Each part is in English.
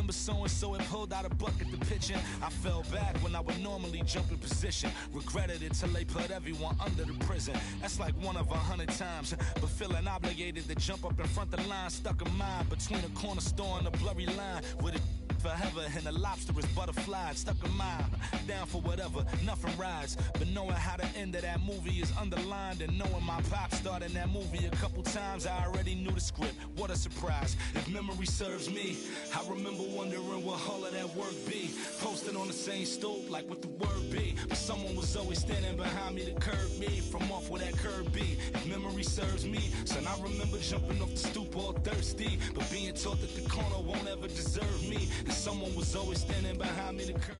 remember so-and-so had pulled out a bucket to pitch in. I fell back when I would normally jump in position. Regretted it till they put everyone under the prison. That's like 1 of 100 times. But feeling obligated to jump up in front of the line, stuck in mind between a corner store and a blurry line. With it forever and a lobster is butterflied, stuck in mind, down for whatever, nothing rides. But knowing how the end of that movie is underlined, and knowing my pop starred in that movie a couple times, I already knew the script. What a surprise. If memory serves me, I remember wondering what all of that work be. Posted on the same stoop, like what the word be. But someone was always standing behind me to curb me from off where that curb be. If memory serves me, son, I remember jumping off the stoop all thirsty, but being taught that the corner won't ever deserve me. And someone was always standing behind me to curb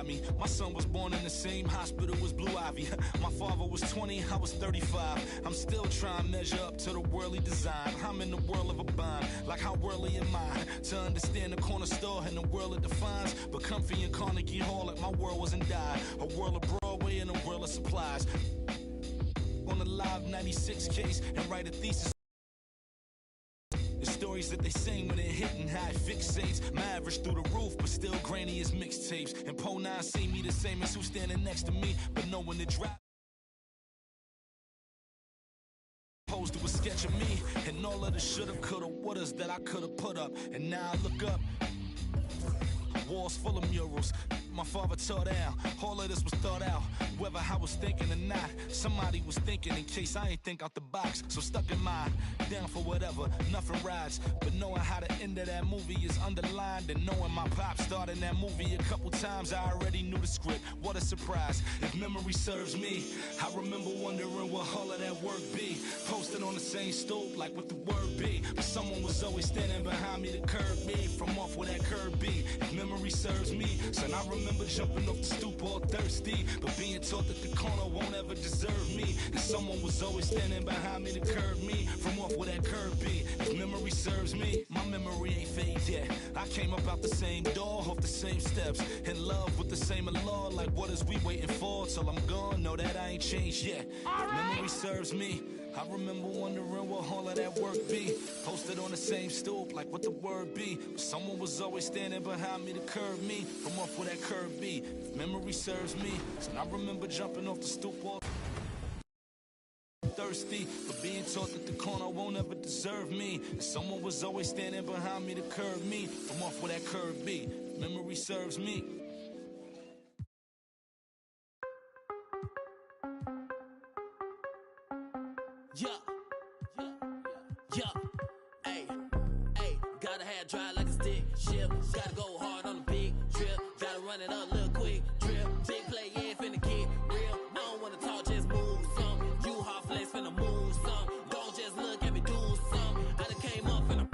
me. My son was born in the same hospital as Blue Ivy. My father was 20, I was 35. I'm still trying to measure up to the worldly design. I'm in the world of a bind, like how worldly am I? To understand the corner store and the world it defines. But comfy in Carnegie Hall like my world wasn't died. A world of Broadway and a world of supplies. On the Live 96 case and write a thesis. The stories that they sing when it hitting high fixates. My average through the roof, but still grainy as mixtapes. And Po 9 see me the same as who's standing next to me, but knowing the drop posed to a sketch of me, and all of the shoulda, coulda, wouldas that I coulda put up. And now I look up, walls full of murals my father tore down. All of this was thought out, whether I was thinking or not. Somebody was thinking in case I ain't think out the box. So stuck in mind, down for whatever, nothing rides. But knowing how the end of that movie is underlined, and knowing my pop starred in that movie a couple times, I already knew the script. What a surprise. If memory serves me, I remember wondering what all of that work be. Posted on the same stoop, like what the word be. But someone was always standing behind me to curb me from off where that curb be. If memory serves me, son, I remember jumping off the stoop all thirsty, but being taught that the corner won't ever deserve me. And someone was always standing behind me to curb me from off where that curb be. If memory serves me, my memory ain't fade yet. I came up out the same door, off the same steps, in love with the same allure. Like what is we waiting for till I'm gone? Know that I ain't changed yet. If memory serves me, I remember wondering what all of that work be. Posted on the same stoop, like what the word be. But someone was always standing behind me to curb me from off where that curb be. If memory serves me, so I remember jumping off the stoop all thirsty, but being taught that the corner won't ever deserve me. And someone was always standing behind me to curb me from off where that curb be. If memory serves me. Yeah, hey, gotta have dry like a stick shift. Gotta go hard on the big trip. Gotta run it up, little quick trip. Big play, yeah, finna get real. I don't wanna talk, just move some. You hard flex, finna move some. Don't just look at me, do some. I done came up, finna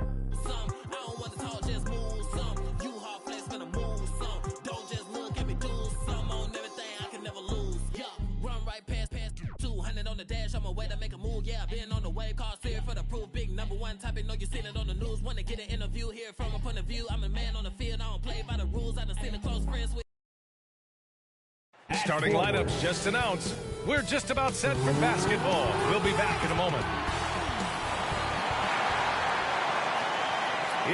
some. I don't wanna talk, just move some. You hard flex, finna move some. Don't just look at me, do some. On everything, I can never lose. Yeah, run right past 200 on the dash. I'm a way to make a move. Yeah, been on the way, call clear for the proof. Big number one topic, know you seen it on the news. Wanna get an interview here from a point of view. I'm a man on the field, I don't play by the rules. I done seen a close friends with. Starting lineups just announced. We're just about set for basketball. We'll be back in a moment.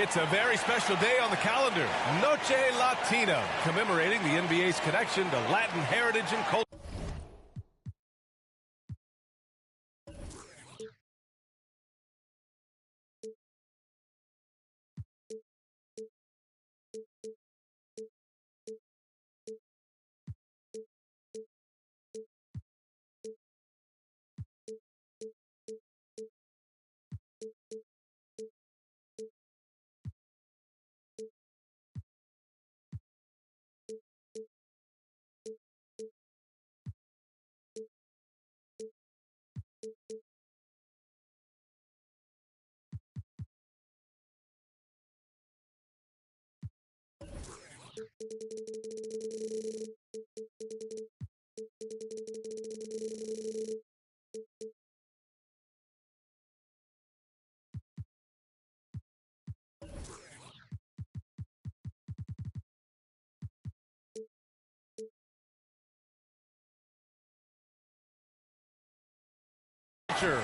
It's a very special day on the calendar. Noche Latina, commemorating the NBA's connection to Latin heritage and culture. Sure.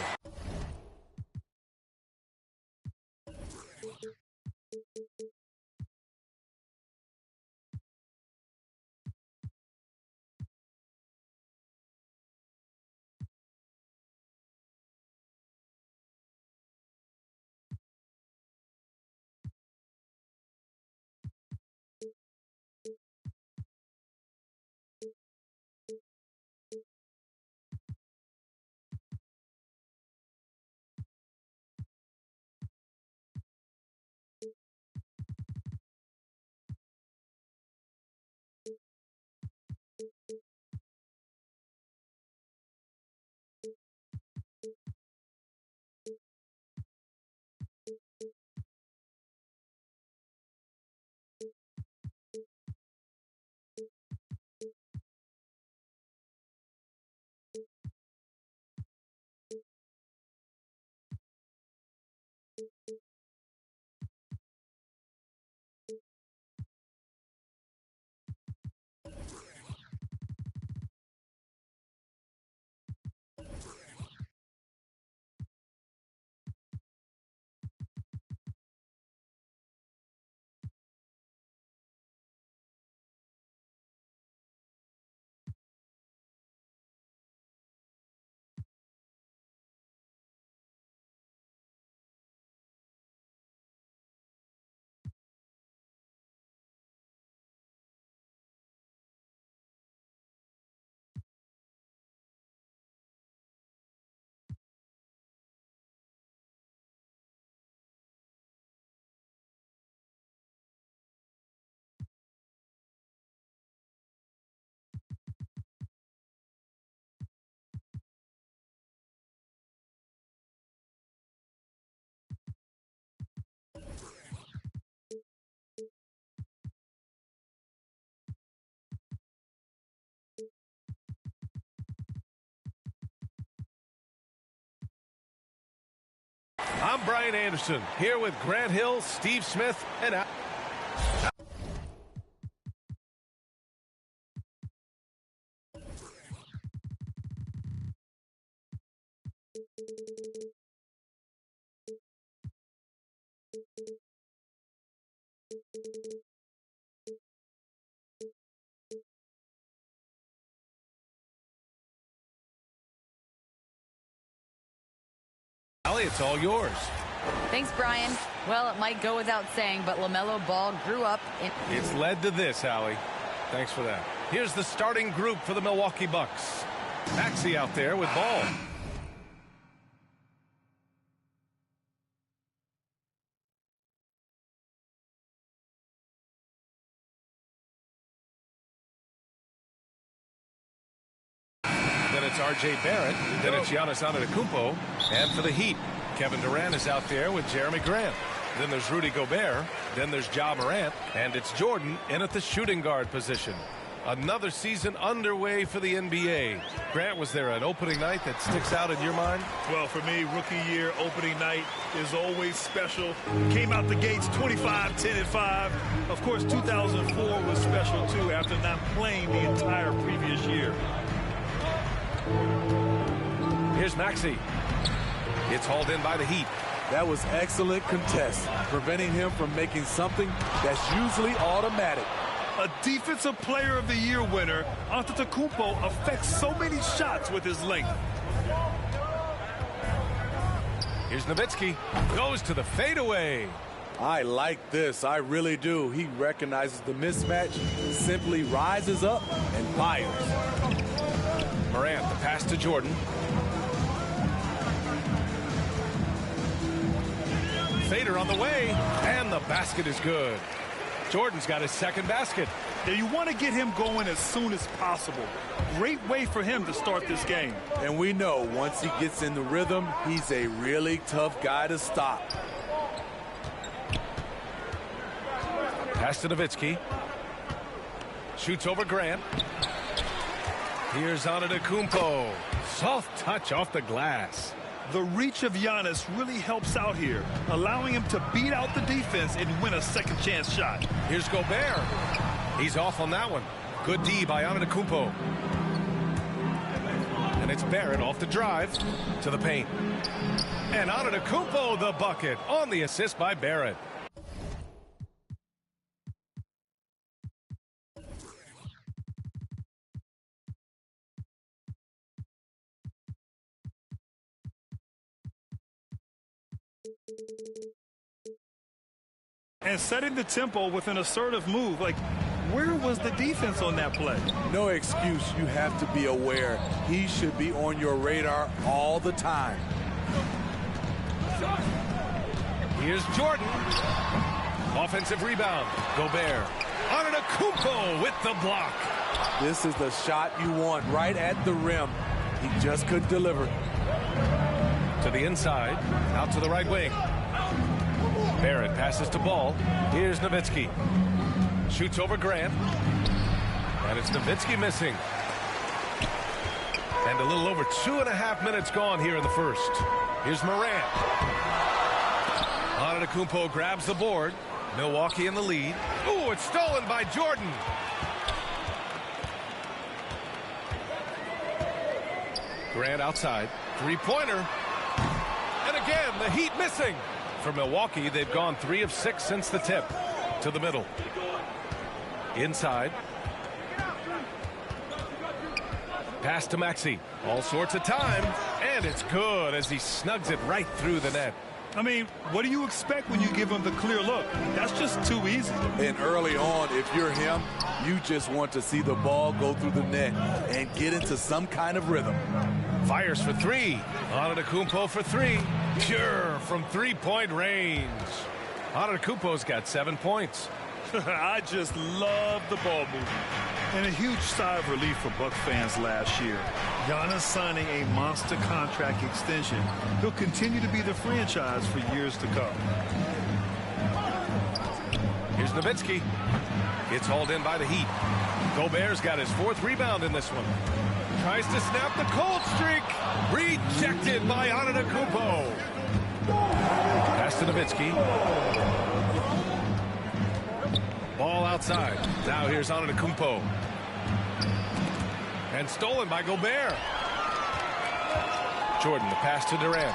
I'm Brian Anderson, here with Grant Hill, Steve Smith, and Allie, it's all yours. Thanks, Brian. Well, it might go without saying, but LaMelo Ball grew up in... It's led to this, Allie. Thanks for that. Here's the starting group for the Milwaukee Bucks. Maxey out there with Ball. Then it's R.J. Barrett. Then it's Giannis Antetokounmpo. And for the Heat, Kevin Durant is out there with Jeremy Grant. Then there's Rudy Gobert. Then there's Ja Morant. And it's Jordan in at the shooting guard position. Another season underway for the NBA. Grant, was there an opening night that sticks out in your mind? Well, for me, rookie year opening night is always special. Came out the gates 25, 10, and 5. Of course, 2004 was special, too, after not playing the entire previous year. Here's Maxey. It's hauled in by the Heat. That was excellent contest, preventing him from making something that's usually automatic. A Defensive Player of the Year winner, Antetokounmpo affects so many shots with his length. Here's Nowitzki. Goes to the fadeaway. I like this. I really do. He recognizes the mismatch, simply rises up and fires. Morant, the pass to Jordan. Fader on the way, and the basket is good. Jordan's got his second basket. Now you want to get him going as soon as possible. Great way for him to start this game. And we know once he gets in the rhythm, he's a really tough guy to stop. Pass to Nowitzki. Shoots over Grant. Here's Antetokounmpo. Soft touch off the glass. The reach of Giannis really helps out here, allowing him to beat out the defense and win a second chance shot. Here's Gobert. He's off on that one. Good D by Antetokounmpo. And it's Barrett off the drive to the paint. And Antetokounmpo the bucket on the assist by Barrett. And setting the tempo with an assertive move. Like, where was the defense on that play? No excuse. You have to be aware. He should be on your radar all the time. Here's Jordan. Offensive rebound. Gobert. Antetokounmpo with the block. This is the shot you want right at the rim. He just couldn't deliver. To the inside. Out to the right wing. Barrett passes to Ball. Here's Nowitzki. Shoots over Grant. And it's Nowitzki missing. And a little over 2.5 minutes gone here in the first. Here's Morant. Antetokounmpo grabs the board. Milwaukee in the lead. Ooh, it's stolen by Jordan. Grant outside. Three-pointer. And again, the Heat missing. For Milwaukee, they've gone 3 of 6 since the tip. To the middle. Inside. Pass to Maxey. All sorts of time. And it's good as he snugs it right through the net. I mean, what do you expect when you give him the clear look? That's just too easy. And early on, if you're him, you just want to see the ball go through the net and get into some kind of rhythm. Fires for 3. Antetokounmpo for 3. Pure from three-point range. Antetokounmpo's got 7 points. I just love the ball movement. And a huge sigh of relief for Buck fans last year. Giannis signing a monster contract extension. He'll continue to be the franchise for years to come. Here's Nowitzki. It's hauled in by the Heat. Gobert's got his 4th rebound in this one. Tries to snap the cold streak. Rejected by Antetokounmpo. to Nowitzki. Ball outside. Now here's Antetokounmpo. And stolen by Gobert. Jordan, the pass to Durant.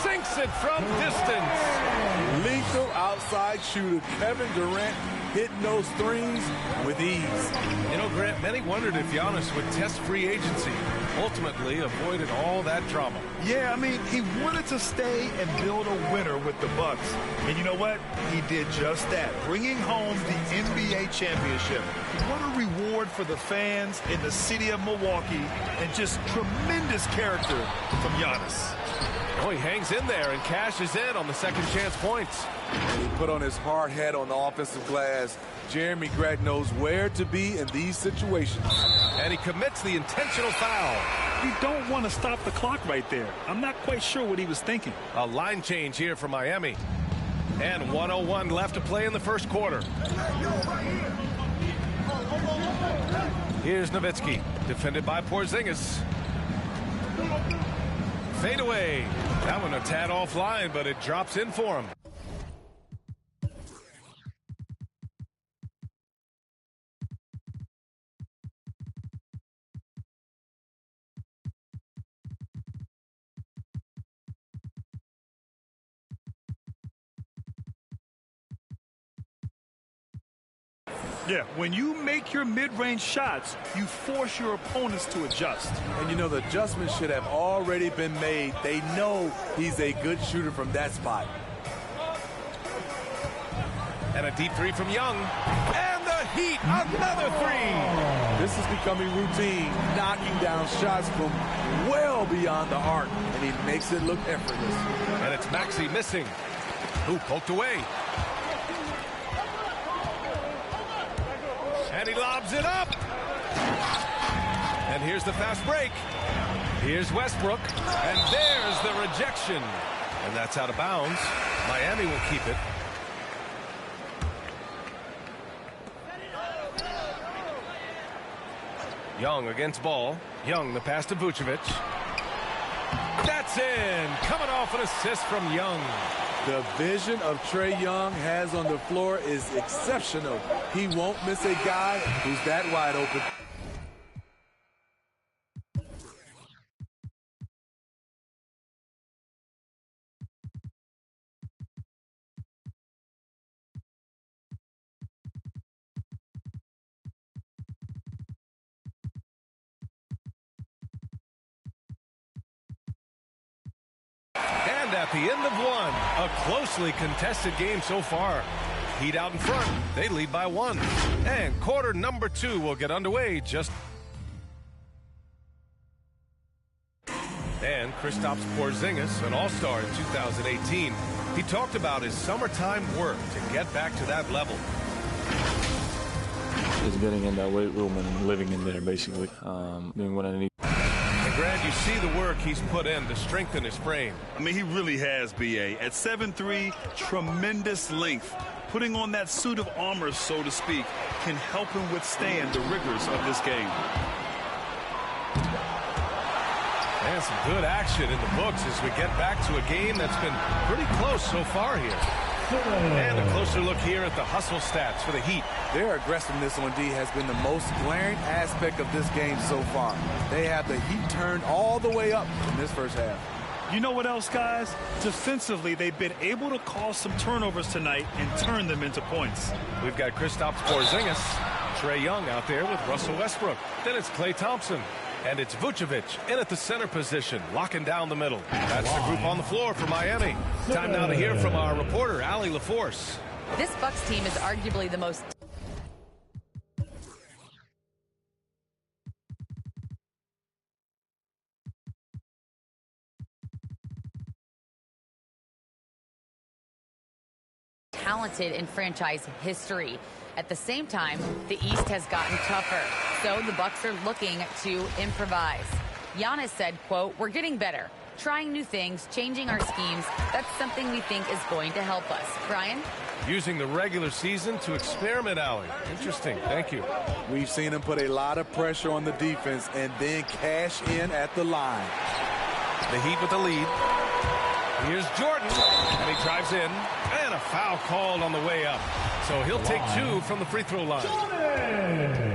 Sinks it from distance. Lethal outside shooter Kevin Durant hitting those threes with ease. You know, Grant, many wondered if Giannis would test free agency. Ultimately avoided all that drama. Yeah, I mean, he wanted to stay and build a winner with the Bucks. And you know what? He did just that, bringing home the NBA championship. What a reward for the fans in the city of Milwaukee, and just tremendous character from Giannis. Oh, he hangs in there and cashes in on the second chance points. And he put on his hard hat on the offensive glass. Jeremy Grant knows where to be in these situations. And he commits the intentional foul. You don't want to stop the clock right there. I'm not quite sure what he was thinking. A line change here for Miami. And 1:01 left to play in the first quarter. Here's Nowitzki, defended by Porzingis. Fade away. That one a tad offline, but it drops in for him. Yeah, when you make your mid-range shots, you force your opponents to adjust. And you know, the adjustments should have already been made. They know he's a good shooter from that spot. And a deep three from Young. And the Heat, another three. This is becoming routine, knocking down shots from well beyond the arc. And he makes it look effortless. And it's Maxey missing. Who poked away. And he lobs it up. And here's the fast break. Here's Westbrook. And there's the rejection. And that's out of bounds. Miami will keep it. Young against Ball. Young, the pass to Vucevic. That's in. Coming off an assist from Young. The vision of Trae Young has on the floor is exceptional. He won't miss a guy who's that wide open. And at the end of one, a closely contested game so far. Heat out in front. They lead by one. And quarter number 2 will get underway just. And Kristaps Porzingis, an all-star in 2018. He talked about his summertime work to get back to that level. Just getting in that weight room and living in there, basically. Doing what I need. And Grant, you see the work he's put in to strengthen his frame. I mean, he really has, B.A. At 7'3", tremendous length. Putting on that suit of armor, so to speak, can help him withstand the rigors of this game. And some good action in the books as we get back to a game that's been pretty close so far here. And a closer look here at the hustle stats for the Heat. Their aggressiveness on D has been the most glaring aspect of this game so far. They have the Heat turned all the way up in this first half. You know what else, guys? Defensively, they've been able to cause some turnovers tonight and turn them into points. We've got Kristaps Porzingis, Trae Young out there with Russell Westbrook. Then it's Klay Thompson. And it's Vucevic in at the center position, locking down the middle. That's the group on the floor for Miami. Time now to hear from our reporter, Allie LaForce. This Bucks team is arguably the most talented in franchise history. At the same time, the East has gotten tougher, so the Bucks are looking to improvise. Giannis said, quote, "We're getting better, trying new things, changing our schemes. That's something we think is going to help us." Brian? Using the regular season to experiment, Allie. Interesting. Thank you. We've seen him put a lot of pressure on the defense and then cash in at the line. The Heat with the lead. Here's Jordan, and he drives in, and a foul called on the way up. So he'll take 2 from the free throw line.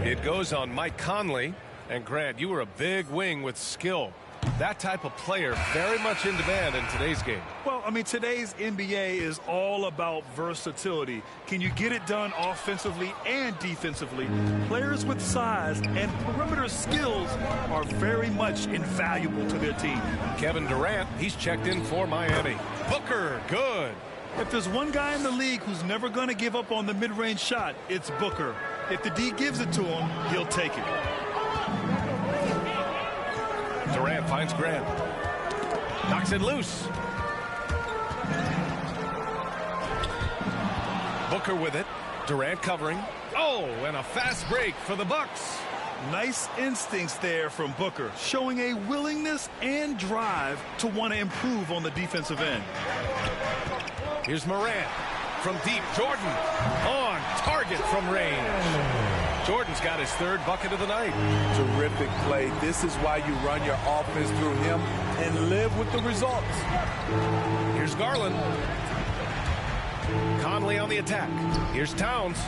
It goes on Mike Conley. And Grant, you were a big wing with skill. That type of player very much in demand in today's game. Well, I mean, today's NBA is all about versatility. Can you get it done offensively and defensively? Players with size and perimeter skills are very much invaluable to their team. Kevin Durant, he's checked in for Miami. Booker, good. If there's one guy in the league who's never going to give up on the mid-range shot, it's Booker. If the D gives it to him, he'll take it. Durant finds Grant. Knocks it loose. Booker with it. Durant covering. Oh, and a fast break for the Bucks. Nice instincts there from Booker, showing a willingness and drive to want to improve on the defensive end. Here's Morant from deep. Jordan on target from range. Jordan's got his 3rd bucket of the night. Terrific play. This is why you run your offense through him and live with the results. Here's Garland. Conley on the attack. Here's Towns.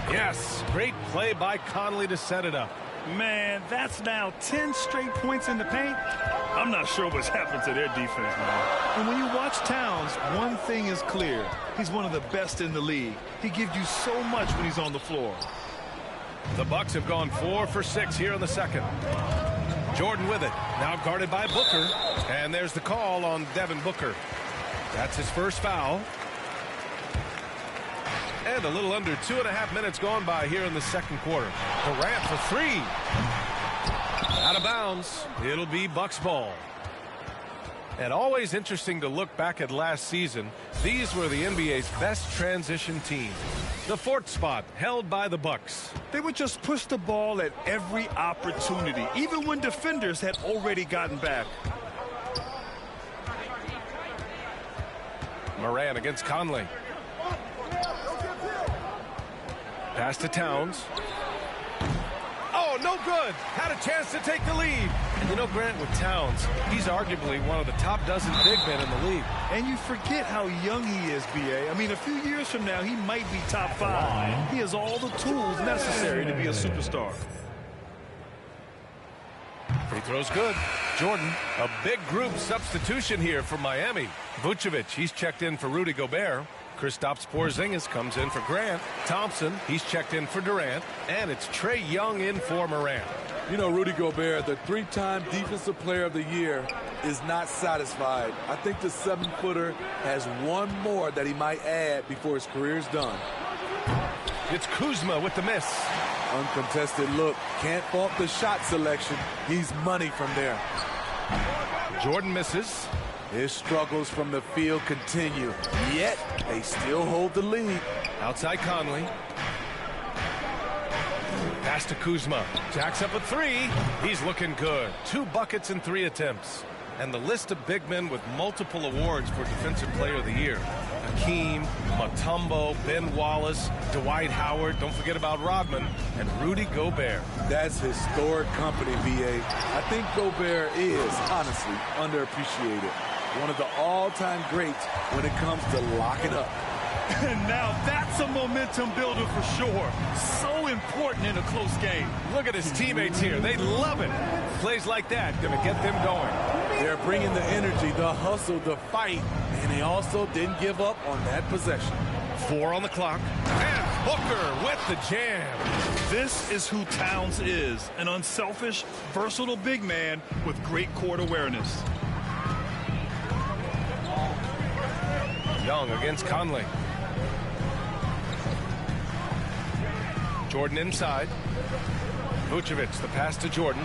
Yes, great play by Conley to set it up. Man, that's now 10 straight points in the paint. I'm not sure what's happened to their defense, man. And when you watch Towns, one thing is clear. He's one of the best in the league. He gives you so much when he's on the floor. The Bucks have gone 4 for 6 here in the second. Jordan with it. Now guarded by Booker. And there's the call on Devin Booker. That's his first foul. And a little under 2.5 minutes gone by here in the second quarter. Durant for 3. Out of bounds. It'll be Bucks ball. And always interesting to look back at last season. These were the NBA's best transition teams. The 4th spot held by the Bucks. They would just push the ball at every opportunity, even when defenders had already gotten back. Morant against Conley. Pass to Towns. Oh, no good. Had a chance to take the lead. And you know, Grant, with Towns, he's arguably one of the top dozen big men in the league. And you forget how young he is, B.A. I mean, a few years from now, he might be top 5. He has all the tools necessary to be a superstar. Free throw's good. Jordan, a big group substitution here for Miami. Vucevic, he's checked in for Rudy Gobert. Kristaps Porzingis comes in for Grant. Thompson, he's checked in for Durant. And it's Trae Young in for Morant. You know, Rudy Gobert, the 3-time Defensive Player of the Year, is not satisfied. I think the 7-footer has one more that he might add before his career's done. It's Kuzma with the miss. Uncontested look. Can't fault the shot selection. He's money from there. Jordan misses. His struggles from the field continue, yet they still hold the lead. Outside Conley. Pass to Kuzma. Jacks up a 3. He's looking good. 2 buckets in 3 attempts. And the list of big men with multiple awards for Defensive Player of the Year. Hakeem, Mutombo, Ben Wallace, Dwight Howard, don't forget about Rodman, and Rudy Gobert. That's historic company, B.A. I think Gobert is, honestly, underappreciated. One of the all-time greats when it comes to locking up. And now that's a momentum builder for sure. So important in a close game. Look at his teammates here. They love it. Plays like that going to get them going. They're bringing the energy, the hustle, the fight, and they also didn't give up on that possession. 4 on the clock. And Booker with the jam. This is who Towns is, an unselfish, versatile big man with great court awareness. Young against Conley. Jordan inside. Vucevic, the pass to Jordan.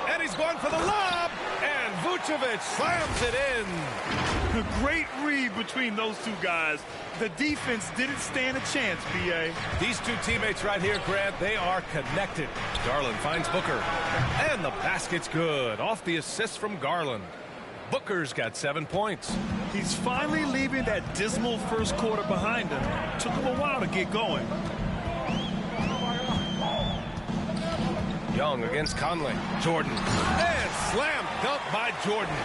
And he's going for the lob. And Vucevic slams it in. A great read between those two guys. The defense didn't stand a chance, B.A. These 2 teammates right here, Grant, they are connected. Garland finds Booker. And the basket's good. Off the assist from Garland. Booker's got 7 points. He's finally leaving that dismal first quarter behind him. Took him a while to get going. Young against Conley. Jordan. And slam dunk by Jordan.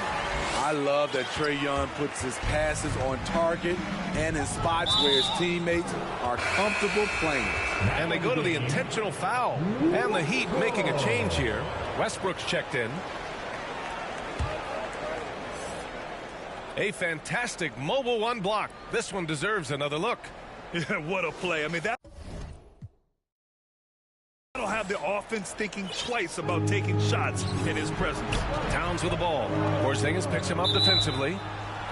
I love that Trae Young puts his passes on target and in spots where his teammates are comfortable playing. And they go to the intentional foul. And the Heat making a change here. Westbrook's checked in. A fantastic mobile one block. This one deserves another look. Yeah, what a play. I mean, that don't have the offense thinking twice about taking shots in his presence. Towns with the ball. Porzingis picks him up defensively.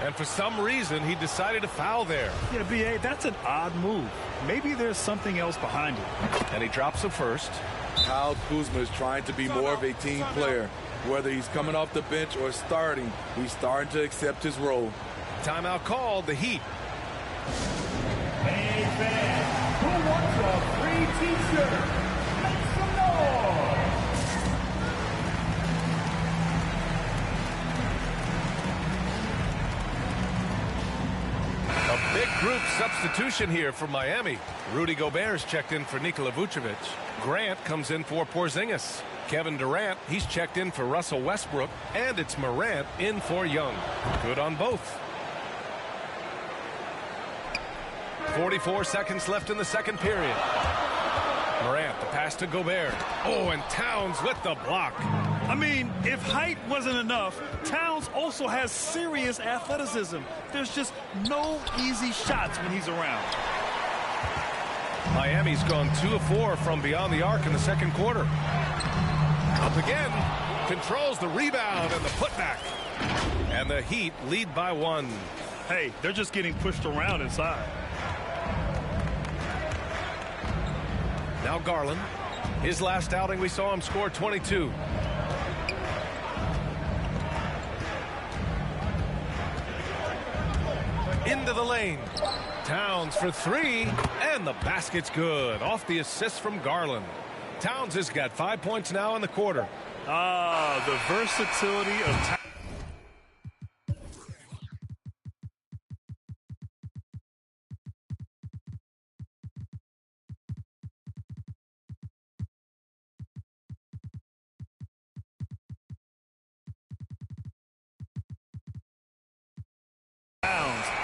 And for some reason, he decided to foul there. Yeah, B.A., that's an odd move. Maybe there's something else behind it. And he drops the first. Kyle Kuzma is trying to be more of a team player. Whether he's coming off the bench or starting, he's starting to accept his role. Timeout called, the Heat. Hey, fans, who wants a free t-shirt? Make some noise! A big group substitution here for Miami. Rudy Gobert's checked in for Nikola Vucevic. Grant comes in for Porzingis. Kevin Durant, he's checked in for Russell Westbrook. And it's Morant in for Young. Good on both. 44 seconds left in the second period. Morant, the pass to Gobert. Oh, and Towns with the block. I mean, if height wasn't enough, Towns also has serious athleticism. There's just no easy shots when he's around. Miami's gone 2 of 4 from beyond the arc in the second quarter. Up again. Controls the rebound and the putback. And the Heat lead by 1. Hey, they're just getting pushed around inside. Now Garland. His last outing, we saw him score 22. Into the lane. Towns for 3, and the basket's good. Off the assist from Garland. Towns has got 5 points now in the quarter. Ah, the versatility of Towns.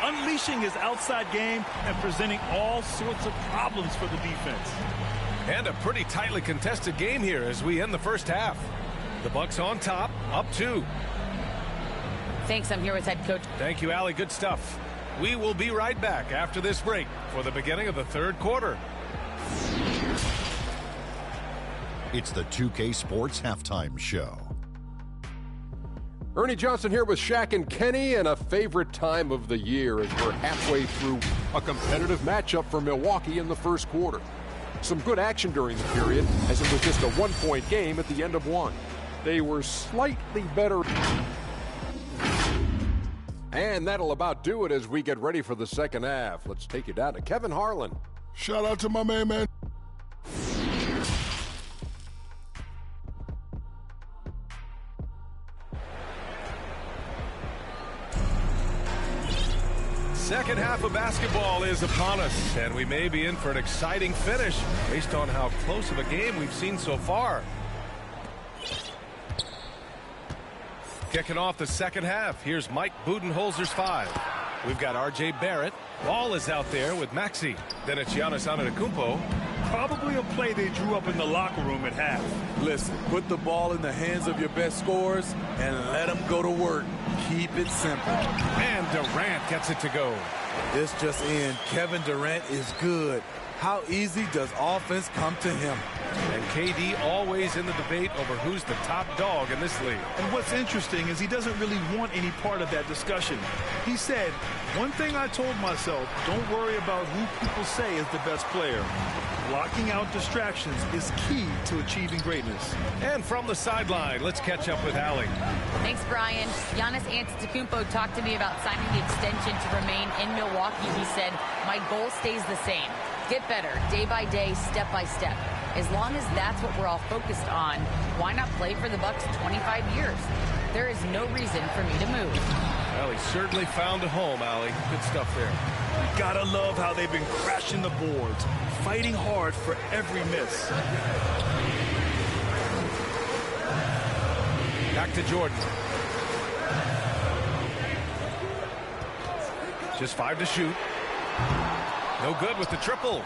Unleashing his outside game and presenting all sorts of problems for the defense. And a pretty tightly contested game here as we end the first half. The Bucks on top, up 2. Thanks. I'm here with head coach. Thank you, Allie. Good stuff. We will be right back after this break for the beginning of the third quarter. It's the 2K Sports Halftime Show. Ernie Johnson here with Shaq and Kenny, and a favorite time of the year as we're halfway through a competitive matchup for Milwaukee in the first quarter. Some good action during the period, as it was just a one-point game at the end of one. They were slightly better. And that'll about do it as we get ready for the second half. Let's take you down to Kevin Harlan. Shout out to my man. Second half of basketball is upon us, and we may be in for an exciting finish based on how close of a game we've seen so far. Kicking off the second half, here's Mike Budenholzer's 5. We've got R.J. Barrett. Ball is out there with Maxey. Then it's Giannis Antetokounmpo. Probably a play they drew up in the locker room at half. Listen, put the ball in the hands of your best scorers and let them go to work. Keep it simple. And Durant gets it to go. This just in. Kevin Durant is good. How easy does offense come to him? And KD always in the debate over who's the top dog in this league. And what's interesting is he doesn't really want any part of that discussion. He said, one thing I told myself, don't worry about who people say is the best player. Blocking out distractions is key to achieving greatness. And from the sideline, let's catch up with Allie. Thanks, Brian. Giannis Antetokounmpo talked to me about signing the extension to remain in Milwaukee. He said, my goal stays the same. Get better, day by day, step by step. As long as that's what we're all focused on, why not play for the Bucks 25 years? There is no reason for me to move. Well, he certainly found a home, Allie. Good stuff there. You gotta love how they've been crashing the boards, fighting hard for every miss. Back to Jordan. Just 5 to shoot. No good with the triple.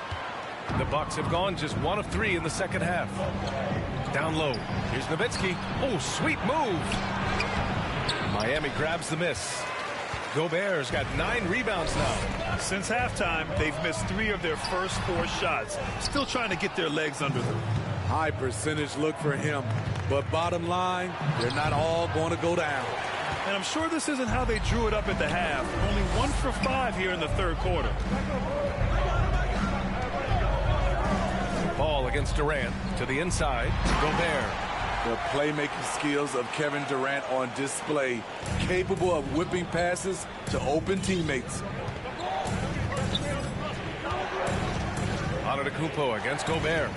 The Bucks have gone just 1 of 3 in the second half. Down low. Here's Nowitzki. Oh, sweet move. Miami grabs the miss. Gobert's got 9 rebounds now. Since halftime, they've missed 3 of their first 4 shots. Still trying to get their legs under them. High percentage look for him. But bottom line, they're not all going to go down. And I'm sure this isn't how they drew it up at the half. Only 1 for 5 here in the third quarter. Ball against Durant to the inside. Gobert. The playmaking skills of Kevin Durant on display, capable of whipping passes to open teammates. Antetokounmpo against Gobert.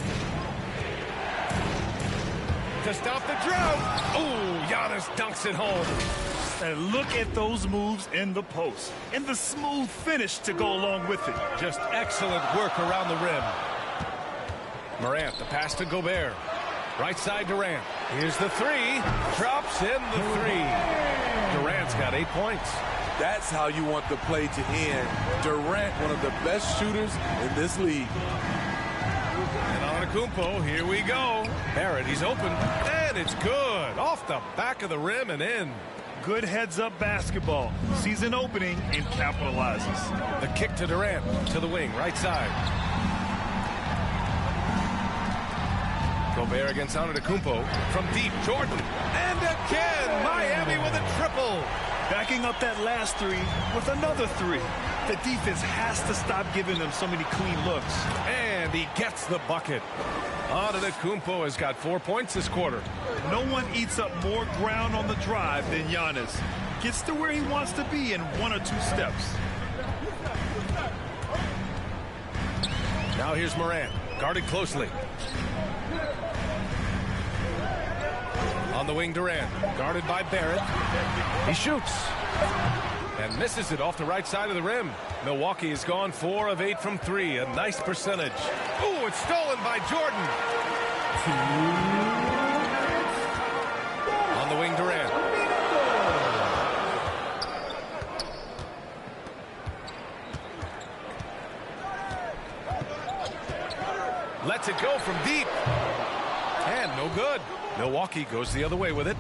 To stop the drought. Oh, Giannis dunks it home. And look at those moves in the post. And the smooth finish to go along with it. Just excellent work around the rim. Morant, the pass to Gobert. Right side Durant. Here's the 3. Drops in the 3. Durant's got 8 points. That's how you want the play to end. Durant, one of the best shooters in this league. And Antetokounmpo, here we go. Barrett, he's open. And it's good. Off the back of the rim and in. Good heads-up basketball. Sees an opening and capitalizes. The kick to Durant. To the wing, right side. Gobert against Antetokounmpo. From deep, Jordan. And again, Miami with a triple. Backing up that last 3 with another 3. The defense has to stop giving them so many clean looks. And he gets the bucket. Antetokounmpo has got 4 points this quarter. No one eats up more ground on the drive than Giannis. Gets to where he wants to be in 1 or 2 steps. Now here's Morant, guarded closely. On the wing, Durant, guarded by Barrett. He shoots and misses it off the right side of the rim. Milwaukee has gone 4 of 8 from 3, a nice percentage. Ooh, it's stolen by Jordan. On the wing, Durant. Lets it go from deep. And no good. Milwaukee goes the other way with it.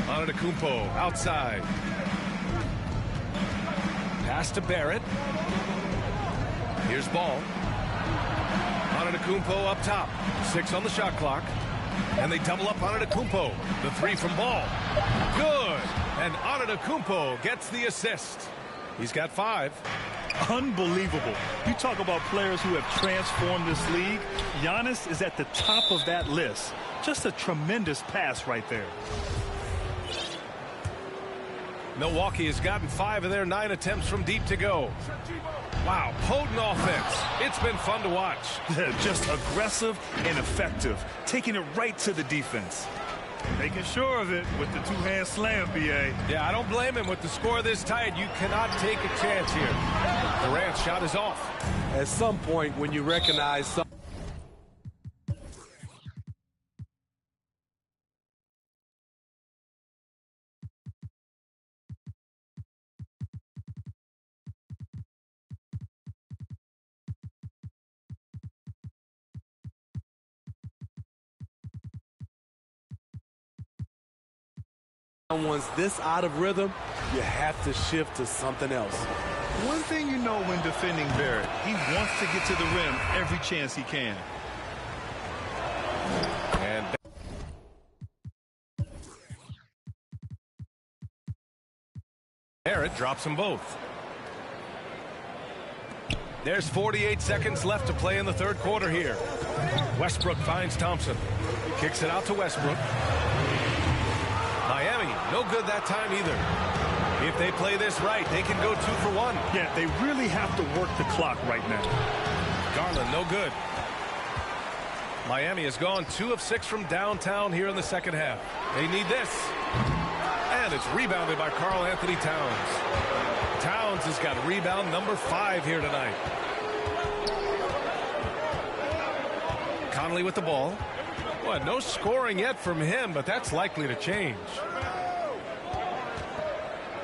Antetokounmpo outside. Pass to Barrett. Here's Ball. Antetokounmpo up top. 6 on the shot clock. And they double up Antetokounmpo. The 3 from Ball. Good. And Antetokounmpo gets the assist. He's got 5. Unbelievable. You talk about players who have transformed this league. Giannis is at the top of that list. Just a tremendous pass right there. Milwaukee has gotten 5 of their 9 attempts from deep to go. Wow, potent offense. It's been fun to watch. Just aggressive and effective. Taking it right to the defense. Making sure of it with the 2-hand slam, B.A. Yeah, I don't blame him. With the score this tight, you cannot take a chance here. Durant's shot is off. At some point, when you recognize some someone's this out of rhythm, you have to shift to something else. One thing you know when defending Barrett, he wants to get to the rim every chance he can. And Barrett drops them both. There's 48 seconds left to play in the third quarter here. Westbrook finds Thompson. Kicks it out to Westbrook. Miami, no good that time either. If they play this right, they can go 2 for 1. Yeah, they really have to work the clock right now. Garland, no good. Miami has gone 2 of 6 from downtown here in the second half. They need this. And it's rebounded by Karl Anthony Towns. Towns has got rebound number 5 here tonight. Conley with the ball. Well, no scoring yet from him, but that's likely to change.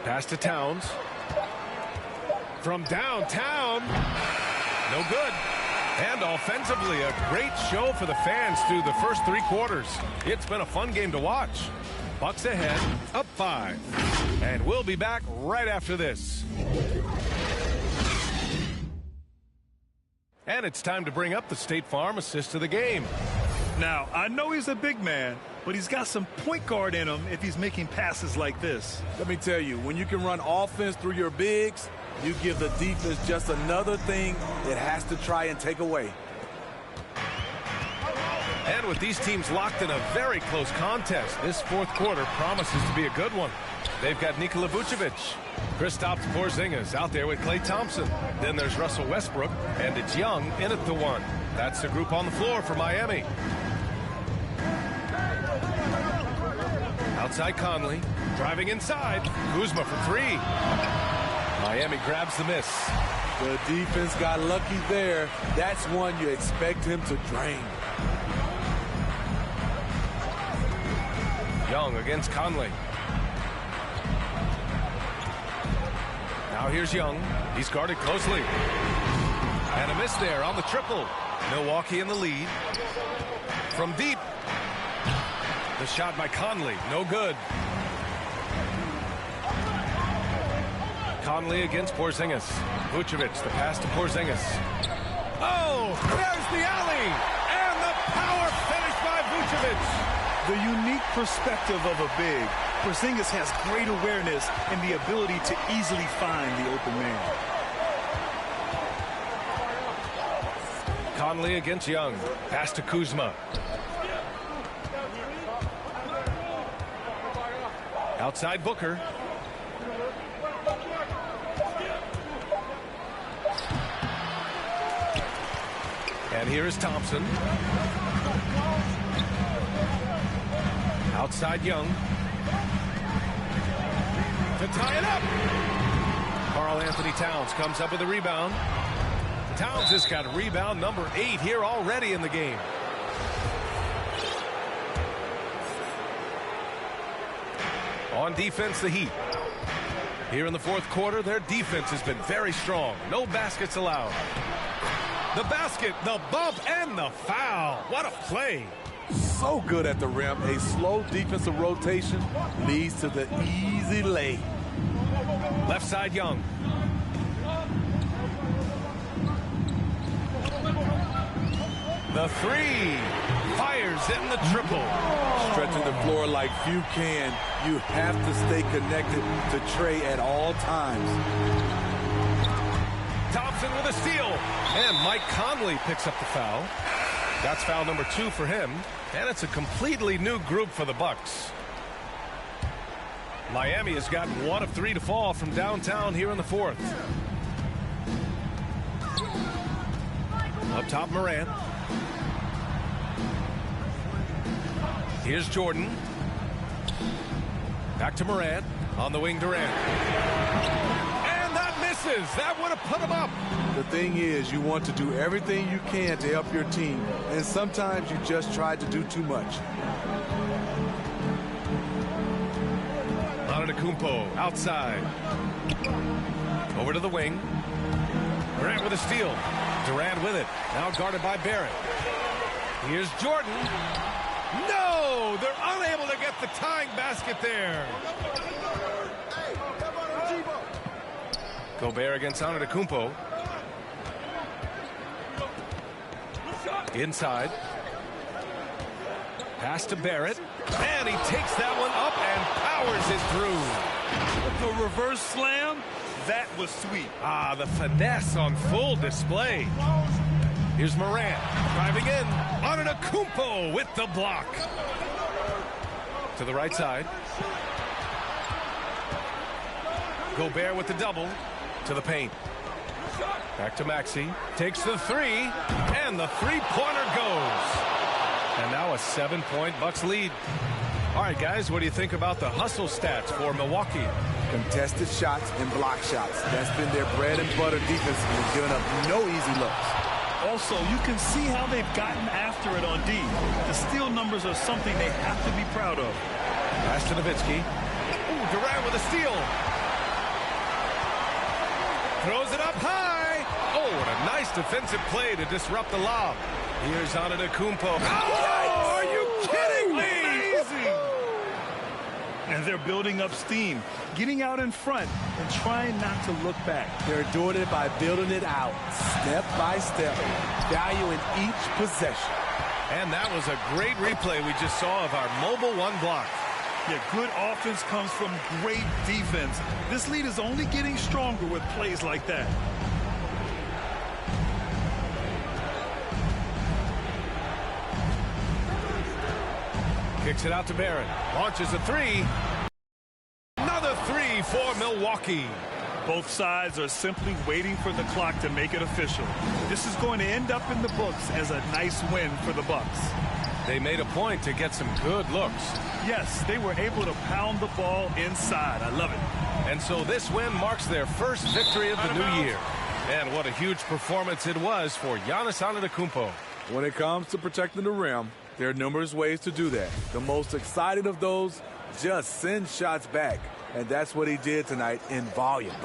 Pass to Towns. From downtown. No good. And offensively, a great show for the fans through the first 3 quarters. It's been a fun game to watch. Bucks ahead, up 5. And we'll be back right after this. And it's time to bring up the State Farm assist of the game. Now, I know he's a big man, but he's got some point guard in him if he's making passes like this. Let me tell you, when you can run offense through your bigs, you give the defense just another thing it has to try and take away. And with these teams locked in a very close contest, this fourth quarter promises to be a good one. They've got Nikola Vucevic. Kristaps Porzingis out there with Klay Thompson. Then there's Russell Westbrook, and it's Young in at the 1. That's the group on the floor for Miami. Outside Conley, driving inside. Kuzma for 3. Miami grabs the miss. The defense got lucky there. That's one you expect him to drain. Young against Conley. Now here's Young. He's guarded closely. And a miss there on the triple. Milwaukee in the lead. From deep. The shot by Conley. No good. Conley against Porzingis. Vucevic, the pass to Porzingis. Oh, there's the alley. And the power finish by Vucevic. The unique perspective of a big. Porzingis has great awareness and the ability to easily find the open man. Conley against Young. Pass to Kuzma. Outside Booker. And here is Thompson. Outside Young. To tie it up. Karl Anthony Towns comes up with a rebound. Towns has got rebound number 8 here already in the game. On defense, the Heat. Here in the fourth quarter, their defense has been very strong. No baskets allowed. The basket, the bump, and the foul. What a play. So good at the rim. A slow defensive rotation leads to the easy lay. Left side, Young. The 3. Fires in the triple. Stretching the floor like few can. You have to stay connected to Trey at all times. Thompson with a steal. And Mike Conley picks up the foul. That's foul number 2 for him. And it's a completely new group for the Bucks. Miami has gotten 1 of 3 to fall from downtown here in the fourth. Up top, Morant. Here's Jordan. Back to Morant. On the wing, Durant. And that misses. That would have put him up. The thing is, you want to do everything you can to help your team. And sometimes you just try to do too much. Antetokounmpo outside. Over to the wing. Grant with a steal. Durant with it. Now guarded by Barrett. Here's Jordan. No! They're unable to get the tying basket there. Gobert against Antetokounmpo. Inside. Pass to Barrett. And he takes that one up and powers it through. The reverse slam, that was sweet. Ah, the finesse on full display. Here's Morant driving in. Antetokounmpo with the block. To the right side. Gobert with the double. To the paint. Back to Maxey. Takes the 3. And the three-pointer goes. And now a 7-point Bucks lead. All right, guys, what do you think about the hustle stats for Milwaukee? Contested shots and block shots. That's been their bread and butter defense, and giving up no easy looks. Also, you can see how they've gotten after it on D. The steal numbers are something they have to be proud of. Pass to Nowitzki. Ooh, Durant with a steal. Throws it up high. Oh, what a nice defensive play to disrupt the lob. Here's Antetokounmpo. Oh, are you kidding me? Amazing! And they're building up steam, getting out in front and trying not to look back. They're doing it by building it out, step by step, valuing each possession. And that was a great replay we just saw of our mobile one block. Yeah, good offense comes from great defense. This lead is only getting stronger with plays like that. Kicks it out to Barrett. Launches a three. Another three for Milwaukee. Both sides are simply waiting for the clock to make it official. This is going to end up in the books as a nice win for the Bucks. They made a point to get some good looks. Yes, they were able to pound the ball inside. I love it. And so this win marks their first victory of the new year. And what a huge performance it was for Giannis Antetokounmpo. When it comes to protecting the rim, there are numerous ways to do that. The most exciting of those, just send shots back. And that's what he did tonight in volume.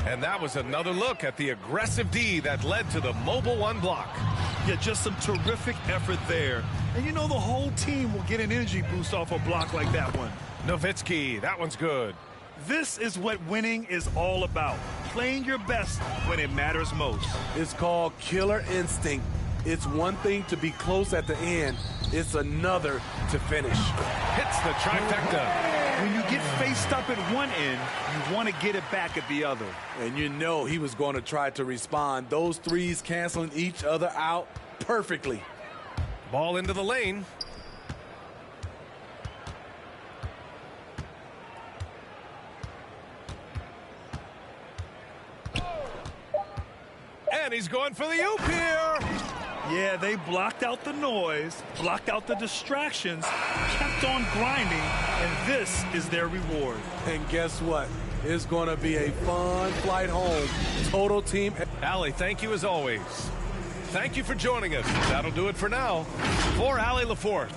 And that was another look at the aggressive D that led to the mobile one block. Yeah, just some terrific effort there. And you know the whole team will get an energy boost off a block like that one. Nowitzki, that one's good. This is what winning is all about. Playing your best when it matters most. It's called killer instinct. It's one thing to be close at the end. It's another to finish. Hits the trifecta. When you get faced up at one end, you want to get it back at the other. And you know he was going to try to respond. Those threes canceling each other out perfectly. Ball into the lane. And he's going for the oop here. Yeah, they blocked out the noise, blocked out the distractions, kept on grinding, and this is their reward. And guess what? It's going to be a fun flight home. Total team. Allie, thank you as always. Thank you for joining us. That'll do it for now. For Allie LaForte.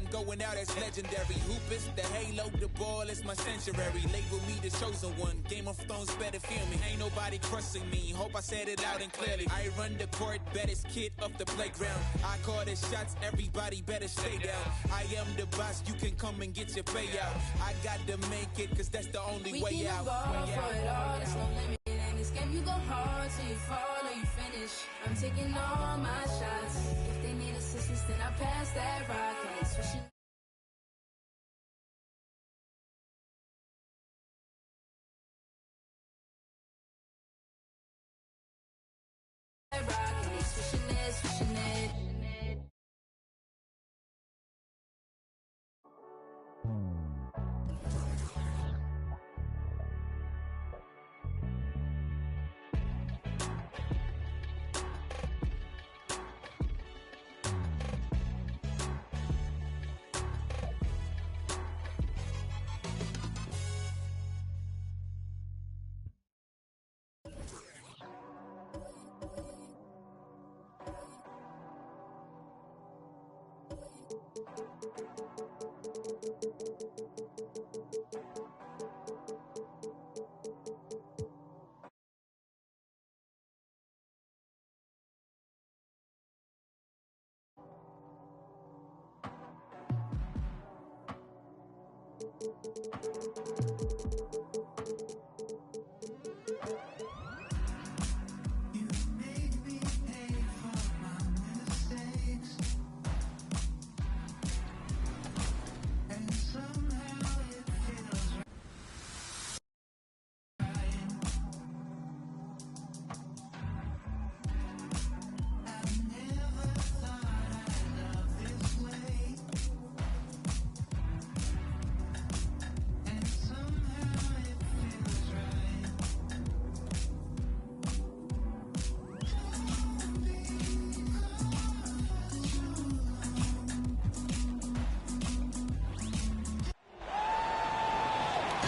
Going out as legendary. Hoopers, the halo, the ball is my sanctuary. Label me the chosen one. Game of Thrones better feel me. Ain't nobody crushing me. Hope I said it loud and clearly. I run the court, baddest kid off the playground. I call the shots, everybody better stay down. I am the boss, you can come and get your payout. I got to make it, cause that's the only way out. For it all, there's no limit. In this game, you go hard till you fall or you finish. I'm taking all my shots. If they need assistance, then I pass that rock. Like switching. Switching it.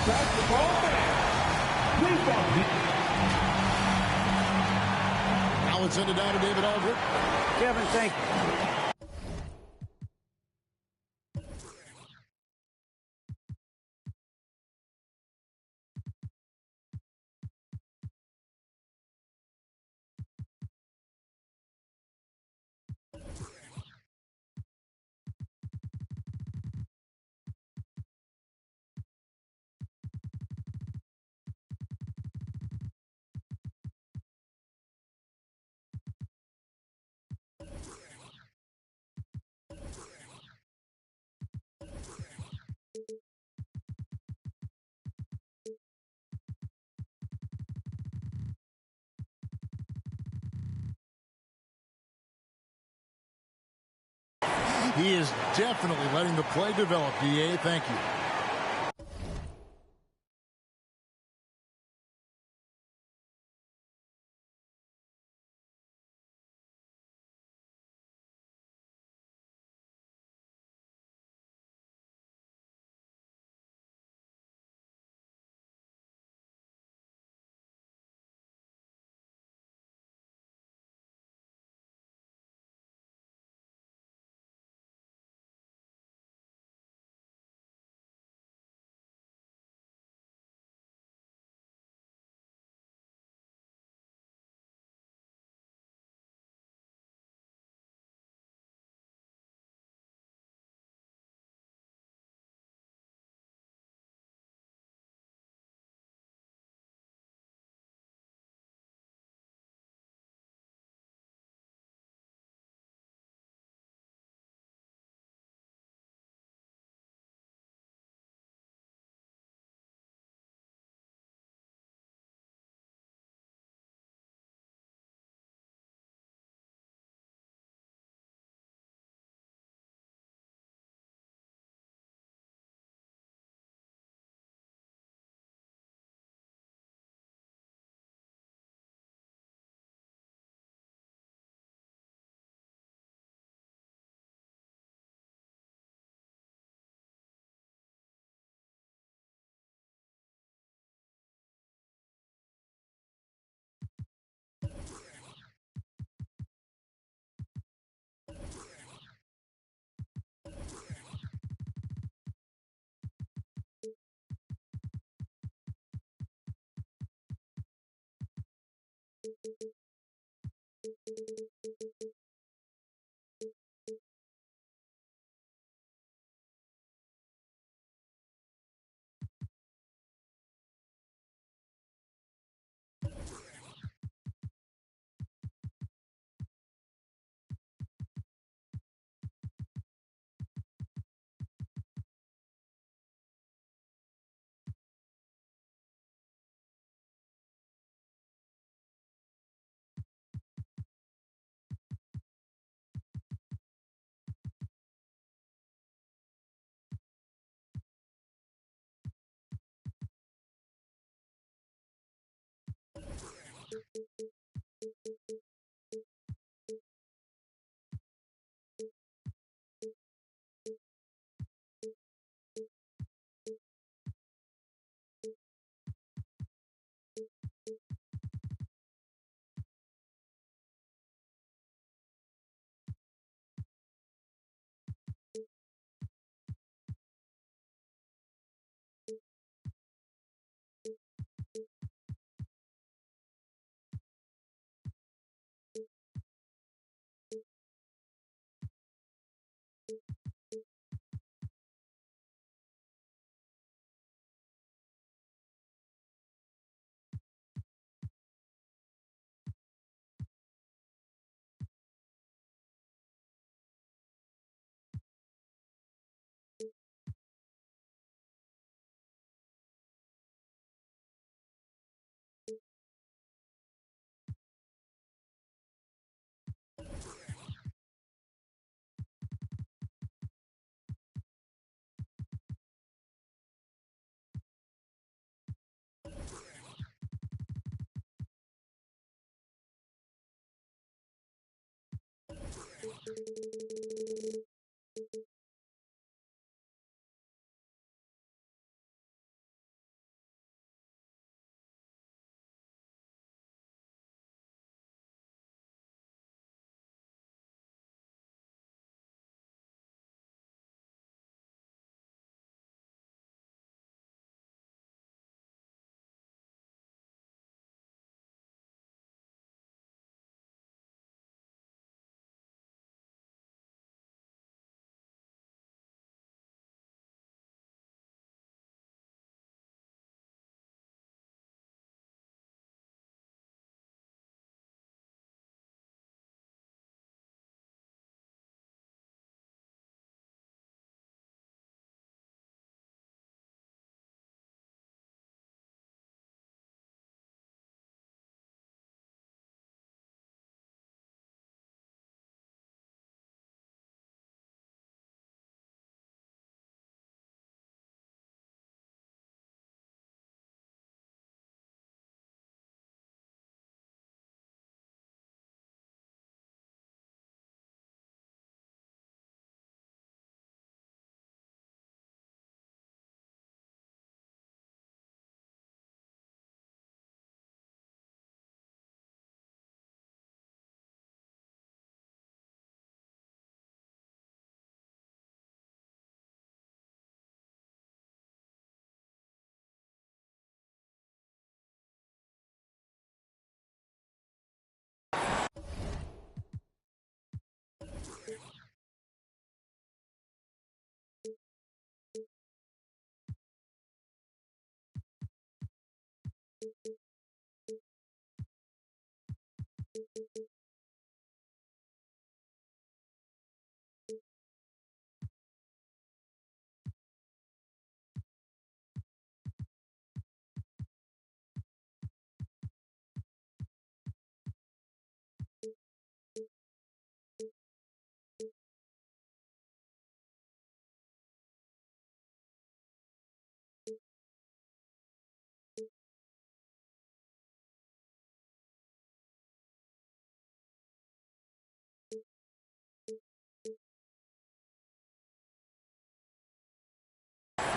Basketball fans, please welcome. Now it's ended down to David Aldridge. Kevin, thank you. He is definitely letting the play develop, DA. Thank you.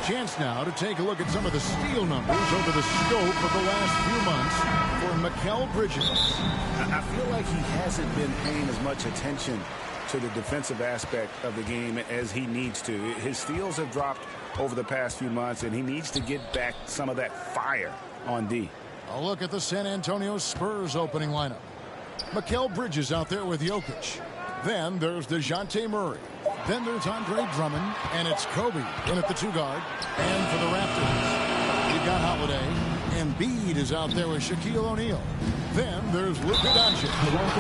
Chance now to take a look at some of the steal numbers over the scope of the last few months for Mikal Bridges. I feel like he hasn't been paying as much attention to the defensive aspect of the game as he needs to. His steals have dropped over the past few months, and he needs to get back some of that fire on D. A look at the San Antonio Spurs opening lineup. Mikal Bridges out there with Jokic. Then there's DeJounte Murray. Then there's Andre Drummond, and it's Kobe in at the 2-guard. And for the Raptors, you've got Holiday. Embiid is out there with Shaquille O'Neal. Then there's Luka Doncic,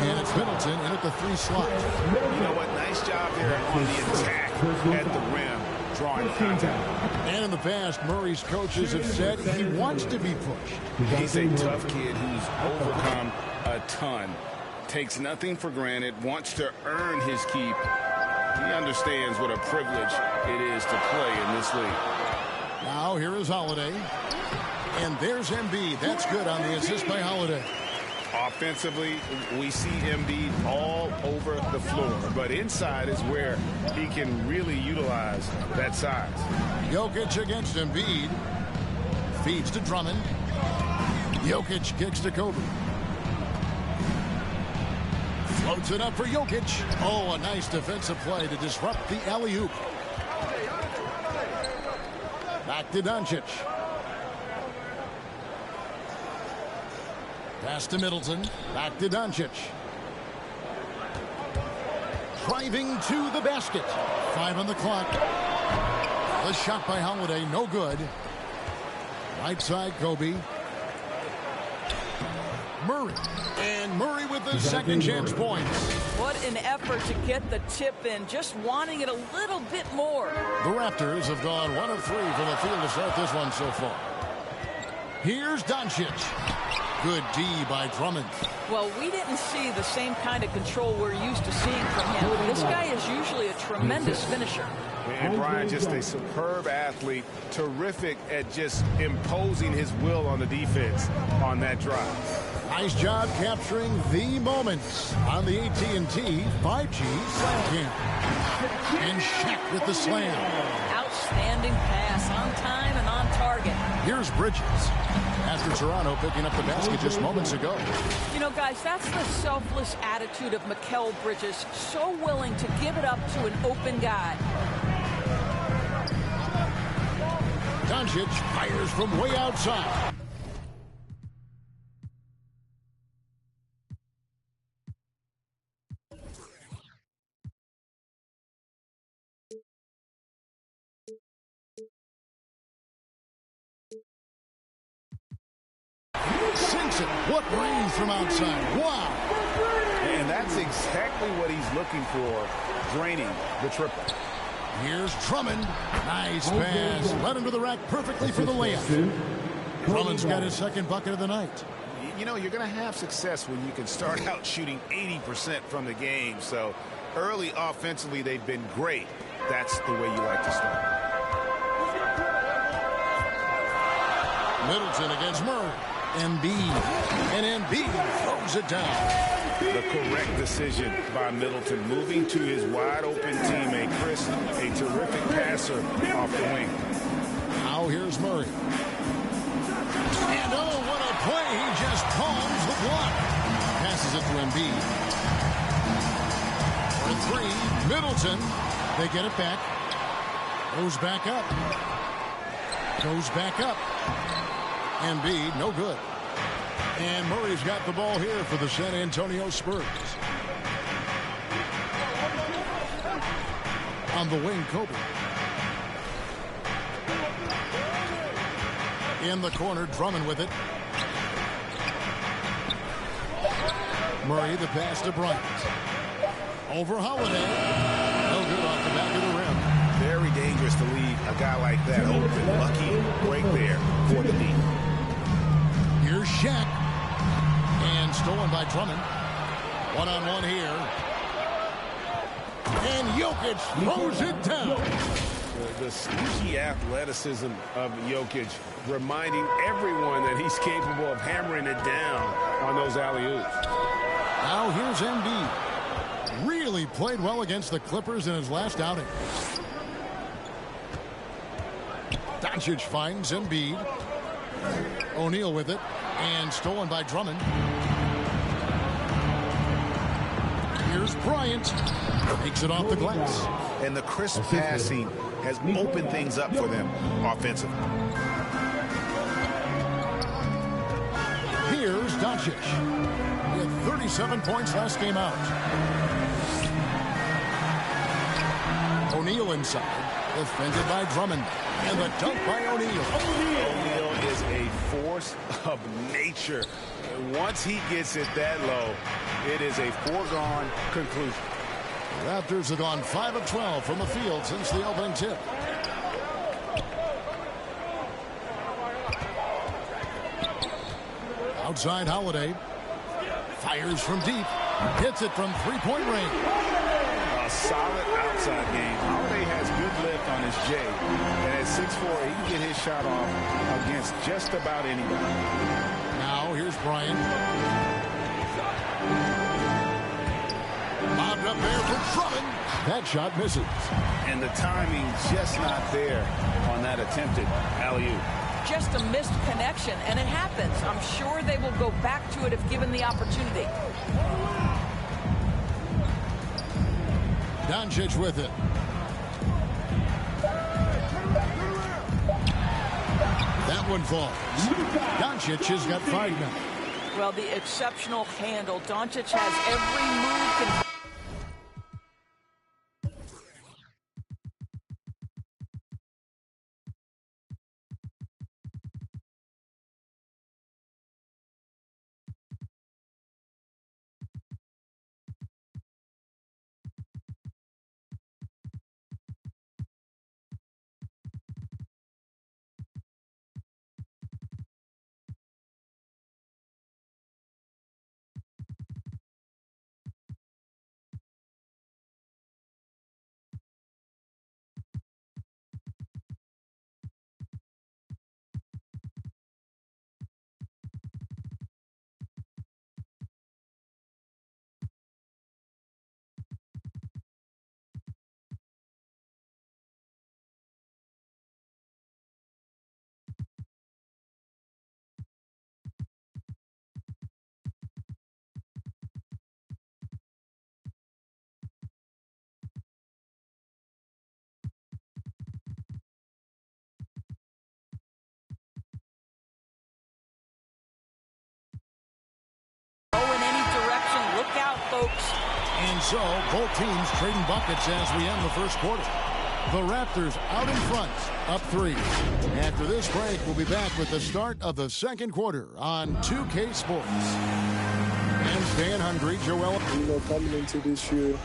and it's Middleton in at the 3 slot. You know what? Nice job there on the attack at the rim, drawing contact. And in the past, Murray's coaches have said he wants to be pushed. He's a tough kid who's overcome a ton. Takes nothing for granted, wants to earn his keep. He understands what a privilege it is to play in this league. Now here is Holiday. And there's Embiid. That's good on the assist by Holiday. Offensively, we see Embiid all over the floor. But inside is where he can really utilize that size. Jokic against Embiid. Feeds to Drummond. Jokic kicks to Kobe. Floats it up for Jokic. Oh, a nice defensive play to disrupt the alley-oop. Back to Doncic. Pass to Middleton. Back to Doncic. Driving to the basket. 5 on the clock. The shot by Holiday, no good. Right side, Kobe. Murray. And Murray with the second chance points. What an effort to get the tip in. Just wanting it a little bit more. The Raptors have gone 1 of 3 from the field to start this one so far. Here's Doncic. Good D by Drummond. Well, we didn't see the same kind of control we're used to seeing from him. This guy is usually a tremendous finisher. And Brian, just a superb athlete, terrific at just imposing his will on the defense on that drive. Nice job capturing the moments on the AT&T 5G Slam Cam. And Shaq with the slam. Outstanding pass, on time and on target. Here's Bridges. After Toronto picking up the basket just moments ago. You know, guys, that's the selfless attitude of Mikal Bridges. So willing to give it up to an open guy. Doncic fires from way outside. Sinks it. What range from outside. Wow. And that's exactly what he's looking for, draining the triple. Here's Drummond. Nice pass. Led him to the rack perfectly for the layup. Drummond's got his second bucket of the night. You know, you're going to have success when you can start out shooting 80% from the game. So early offensively, they've been great. That's the way you like to start. Middleton against Murray. Embiid. And Embiid throws it down. The correct decision by Middleton, moving to his wide-open teammate, Chris, a terrific passer off the wing. Now here's Murray. And oh, what a play. He just palms the block. Passes it to Embiid. For 3, Middleton. They get it back. Goes back up. Goes back up. Embiid, no good. And Murray's got the ball here for the San Antonio Spurs. On the wing, Kobe. In the corner, Drummond with it. Murray, the pass to Bryant. Over Holiday. No good off the back of the rim. Very dangerous to leave a guy like that open. Lucky break there for the D. Here's Shaq. And stolen by Drummond. One-on-one here. And Jokic throws it down. The sneaky athleticism of Jokic, reminding everyone that he's capable of hammering it down on those alley-oops. Now here's Embiid. Really played well against the Clippers in his last outing. Doncic finds Embiid. O'Neal with it, and stolen by Drummond. Here's Bryant. Makes it off the glass. And the crisp passing has opened things up for them offensively. Here's Doncic. He had 37 points last game out. O'Neal inside. Defended by Drummond. And the dunk by O'Neal. O'Neal is a force of nature. Once he gets it that low, it is a foregone conclusion. The Raptors have gone 5 of 12 from the field since the opening tip. Outside Holiday. Fires from deep. Hits it from three-point range. A solid outside game. Holiday has good lift on his J. And at 6'4", he can get his shot off against just about anybody. Now here's Bryant. Bobbed up there for Drummond. That shot misses. And the timing just not there on that attempted alley-oop. Just a missed connection, and it happens. I'm sure they will go back to it if given the opportunity. Doncic with it. That one falls. Doncic has got 5 now. Well, the exceptional handle. Doncic has every move. Folks. And so both teams trading buckets as we end the first quarter. The Raptors out in front, up 3. After this break, we'll be back with the start of the second quarter on 2K Sports. And staying hungry, Joel. Coming into this year.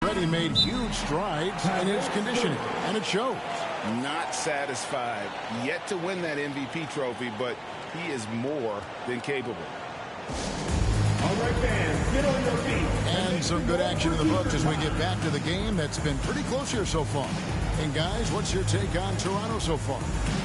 Already made huge strides in his conditioning, and it shows. Not satisfied yet to win that MVP trophy, but he is more than capable. All right, fans, get on your feet. And some good action in the books as we get back to the game that's been pretty close here so far. And guys, what's your take on Toronto so far?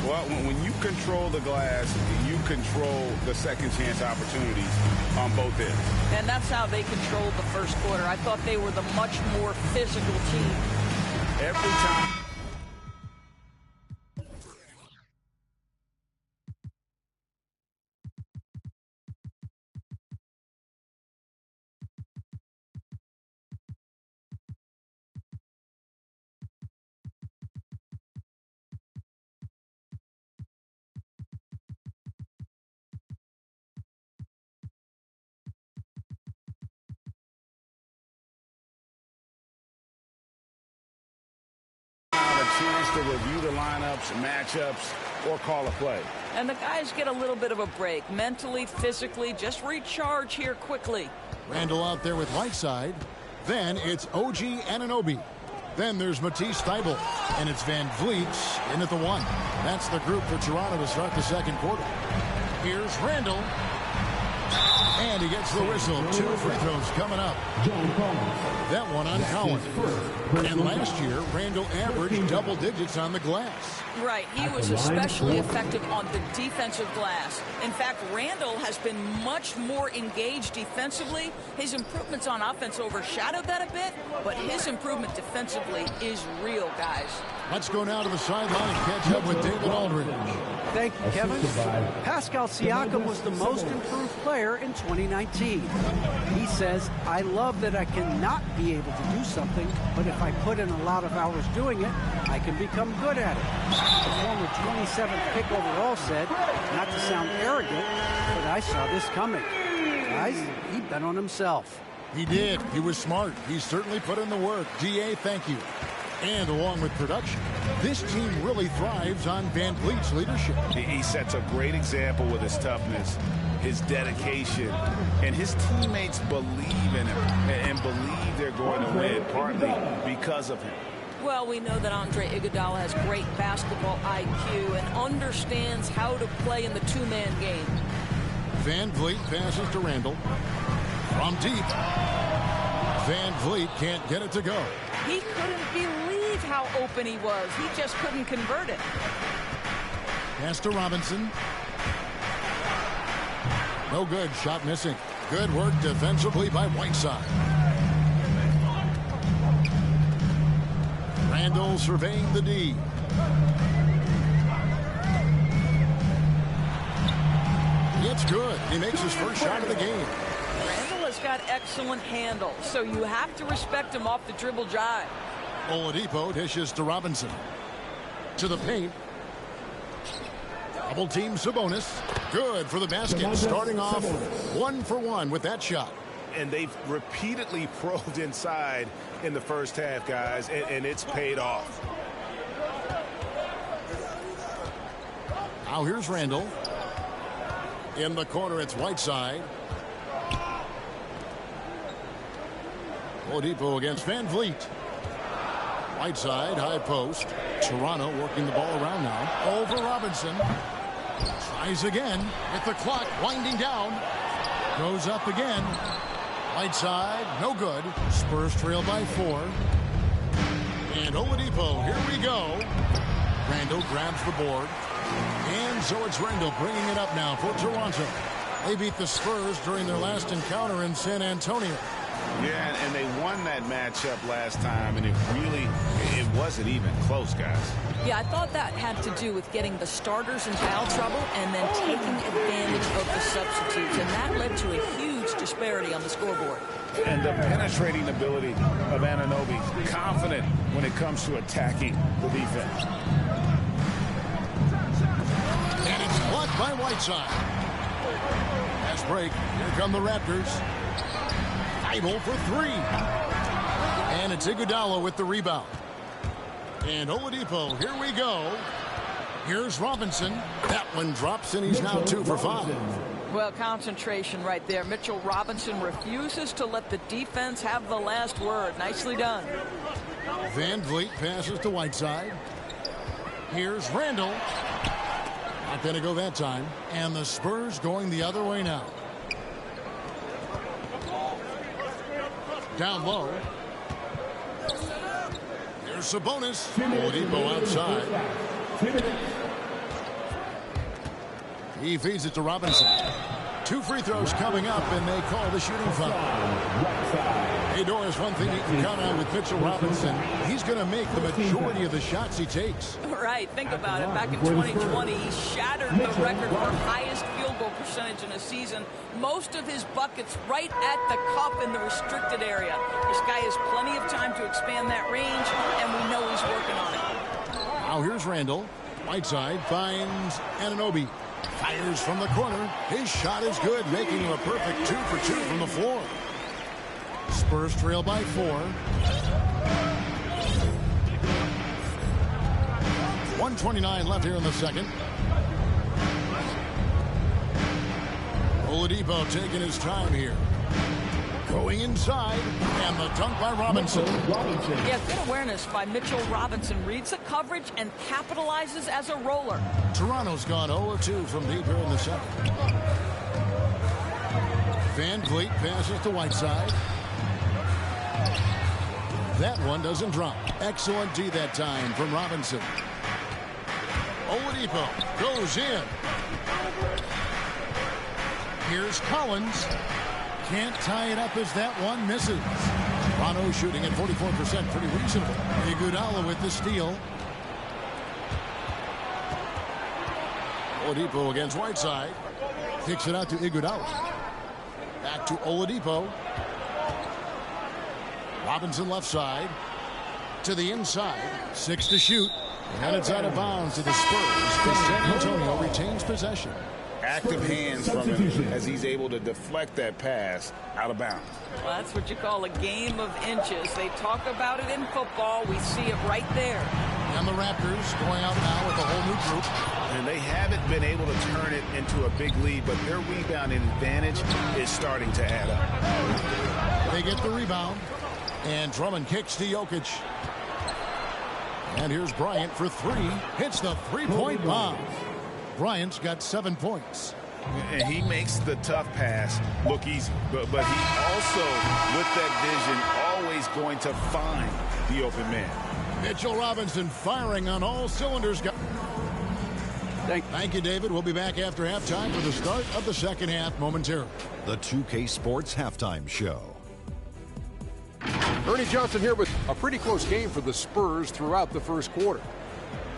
Well, when you control the glass, you control the second chance opportunities on both ends. And that's how they controlled the first quarter. I thought they were the much more physical team. Every time. chance to review the lineups, matchups, or call a play. And the guys get a little bit of a break. Mentally, physically, just recharge here quickly. Randall out there with Whiteside. Then it's OG Anunoby. Then there's Matisse Thybulle. And it's Van Vliet in at the 1. That's the group for Toronto to start the second quarter. Here's Randall. And he gets the whistle. 2 free throws coming up. That one on Collins. And last year, Randall averaged double digits on the glass. Right. He was especially effective on the defensive glass. In fact, Randall has been much more engaged defensively. His improvements on offense overshadowed that a bit, but his improvement defensively is real, guys. Let's go now to the sideline and catch up with David Aldridge. Thank you, Kevin. Pascal Siakam was the most improved player in 2019. He says, I love that I cannot be able to do something, but if I put in a lot of hours doing it, I can become good at it. The former 27th pick overall said, not to sound arrogant, but I saw this coming. Guys, he bet on himself. He did. He was smart. He certainly put in the work. DA, thank you. And along with production, this team really thrives on Van Vliet's leadership. He sets a great example with his toughness, his dedication, and his teammates believe in him and believe they're going to win, partly because of him. Well, we know that Andre Iguodala has great basketball IQ and understands how to play in the two-man game. Van Vliet passes to Randall. From deep. Van Vliet can't get it to go. He couldn't believe how open he was. He just couldn't convert it. Pass to Robinson. No good. Shot missing. Good work defensively by Whiteside. Randall surveying the D. It's good. He makes his first shot of the game. Randall has got excellent handle, so you have to respect him off the dribble jive. Oladipo dishes to Robinson. To the paint. Double team Sabonis. Good for the basket. Starting off 1 for 1 with that shot. And they've repeatedly probed inside in the first half, guys, and it's paid off. Now here's Randall. In the corner, it's Whiteside. Oladipo against Van Vliet. Whiteside, high post. Toronto working the ball around now. Over Robinson. Tries again with the clock winding down. Goes up again. Whiteside, no good. Spurs trail by 4. And Oladipo, here we go. Randall grabs the board. And so it's Randall bringing it up now for Toronto. They beat the Spurs during their last encounter in San Antonio. Yeah, and they won that matchup last time, and it wasn't even close, guys. Yeah, I thought that had to do with getting the starters in foul trouble and then taking advantage of the substitutes, and that led to a huge disparity on the scoreboard. And the penetrating ability of Anunoby, confident when it comes to attacking the defense. And it's blocked by Whiteside. Fast break. Here come the Raptors. Thybulle for 3. And it's Iguodala with the rebound. And Oladipo, here we go. Here's Robinson. That one drops, and he's now 2 for 5. Well, concentration right there. Mitchell Robinson refuses to let the defense have the last word. Nicely done. Van Vliet passes to Whiteside. Here's Randall. Not going to go that time. And the Spurs going the other way now. Down low. There's Sabonis. Oladipo outside. He feeds it to Robinson. 2 free throws coming up, and they call the shooting foul. Hey, Doris, one thing you can count on with Mitchell Robinson, he's going to make the majority of the shots he takes. Right, think about it. Back in 2020, he shattered the record for highest field goal percentage in a season. Most of his buckets right at the cup in the restricted area. This guy has plenty of time to expand that range, and we know he's working on it. Now here's Randall. Whiteside finds Anunoby. Fires from the corner. His shot is good, making him a perfect 2 for 2 from the floor. Spurs trail by 4. 1:29 left here in the second. Oladipo taking his time here. Going inside, and the dunk by Robinson. Yeah, good awareness by Mitchell Robinson. Reads the coverage and capitalizes as a roller. Toronto's gone 0 of 2 from deep here in the second. Van Vliet passes to Whiteside. That one doesn't drop. Excellent D that time from Robinson. Oladipo goes in. Here's Collins. Can't tie it up as that one misses. Toronto shooting at 44%, pretty reasonable. Iguodala with the steal. Oladipo against Whiteside. Kicks it out to Iguodala. Back to Oladipo. Robinson left side. To the inside. 6 to shoot. And it's out of bounds to the Spurs. San Antonio retains possession. Active hands from him as he's able to deflect that pass out of bounds. Well, that's what you call a game of inches. They talk about it in football. We see it right there. And the Raptors going out now with a whole new group. And they haven't been able to turn it into a big lead, but their rebounding advantage is starting to add up. They get the rebound. And Drummond kicks to Jokic. And here's Bryant for 3. Hits the three-point bomb. Bryant's got 7 points. And he makes the tough pass look easy. But he also, with that vision, always going to find the open man. Mitchell Robinson firing on all cylinders. Thank you, David. We'll be back after halftime for the start of the second half momentarily. The 2K Sports Halftime Show. Ernie Johnson here with a pretty close game for the Spurs throughout the first quarter.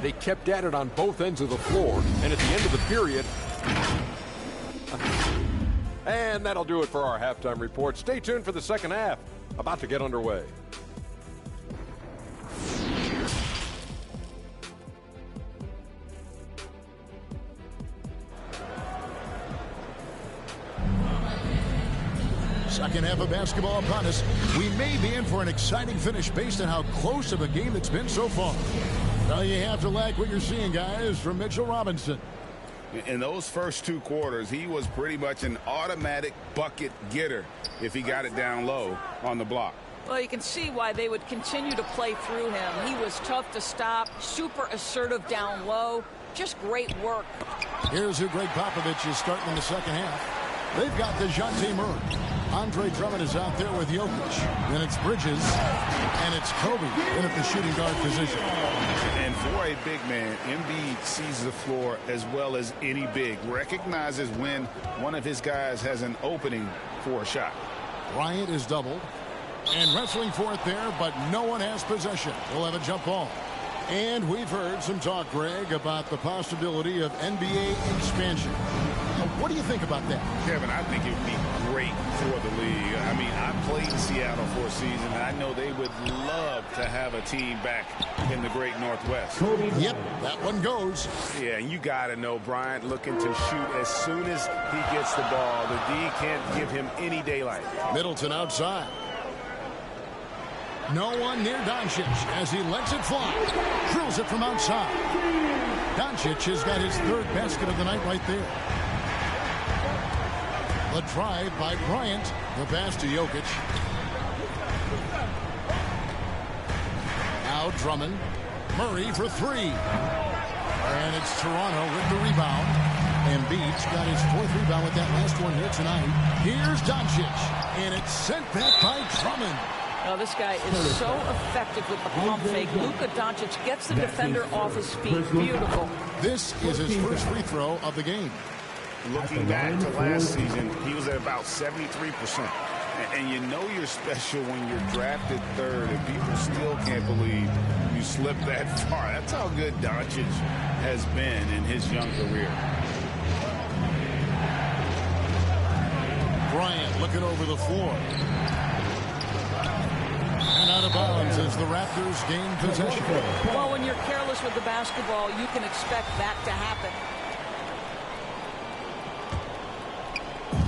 They kept at it on both ends of the floor, and at the end of the period, and that'll do it for our halftime report. Stay tuned for the second half, about to get underway. Second half of basketball upon us. We may be in for an exciting finish based on how close of a game it's been so far. Now you have to like what you're seeing, guys, from Mitchell Robinson. In those first 2 quarters, he was pretty much an automatic bucket getter if he got it down low on the block. Well, you can see why they would continue to play through him. He was tough to stop, super assertive down low. Just great work. Here's who Greg Popovich is starting in the second half. They've got DeJounte Murray. Andre Drummond is out there with Jokic. Then it's Bridges. And it's Kobe in at the shooting guard position. And for a big man, Embiid sees the floor as well as any big. Recognizes when one of his guys has an opening for a shot. Bryant is doubled. And wrestling for it there, but no one has possession. We'll have a jump ball. And we've heard some talk, Greg, about the possibility of NBA expansion. What do you think about that? Kevin, I think it would be great for the league. I mean, I played in Seattle for a season, and I know they would love to have a team back in the great Northwest. Yep, that one goes. Yeah, and you got to know Bryant looking to shoot as soon as he gets the ball. The D can't give him any daylight. Middleton outside. No one near Doncic as he lets it fly. Drills it from outside. Doncic has got his 3rd basket of the night right there. The drive by Bryant. The pass to Jokic. Now Drummond. Murray for 3. And it's Toronto with the rebound. Embiid's got his 4th rebound with that last one here tonight. Here's Doncic. And it's sent back by Drummond. Oh, this guy is so effective with the pump fake. Luka Doncic gets the defender off his feet. Beautiful. This is his first free throw of the game. Looking back to last season, he was at about 73%. And you know you're special when you're drafted 3rd and people still can't believe you slipped that far. That's how good Doncic has been in his young career. Bryant looking over the floor. And out of bounds as the Raptors gain possession. Well, when you're careless with the basketball, you can expect that to happen.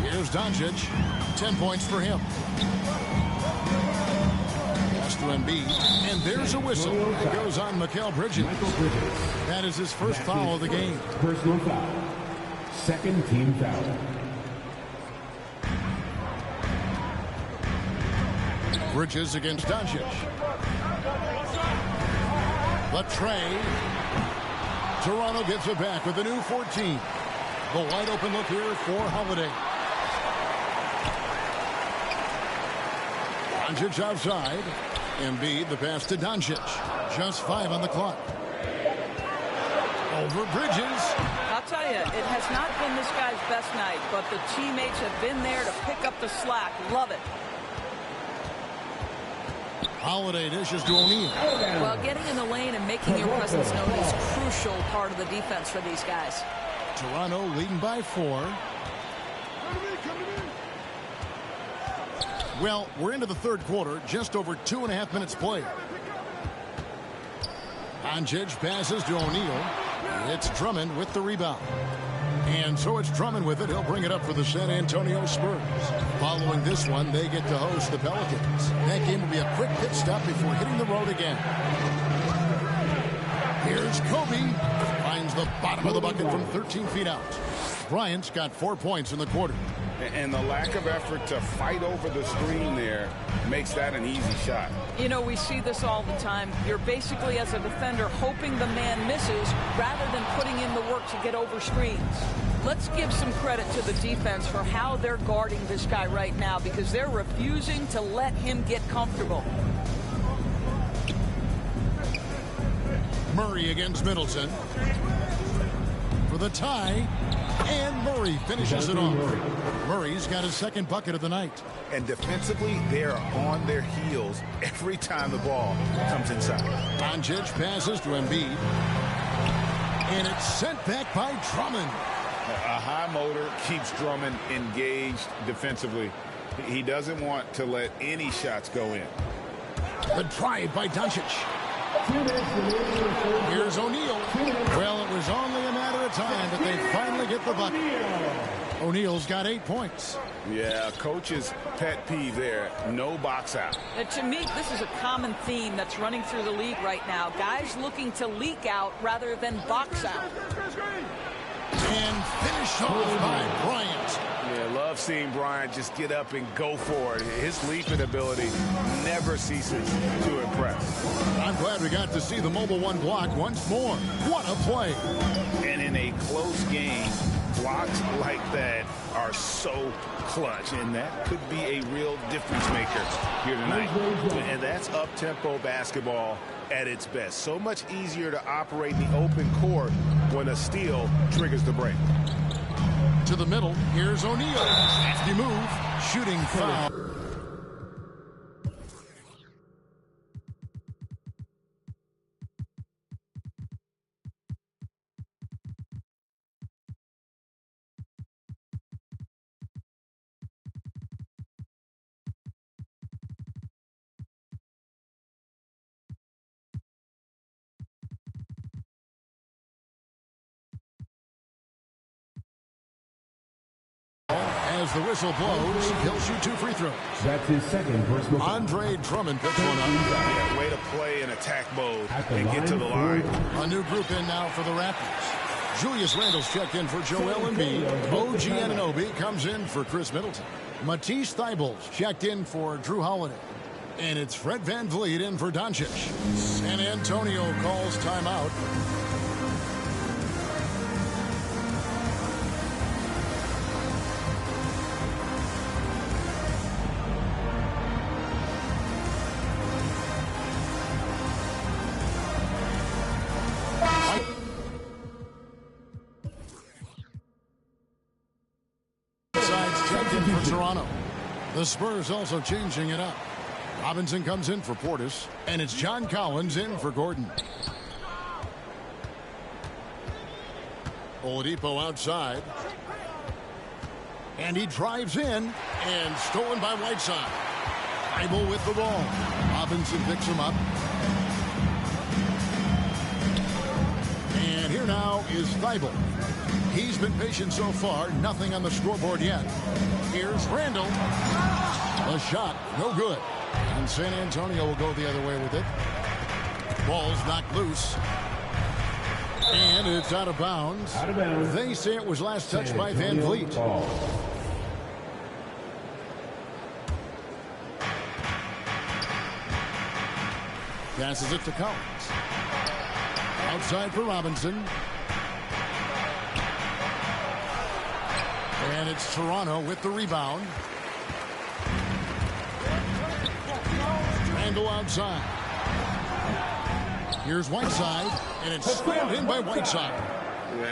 Here's Doncic. 10 points for him. Pass to Embiid, and there's a whistle. It goes on Mikal Bridges. That is his first foul of the game. Personal foul. Second team foul. Bridges against Doncic. The tray. Toronto gets it back with a new 14. The wide open look here for Holiday. Doncic outside. Embiid, the pass to Doncic. Just 5 on the clock. Over Bridges. I'll tell you, it has not been this guy's best night, but the teammates have been there to pick up the slack. Love it. Holiday dishes to O'Neal. Well, getting in the lane and making your presence known is a crucial part of the defense for these guys. Toronto leading by 4. Well, we're into the third quarter, just over 2.5 minutes played. Doncic passes to O'Neal. It's Drummond with the rebound. And so it's Drummond with it. He'll bring it up for the San Antonio Spurs. Following this one, they get to host the Pelicans. That game will be a quick pit stop before hitting the road again. Here's Kobe. Finds the bottom of the bucket from 13 feet out. Bryant's got 4 points in the quarter. And the lack of effort to fight over the screen there makes that an easy shot. You know, we see this all the time. You're basically, as a defender, hoping the man misses rather than putting in the work to get over screens. Let's give some credit to the defense for how they're guarding this guy right now, because they're refusing to let him get comfortable. Murray against Middleton for the tie, and Murray finishes it off. Murray's got his second bucket of the night. And defensively, they're on their heels every time the ball comes inside. Doncic passes to Embiid, and it's sent back by Drummond. A high motor keeps Drummond engaged defensively. He doesn't want to let any shots go in. The drive by Doncic. Here's O'Neal. Well, it was only a matter of time that they finally get the bucket. O'Neal's got 8 points. Yeah, coach's pet peeve there. No box out. To me, this is a common theme that's running through the league right now. Guys looking to leak out rather than box out. And finish off by Bryant. Yeah, love seeing Bryant just get up and go for it. His leaping ability never ceases to impress. I'm glad we got to see the Mobile One block once more. What a play. And in a close game, blocks like that are so clutch, and that could be a real difference maker here tonight. And that's up-tempo basketball at its best. So much easier to operate in the open court when a steal triggers the break. To the middle, here's O'Neal. Hefty move, shooting foul. As the whistle blows, he'll shoot 2 free throws. That's his second personal. Andre Drummond picks one up. Yeah, way to play in attack mode and get to the line. A new group in now for the Raptors. Julius Randle's checked in for Joel Embiid. OG Anunoby comes in for Chris Middleton. Matisse Thybulle's checked in for Drew Holiday. And it's Fred VanVleet in for Doncic. San Antonio calls timeout. Toronto. The Spurs also changing it up. Robinson comes in for Portis, and it's John Collins in for Gordon. Oladipo outside. And he drives in, and stolen by Whiteside. Thibault with the ball. Robinson picks him up. And here now is Thibault. He's been patient so far. Nothing on the scoreboard yet. Here's Randle. A shot. No good. And San Antonio will go the other way with it. Ball's knocked loose. And it's out of bounds. They say it was last touched by Van Vliet. Passes it to Collins. Outside for Robinson. And it's Toronto with the rebound. Randall outside. Here's Whiteside, and it's slammed in by Whiteside.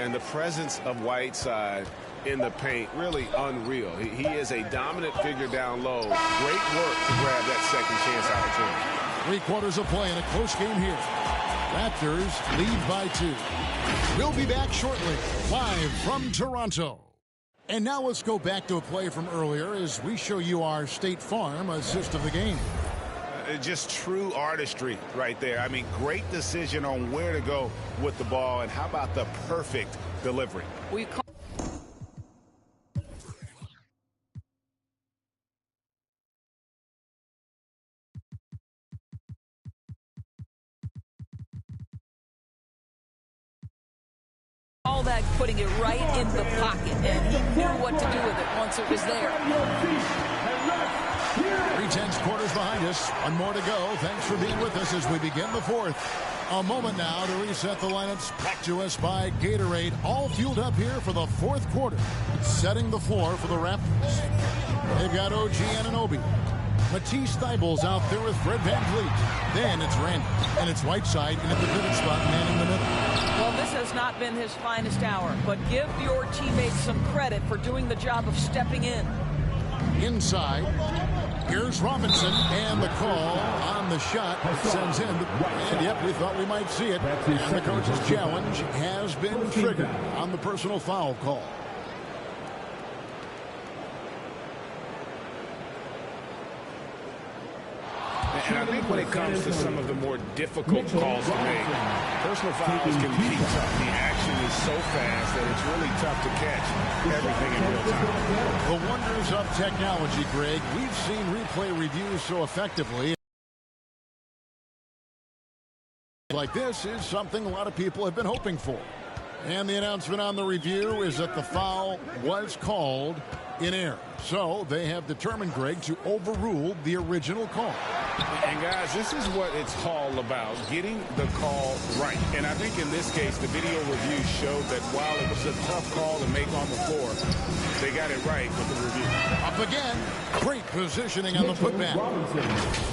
And the presence of Whiteside in the paint, really unreal. He is a dominant figure down low. Great work to grab that second chance opportunity. 3 quarters of play in a close game here. Raptors lead by 2. We'll be back shortly, live from Toronto. And now let's go back to a play from earlier as we show you our State Farm assist of the game. Just true artistry right there. I mean, great decision on where to go with the ball, and how about the perfect delivery? We call that putting it right in the pocket, and he knew what to do with it once it was there. 3/10 quarters behind us. 1 more to go. Thanks for being with us as we begin the 4th. A moment now to reset the lineups brought to us by Gatorade. All fueled up here for the 4th quarter. Setting the floor for the Raptors. They've got OG Anunoby. Matisse Thybulle's out there with Fred Van Vliet. Then it's Randall. And it's Whiteside in at the pivot spot, manning the middle. Well, this has not been his finest hour, but give your teammates some credit for doing the job of stepping in. Inside. Here's Robinson, and the call on the shot sends in. And yep, we thought we might see it. And the coach's challenge has been triggered on the personal foul call. And I think when it comes to some of the more difficult calls to make, personal fouls can be tough. The action is so fast that it's really tough to catch everything in real time. The wonders of technology, Greg. We've seen replay reviews so effectively. Like this is something a lot of people have been hoping for. And the announcement on the review is that the foul was called in error. So they have determined, Greg, to overrule the original call. And guys, this is what it's all about, getting the call right. And I think in this case, the video review showed that while it was a tough call to make on the floor, they got it right with the review. Up again. Great positioning on the putback.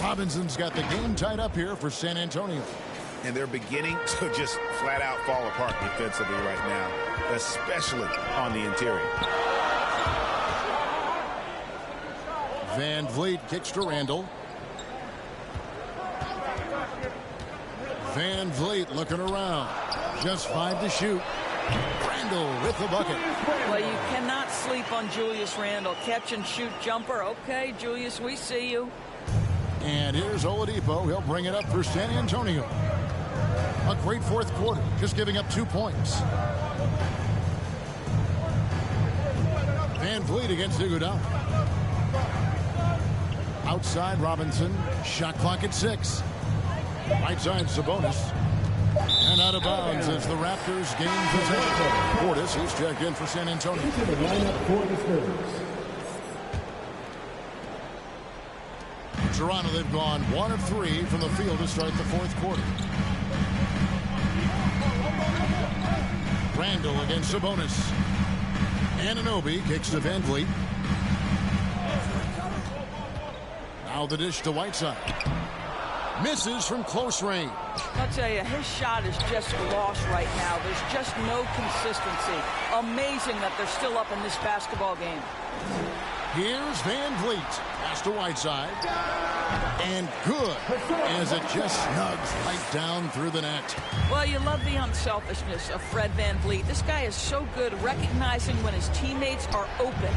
Robinson's got the game tied up here for San Antonio. And they're beginning to just flat out fall apart defensively right now, especially on the interior. Van Vliet kicks to Randall. Van Vliet looking around. Just 5 to shoot. Randall with the bucket. Well, you cannot sleep on Julius Randall. Catch and shoot jumper. Okay, Julius, we see you. And here's Oladipo. He'll bring it up for San Antonio. A great 4th quarter, just giving up 2 points. Van Vliet against Iguodala. Outside Robinson. Shot clock at 6. Right side Sabonis. And out of bounds as the Raptors gain possession. Portis, he's checked in for San Antonio. Into the lineup for the Spurs. Toronto, they've gone 1 of 3 from the field to start the 4th quarter. Randall against Sabonis. Anunoby kicks to Van Vliet. Now the dish to Whiteside. Misses from close range. I'll tell you, his shot is just lost right now. There's just no consistency. Amazing that they're still up in this basketball game. Here's Van Vliet. Pass to Whiteside. And good, as it just snugs right down through the net. Well, you love the unselfishness of Fred Van Vliet. This guy is so good recognizing when his teammates are open.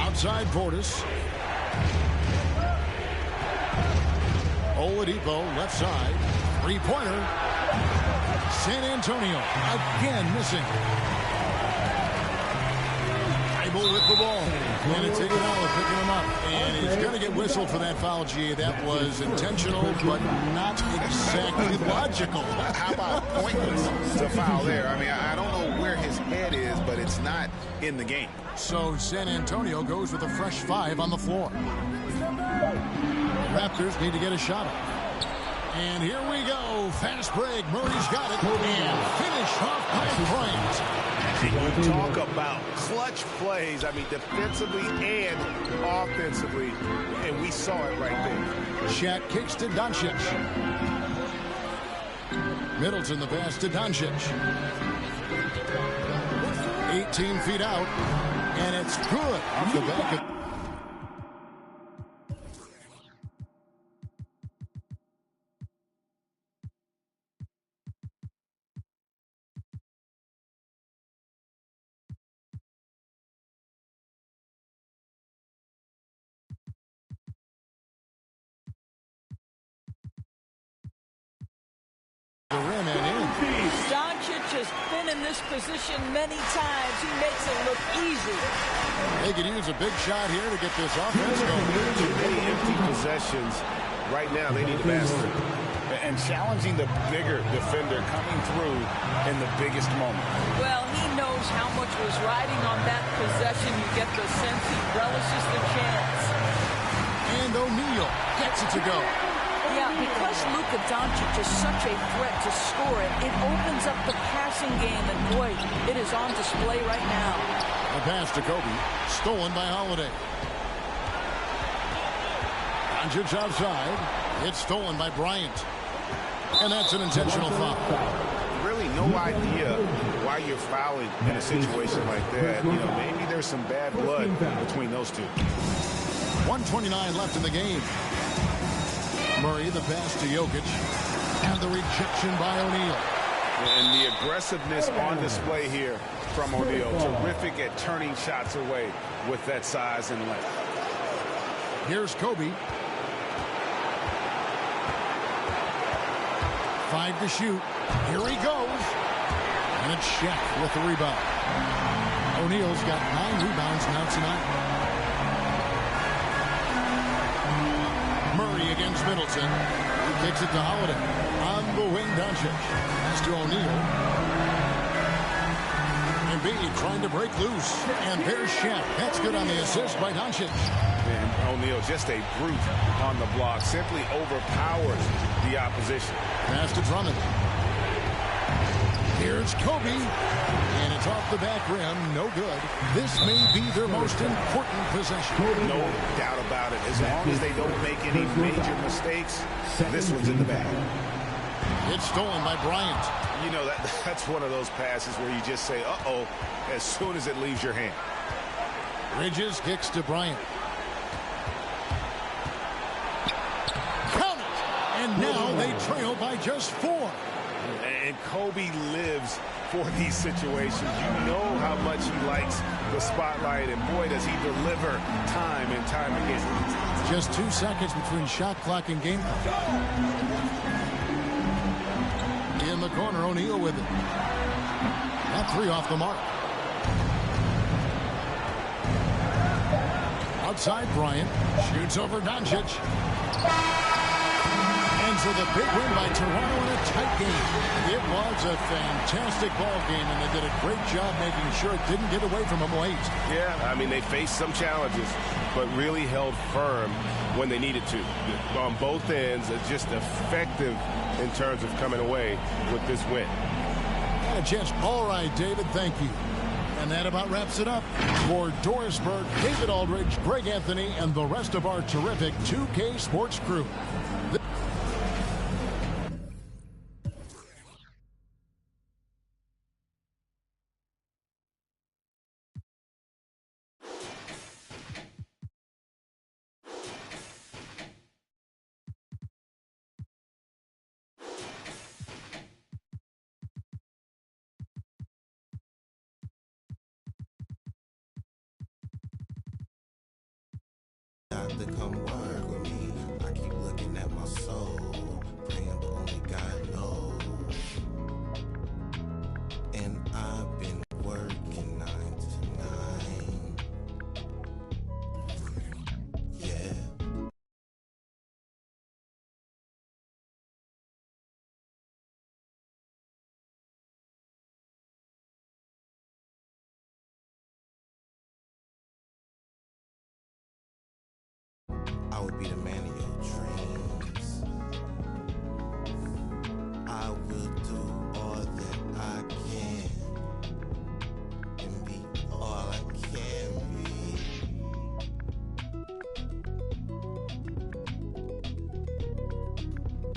Outside Portis. Oladipo left side. 3-pointer. San Antonio again missing. Trimble with the ball. And it's Iguodala picking him up. And he's going to get whistled for that foul, G. That was intentional, but not exactly logical. How about pointless to foul there? I mean, I don't know where his head is, but it's not in the game. So San Antonio goes with a fresh 5 on the floor. The Raptors need to get a shot up. And here we go. Fast break. Murray's got it. And finish off by Bryant. You talk about clutch plays, I mean, defensively and offensively, and we saw it right there. Shaq kicks to Doncic. Middleton the pass to Doncic. 18 feet out, and it's good off the back of... the rim and in. Doncic has been in this position many times. He makes it look easy. They could use a big shot here to get this offense going. Too many empty possessions. Right now, they need a basket. And challenging the bigger defender coming through in the biggest moment. Well, he knows how much was riding on that possession. You get the sense he relishes the chance. And O'Neal gets it to go. Yeah, because Luka Doncic is such a threat to score it, it opens up the passing game, and boy, it is on display right now. A pass to Kobe, stolen by Holiday. Doncic outside. It's stolen by Bryant. And that's an intentional foul. Really no idea why you're fouling in a situation like that. You know, maybe there's some bad blood between those two. 1:29 left in the game. Murray the pass to Jokic. And the rejection by O'Neal. And the aggressiveness on display here from O'Neal. Terrific at turning shots away with that size and length. Here's Kobe. 5 to shoot. Here he goes. And it's Shaq with the rebound. O'Neal's got 9 rebounds now tonight. Murray against Middleton. He kicks it to Holiday. On the wing, Doncic. Pass to O'Neal. Embiid trying to break loose. And there's Shaq. That's good on the assist by Doncic. And O'Neal just a brute on the block. Simply overpowers the opposition. Pass to Drummond. Here's Kobe. And it's off the back rim. No good. This may be their most important possession. No doubt about it. As long as they don't make any major mistakes, this one's in the bag. It's stolen by Bryant. You know, that's one of those passes where you just say, uh-oh, as soon as it leaves your hand. Bridges kicks to Bryant. Count it! And now they trail by just 4. And Kobe lives for these situations. You know how much he likes the spotlight, and boy, does he deliver time and time again. Just 2 seconds between shot clock and game clock. In the corner, O'Neal with it. That 3 off the mark. Outside, Bryant shoots over Doncic. And so the big win by Toronto in a tight game. It was a fantastic ball game, and they did a great job making sure it didn't get away from them late. Yeah, I mean, they faced some challenges, but really held firm when they needed to. On both ends, just effective in terms of coming away with this win. And a chance. All right, David, thank you. And that about wraps it up. For Dorisberg, David Aldridge, Greg Anthony, and the rest of our terrific 2K Sports crew. To come work with me, I keep looking at my soul, praying but only God knows. And I've been working 9 to 9, would be the man of your dreams. I will do all that I can and be all I can be.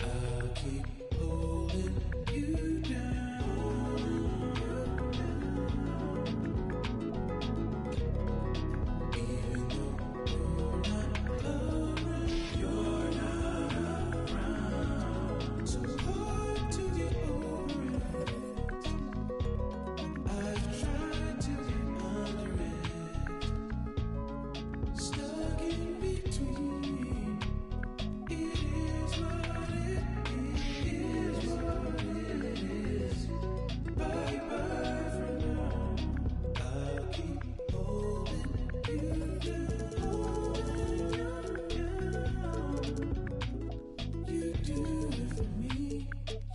I'll keep holding you down. Even though you're not around, you're not around. So hard to get over it. I've tried to get under it. Stuck in between. It is what it is, what it is. Bye bye for now. I'll keep holding you down. You do it for me.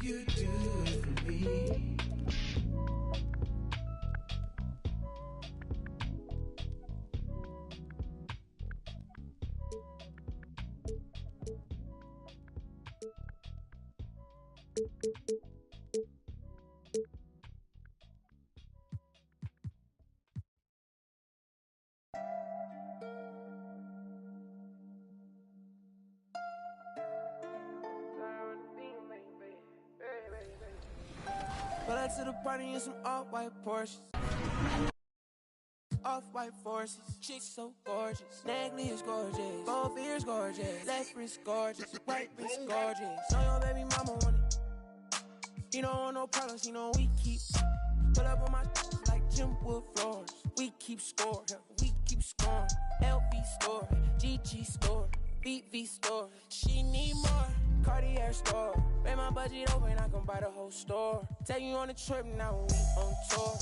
You do it for me. Pull up to the party in some off-white Porsches. Off-white forces, chicks so gorgeous. Negley is gorgeous, both ears gorgeous. Left wrist gorgeous, right wrist gorgeous. Know your baby mama want it. He don't want no problems, he know we keep. Pull up on my like Jim Wood floors. We keep score, we keep scoring. LV store, GG store, BV store. She need more. Cartier store. Pay my budget over and I can buy the whole store. Take you on a trip now when we on tour.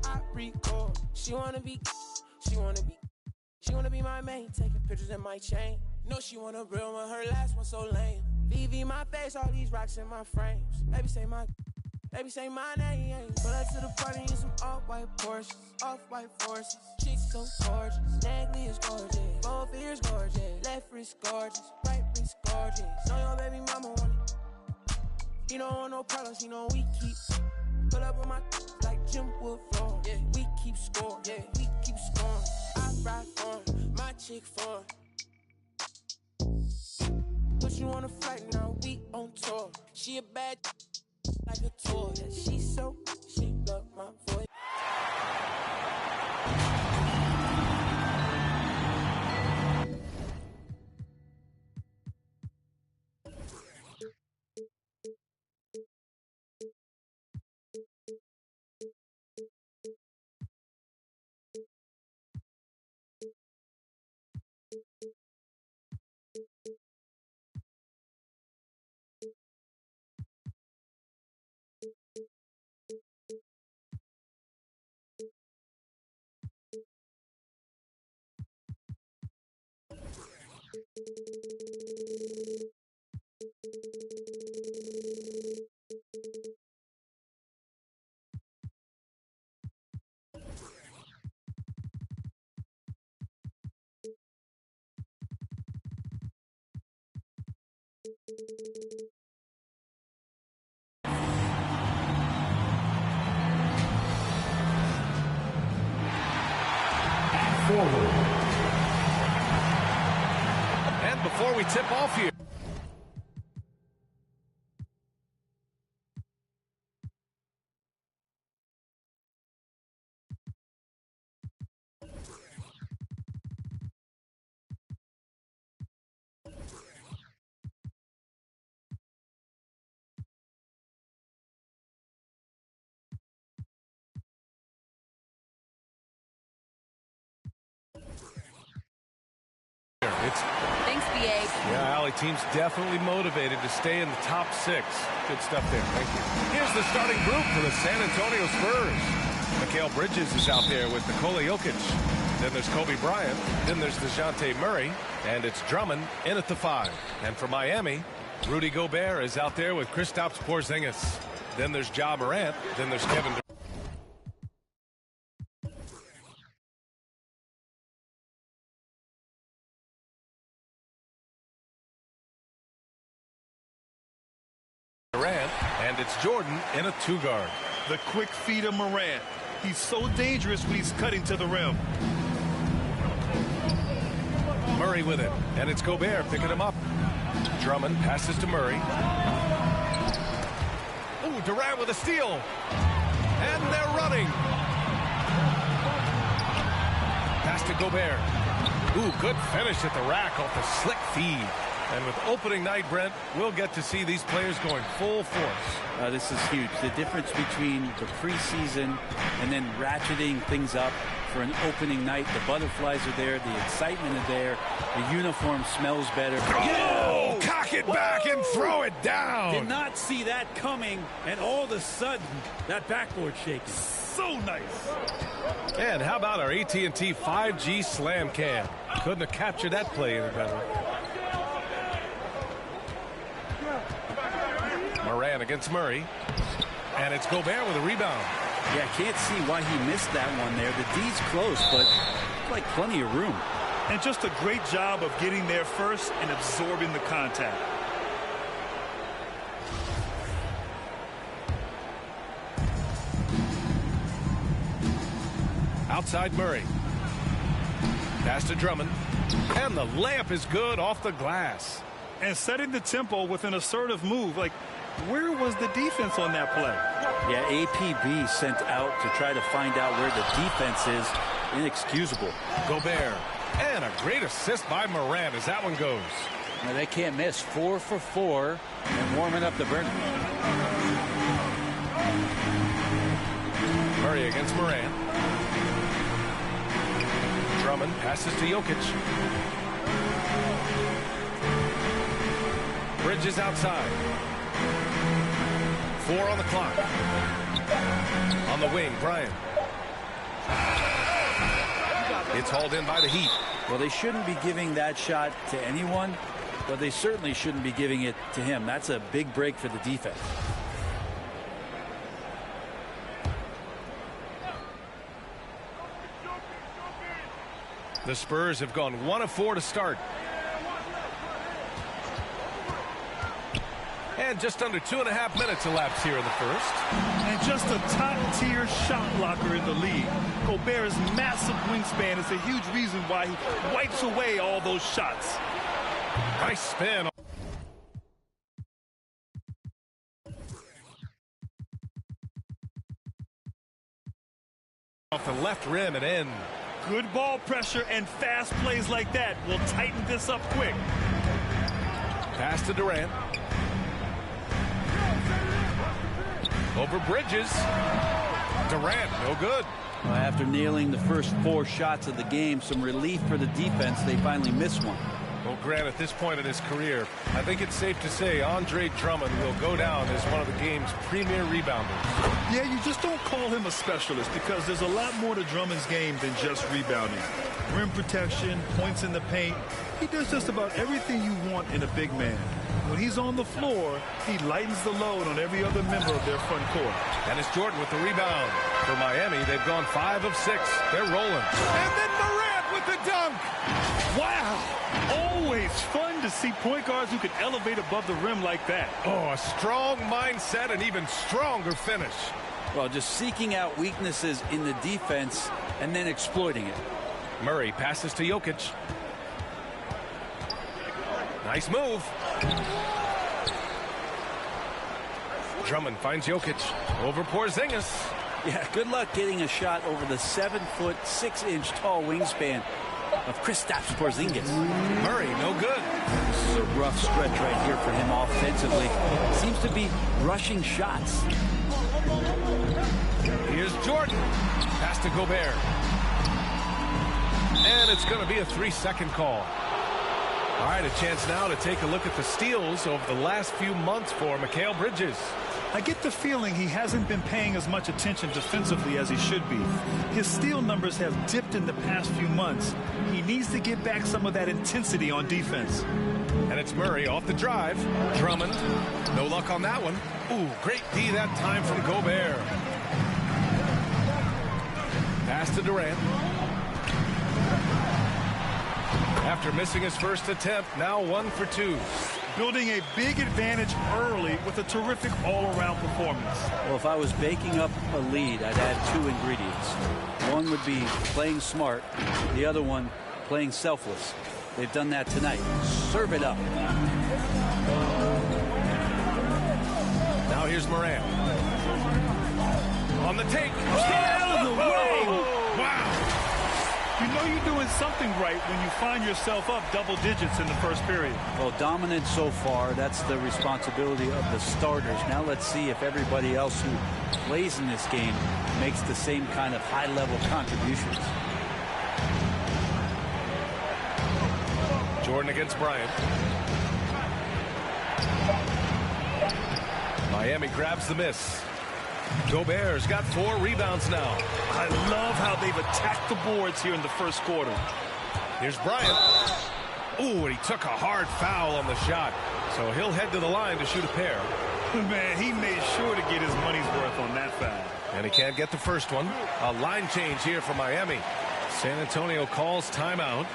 I record. She wanna be my main. Taking pictures in my chain. No, she want a real one. Her last one so lame. VV my face, all these rocks in my frames. Baby say my name. Pull up to the party in some off-white Porsches, off-white forces. Chicks so gorgeous, Negley is gorgeous, both ears gorgeous, left wrist gorgeous, right wrist gorgeous. Know your baby mama want it. He don't want no problems, he know we keep. Pull up on my like Jim Wood floor. Yeah, we keep score. Yeah, we keep scoring. I ride for my chick for. Put you on a flight now, we on tour. She a bad like a toy. Yeah, she love my voice. And before we tip off here, Thanks, BA. yeah, Allie, team's definitely motivated to stay in the top six. Good stuff there. Thank you. Here's the starting group for the San Antonio Spurs. Mikal Bridges is out there with Nikola Jokic. Then there's Kobe Bryant. Then there's DeJounte Murray. And it's Drummond in at the 5. And for Miami, Rudy Gobert is out there with Kristaps Porzingis. Then there's Ja Morant. Then there's Kevin Durant. And it's Jordan in a 2-guard. The quick feed of Morant. He's so dangerous when he's cutting to the rim. Murray with it, and it's Gobert picking him up. Drummond passes to Murray. Ooh, Durant with a steal. And they're running. Pass to Gobert. Ooh, good finish at the rack off the slick feed. And with opening night, Brent, we'll get to see these players going full force. This is huge. The difference between the preseason and then ratcheting things up for an opening night. The butterflies are there. The excitement is there. The uniform smells better. Oh, cock it back and throw it down. Did not see that coming, and all of a sudden, that backboard shaking. So nice. And how about our AT&T 5G Slam Cam? Couldn't have captured that play any better. Morant against Murray. And it's Gobert with a rebound. Yeah, I can't see why he missed that one there. The D's close, but like plenty of room. And just a great job of getting there first and absorbing the contact. Outside Murray. Pass to Drummond. And the layup is good off the glass. And setting the tempo with an assertive move. Like, where was the defense on that play? Yeah, APB sent out to try to find out where the defense is. Inexcusable. Gobert. And a great assist by Morant as that one goes. Now they can't miss. 4 for 4 and warming up the burner. Murray against Morant. Drummond passes to Jokic. Bridges outside. 4 on the clock. On the wing, Bryant. It's hauled in by the Heat. Well, they shouldn't be giving that shot to anyone, but they certainly shouldn't be giving it to him. That's a big break for the defense. The Spurs have gone 1 of 4 to start. And just under 2.5 minutes elapsed here in the first. And just a top-tier shot blocker in the league. Gobert's massive wingspan is a huge reason why he wipes away all those shots. Nice spin. Off the left rim and in. Good ball pressure and fast plays like that will tighten this up quick. Pass to Durant. Over Bridges. Durant, no good. Well, after nailing the first 4 shots of the game, some relief for the defense. They finally missed one. Well, Grant, at this point in his career, I think it's safe to say Andre Drummond will go down as one of the game's premier rebounders. Yeah, you just don't call him a specialist because there's a lot more to Drummond's game than just rebounding. Rim protection, points in the paint. He does just about everything you want in a big man. When he's on the floor, he lightens the load on every other member of their front court. And it's Jordan with the rebound. For Miami, they've gone 5 of 6. They're rolling. And then Morant with the dunk. Wow. Always fun to see point guards who can elevate above the rim like that. Oh, a strong mindset and even stronger finish. Well, just seeking out weaknesses in the defense and then exploiting it. Murray passes to Jokic. Nice move. Drummond finds Jokic over Porzingis. Yeah, good luck getting a shot over the 7-foot, 6-inch tall wingspan of Kristaps Porzingis. Murray, no good. This is a rough stretch right here for him offensively. Seems to be rushing shots. Here's Jordan. Pass to Gobert. And it's going to be a 3-second call. All right, a chance now to take a look at the steals over the last few months for Mikal Bridges. I get the feeling he hasn't been paying as much attention defensively as he should be. His steal numbers have dipped in the past few months. He needs to get back some of that intensity on defense. And it's Murray off the drive. Drummond, no luck on that one. Ooh, great D that time from Gobert. Pass to Durant. After missing his first attempt, now 1 for 2. building a big advantage early with a terrific all-around performance. Well, if I was baking up a lead, I'd add 2 ingredients. One would be playing smart. The other one, playing selfless. They've done that tonight. Serve it up. Now here's Morant. On the take. Stay out of the way. Wow. You know you're doing something right when you find yourself up double digits in the first period. Well, dominant so far. That's the responsibility of the starters. Now let's see if everybody else who plays in this game makes the same kind of high-level contributions. Jordan against Bryant. Miami grabs the miss. Gobert's got 4 rebounds now. I love how they've attacked the boards here in the first quarter. Here's Bryant. Ooh, and he took a hard foul on the shot. So he'll head to the line to shoot a pair. Man, he made sure to get his money's worth on that foul. And he can't get the first one. A line change here for Miami. San Antonio calls timeout.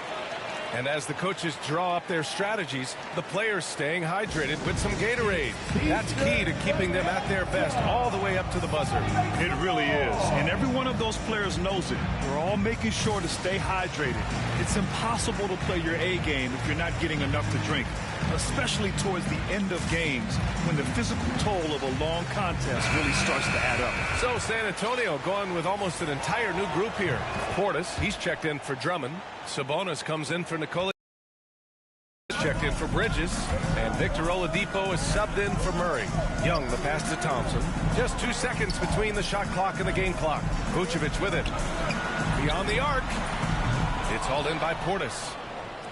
And as the coaches draw up their strategies, the players staying hydrated with some Gatorade. That's key to keeping them at their best all the way up to the buzzer. It really is. And every one of those players knows it. They're all making sure to stay hydrated. It's impossible to play your A game if you're not getting enough to drink, especially towards the end of games when the physical toll of a long contest really starts to add up. So San Antonio going with almost an entire new group here. Portis, he's checked in for Drummond. Sabonis comes in for Nikola. Checked in for Bridges. And Victor Oladipo is subbed in for Murray. Young, the pass to Thompson. Just 2 seconds between the shot clock and the game clock. Vucevic with it. Beyond the arc. It's hauled in by Portis.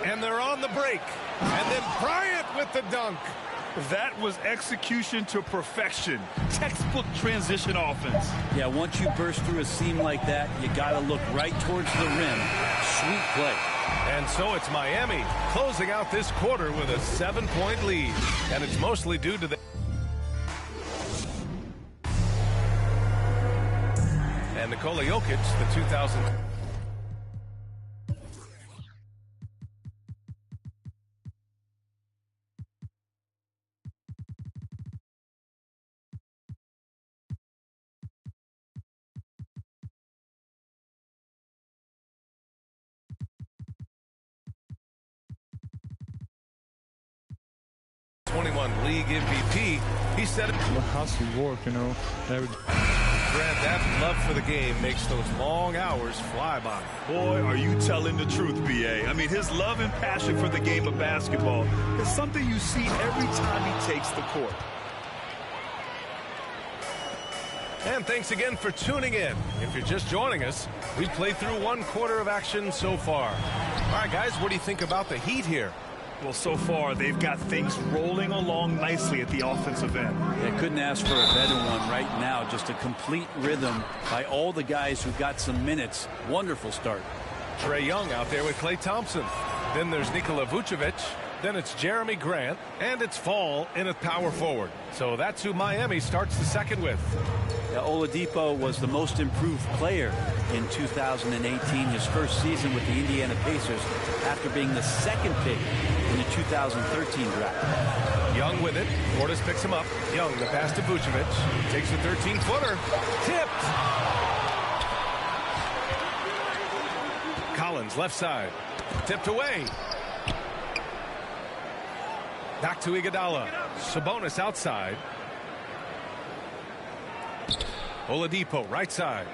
And they're on the break. And then Bryant with the dunk. That was execution to perfection. Textbook transition offense. Yeah, once you burst through a seam like that, you got to look right towards the rim. Sweet play. And so it's Miami closing out this quarter with a 7-point lead. And it's mostly due to the... And Nikola Jokic, the 2000... league MVP. He said it. Hustle work, you know. Grant, that love for the game makes those long hours fly by. Boy, are you telling the truth, B.A. I mean, his love and passion for the game of basketball is something you see every time he takes the court. And thanks again for tuning in. If you're just joining us, we've played through 1 quarter of action so far. All right, guys, what do you think about the Heat here? Well, so far, they've got things rolling along nicely at the offensive end. They couldn't ask for a better one right now. Just a complete rhythm by all the guys who got some minutes. Wonderful start. Trae Young out there with Klay Thompson. Then there's Nikola Vucevic. Then it's Jeremy Grant. And it's Fall in at power forward. So that's who Miami starts the second with. Yeah, Oladipo was the most improved player in 2018, his first season with the Indiana Pacers after being the 2nd pick in the 2013 draft. Young with it. Portis picks him up. Young, the pass to Vucevic. Takes a 13-footer. Tipped. Collins, left side. Tipped away. Back to Iguodala. Sabonis outside. Oladipo, right side.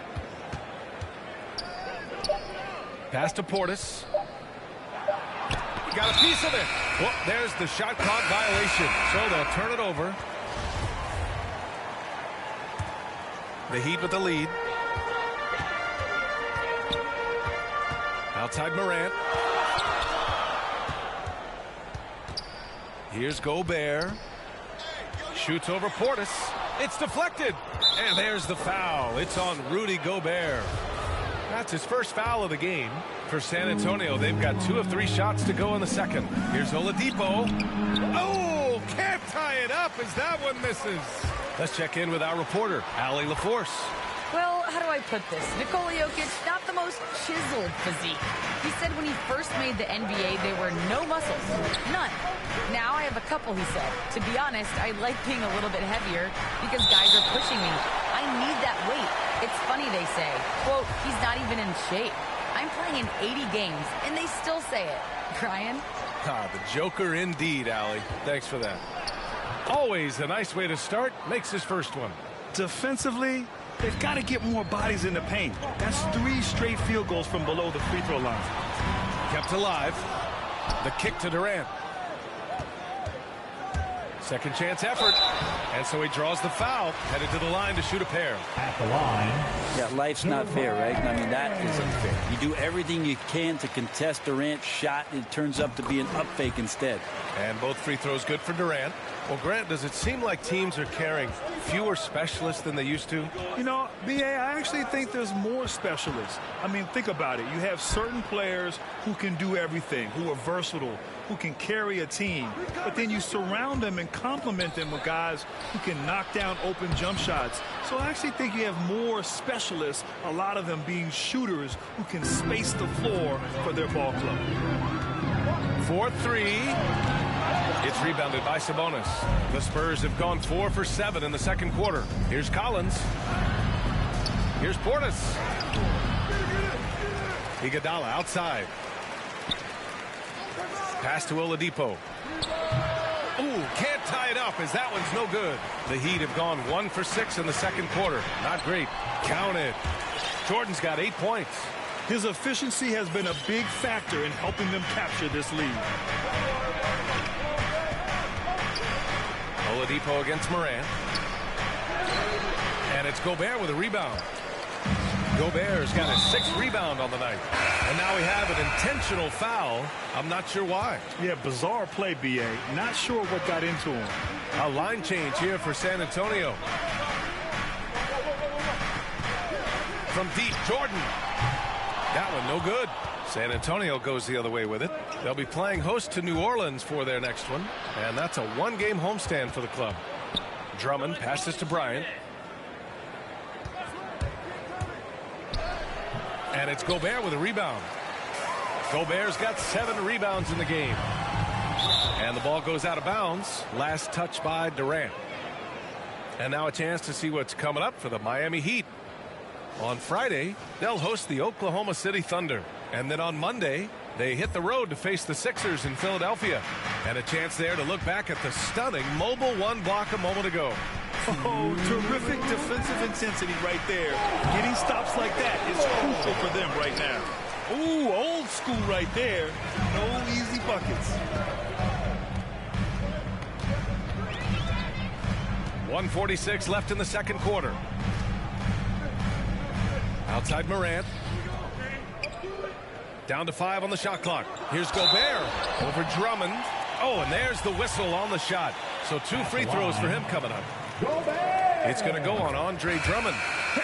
Pass to Portis. Got a piece of it. Well, there's the shot clock violation. So they'll turn it over. The Heat with the lead. Outside Morant. Here's Gobert. Shoots over Portis. It's deflected. And there's the foul. It's on Rudy Gobert. That's his first foul of the game. For San Antonio, they've got 2 of 3 shots to go in the second. Here's Oladipo. Oh, can't tie it up as that one misses. Let's check in with our reporter, Allie LaForce. Well, how do I put this? Nikola Jokic, not the most chiseled physique. He said when he first made the NBA, there were no muscles. None. Now I have a couple, he said. To be honest, I like being a little bit heavier because guys are pushing me. I need that weight. It's funny they say, quote, he's not even in shape. I'm playing in 80 games, and they still say it. Brian? Ah, the Joker indeed, Allie. Thanks for that. Always a nice way to start. Makes his first one. Defensively, they've got to get more bodies in the paint. That's 3 straight field goals from below the free throw line. Kept alive. The kick to Durant. Second chance effort. And so he draws the foul. Headed to the line to shoot a pair. At the line. Yeah, life's not fair, right? I mean, that is unfair. You do everything you can to contest Durant's shot. It turns up to be an up fake instead. And both free throws good for Durant. Well, Grant, does it seem like teams are carrying fewer specialists than they used to? You know, B.A., I actually think there's more specialists. I mean, think about it. You have certain players who can do everything, who are versatile, who can carry a team. But then you surround them and complement them with guys who can knock down open jump shots. So I actually think you have more specialists, a lot of them being shooters who can space the floor for their ball club. 4-3. It's rebounded by Sabonis. The Spurs have gone 4 for 7 in the second quarter. Here's Collins. Here's Portis. Iguodala outside. Pass to Oladipo. Ooh, can't tie it up as that one's no good. The Heat have gone 1 for 6 in the second quarter. Not great. Counted. Jordan's got 8 points. His efficiency has been a big factor in helping them capture this lead. Oladipo against Morant. And it's Gobert with a rebound. Gobert's got his 6th rebound on the night. And now we have an intentional foul. I'm not sure why. Yeah, bizarre play, B.A. Not sure what got into him. A line change here for San Antonio. From deep, Jordan. That one no good. San Antonio goes the other way with it. They'll be playing host to New Orleans for their next one. And that's a 1-game homestand for the club. Drummond passes to Bryant. And it's Gobert with a rebound. Gobert's got 7 rebounds in the game. And the ball goes out of bounds. Last touch by Durant. And now a chance to see what's coming up for the Miami Heat. On Friday, they'll host the Oklahoma City Thunder. And then on Monday, they hit the road to face the Sixers in Philadelphia. And a chance there to look back at the stunning mobile 1 block a moment ago. Oh, terrific defensive intensity right there. Getting stops like that is crucial for them right now. Ooh, old school right there. No easy buckets. 1:46 left in the second quarter. Outside Morant. Down to 5 on the shot clock. Here's Gobert over Drummond. Oh, and there's the whistle on the shot. So 2 free throws for him coming up. It's going to go on Andre Drummond.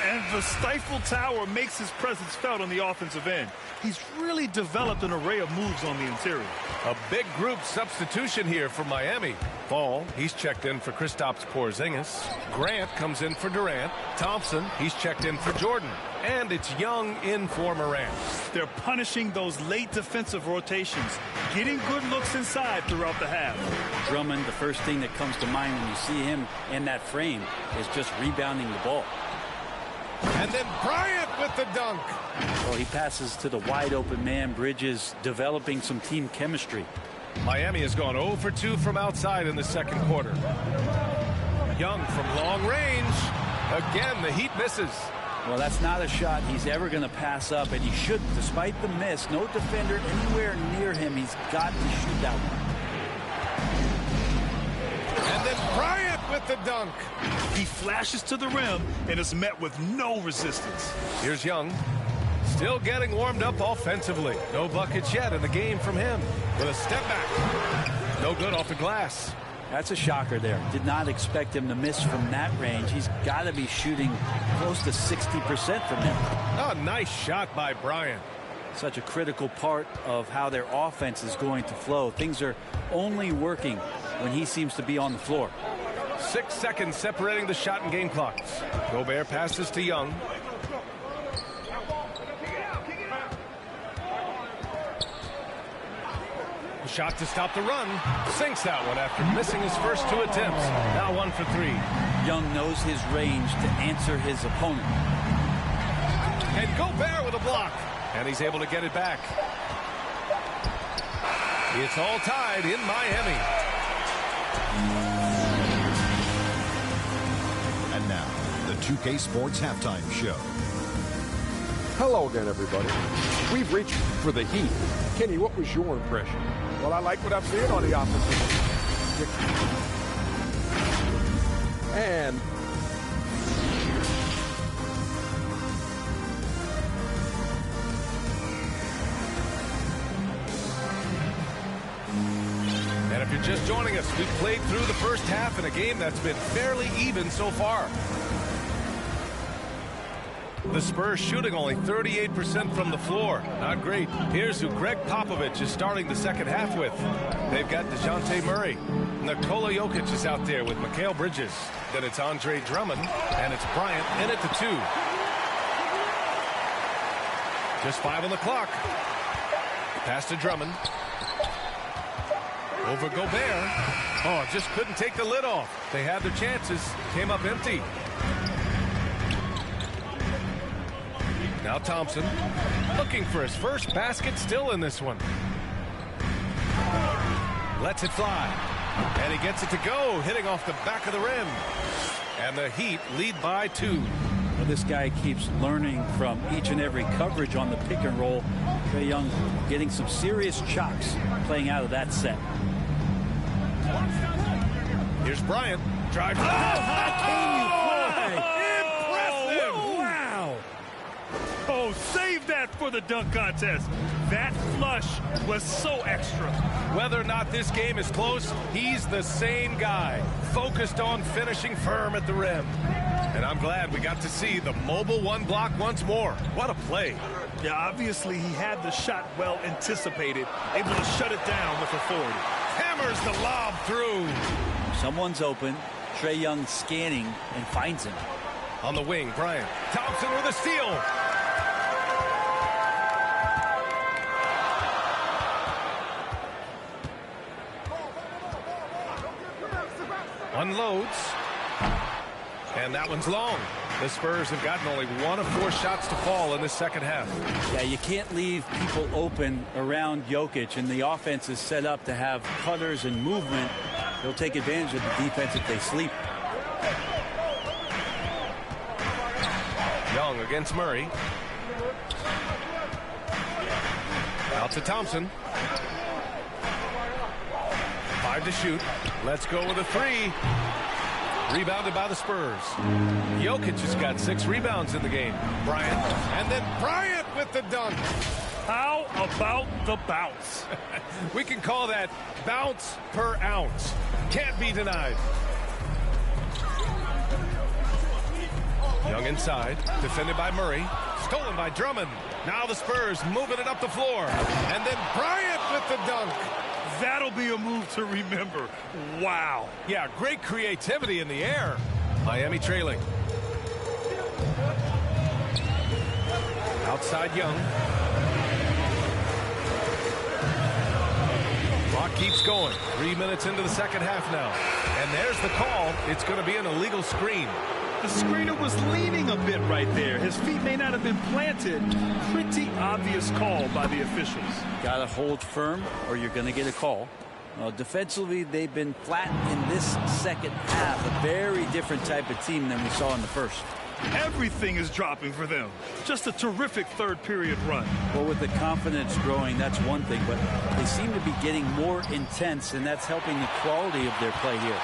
And the Stifle Tower makes his presence felt on the offensive end. He's really developed an array of moves on the interior. A big group substitution here for Miami. Ball, he's checked in for Kristaps Porzingis. Grant comes in for Durant. Thompson, he's checked in for Jordan. And it's Young in for Morant. They're punishing those late defensive rotations, getting good looks inside throughout the half. Drummond, the first thing that comes to mind when you see him in that frame is just rebounding the ball. And then Bryant with the dunk. Well, he passes to the wide open man. Bridges developing some team chemistry. Miami has gone 0 for 2 from outside in the second quarter. Young from long range. Again, the Heat misses. Well, that's not a shot he's ever going to pass up, and he should, despite the miss. No defender anywhere near him. He's got to shoot that one. And then Bryant with the dunk. He flashes to the rim and is met with no resistance. Here's Young. Still getting warmed up offensively. No buckets yet in the game from him. With a step back. No good off the glass. That's a shocker there. Did not expect him to miss from that range. He's got to be shooting close to 60% from him. Oh, nice shot by Bryant. Such a critical part of how their offense is going to flow. Things are only working when he seems to be on the floor. 6 seconds separating the shot and game clocks. Gobert passes to Young. Shot to stop the run. Sinks that one after missing his first 2 attempts. Now 1 for 3. Young knows his range to answer his opponent. And Gobert with a block. And he's able to get it back. It's all tied in Miami. And now, the 2K Sports Halftime Show. Hello again, everybody. We've reached for the Heat. Kenny, what was your impression? Well, I like what I'm seeing on the offensive. And if you're just joining us, we've played through the first half in a game that's been fairly even so far. The Spurs shooting only 38% from the floor. Not great. Here's who Greg Popovich is starting the second half with. They've got DeJounte Murray. Nikola Jokic is out there with Mikal Bridges. Then it's Andre Drummond, and it's Bryant in at the 2. Just 5 on the clock. Pass to Drummond. Over Gobert. Oh, just couldn't take the lid off. They had their chances. Came up empty. Now Thompson looking for his first basket, still in this one. Lets it fly. And he gets it to go, hitting off the back of the rim. And the Heat lead by 2. Well, this guy keeps learning from each and every coverage on the pick and roll. Trae Young getting some serious chops playing out of that set. Here's Bryant. Drive. How can you fly? Impressive. Wow. Oh, save that for the dunk contest. That flush was so extra. Whether or not this game is close, he's the same guy, focused on finishing firm at the rim. And I'm glad we got to see the mobile 1 block once more. What a play. Yeah, obviously he had the shot well anticipated, able to shut it down with authority. Hammers the lob through. Someone's open. Trae Young scanning and finds him. On the wing, Bryant. Thompson with a steal. Unloads. And that one's long. The Spurs have gotten only 1 of 4 shots to fall in this second half. Yeah, you can't leave people open around Jokic, and the offense is set up to have cutters and movement. They'll take advantage of the defense if they sleep. Young against Murray. Out to Thompson. 5 to shoot. Let's go with a 3. Rebounded by the Spurs. Jokic has got 6 rebounds in the game. Bryant. And then Bryant with the dunk. How about the bounce? We can call that bounce per ounce. Can't be denied. Young inside. Defended by Murray. Stolen by Drummond. Now the Spurs moving it up the floor. And then Bryant with the dunk. That'll be a move to remember. Wow. Yeah, great creativity in the air. Miami trailing. Outside Young. Clock keeps going. 3 minutes into the second half now. And there's the call. It's going to be an illegal screen. The screener was leaning a bit right there. His feet may not have been planted. Pretty obvious call by the officials. Got to hold firm or you're going to get a call. Defensively, they've been flat in this second half. A very different type of team than we saw in the first. Everything is dropping for them. Just a terrific third period run. Well, with the confidence growing, that's one thing, but they seem to be getting more intense, and that's helping the quality of their play here.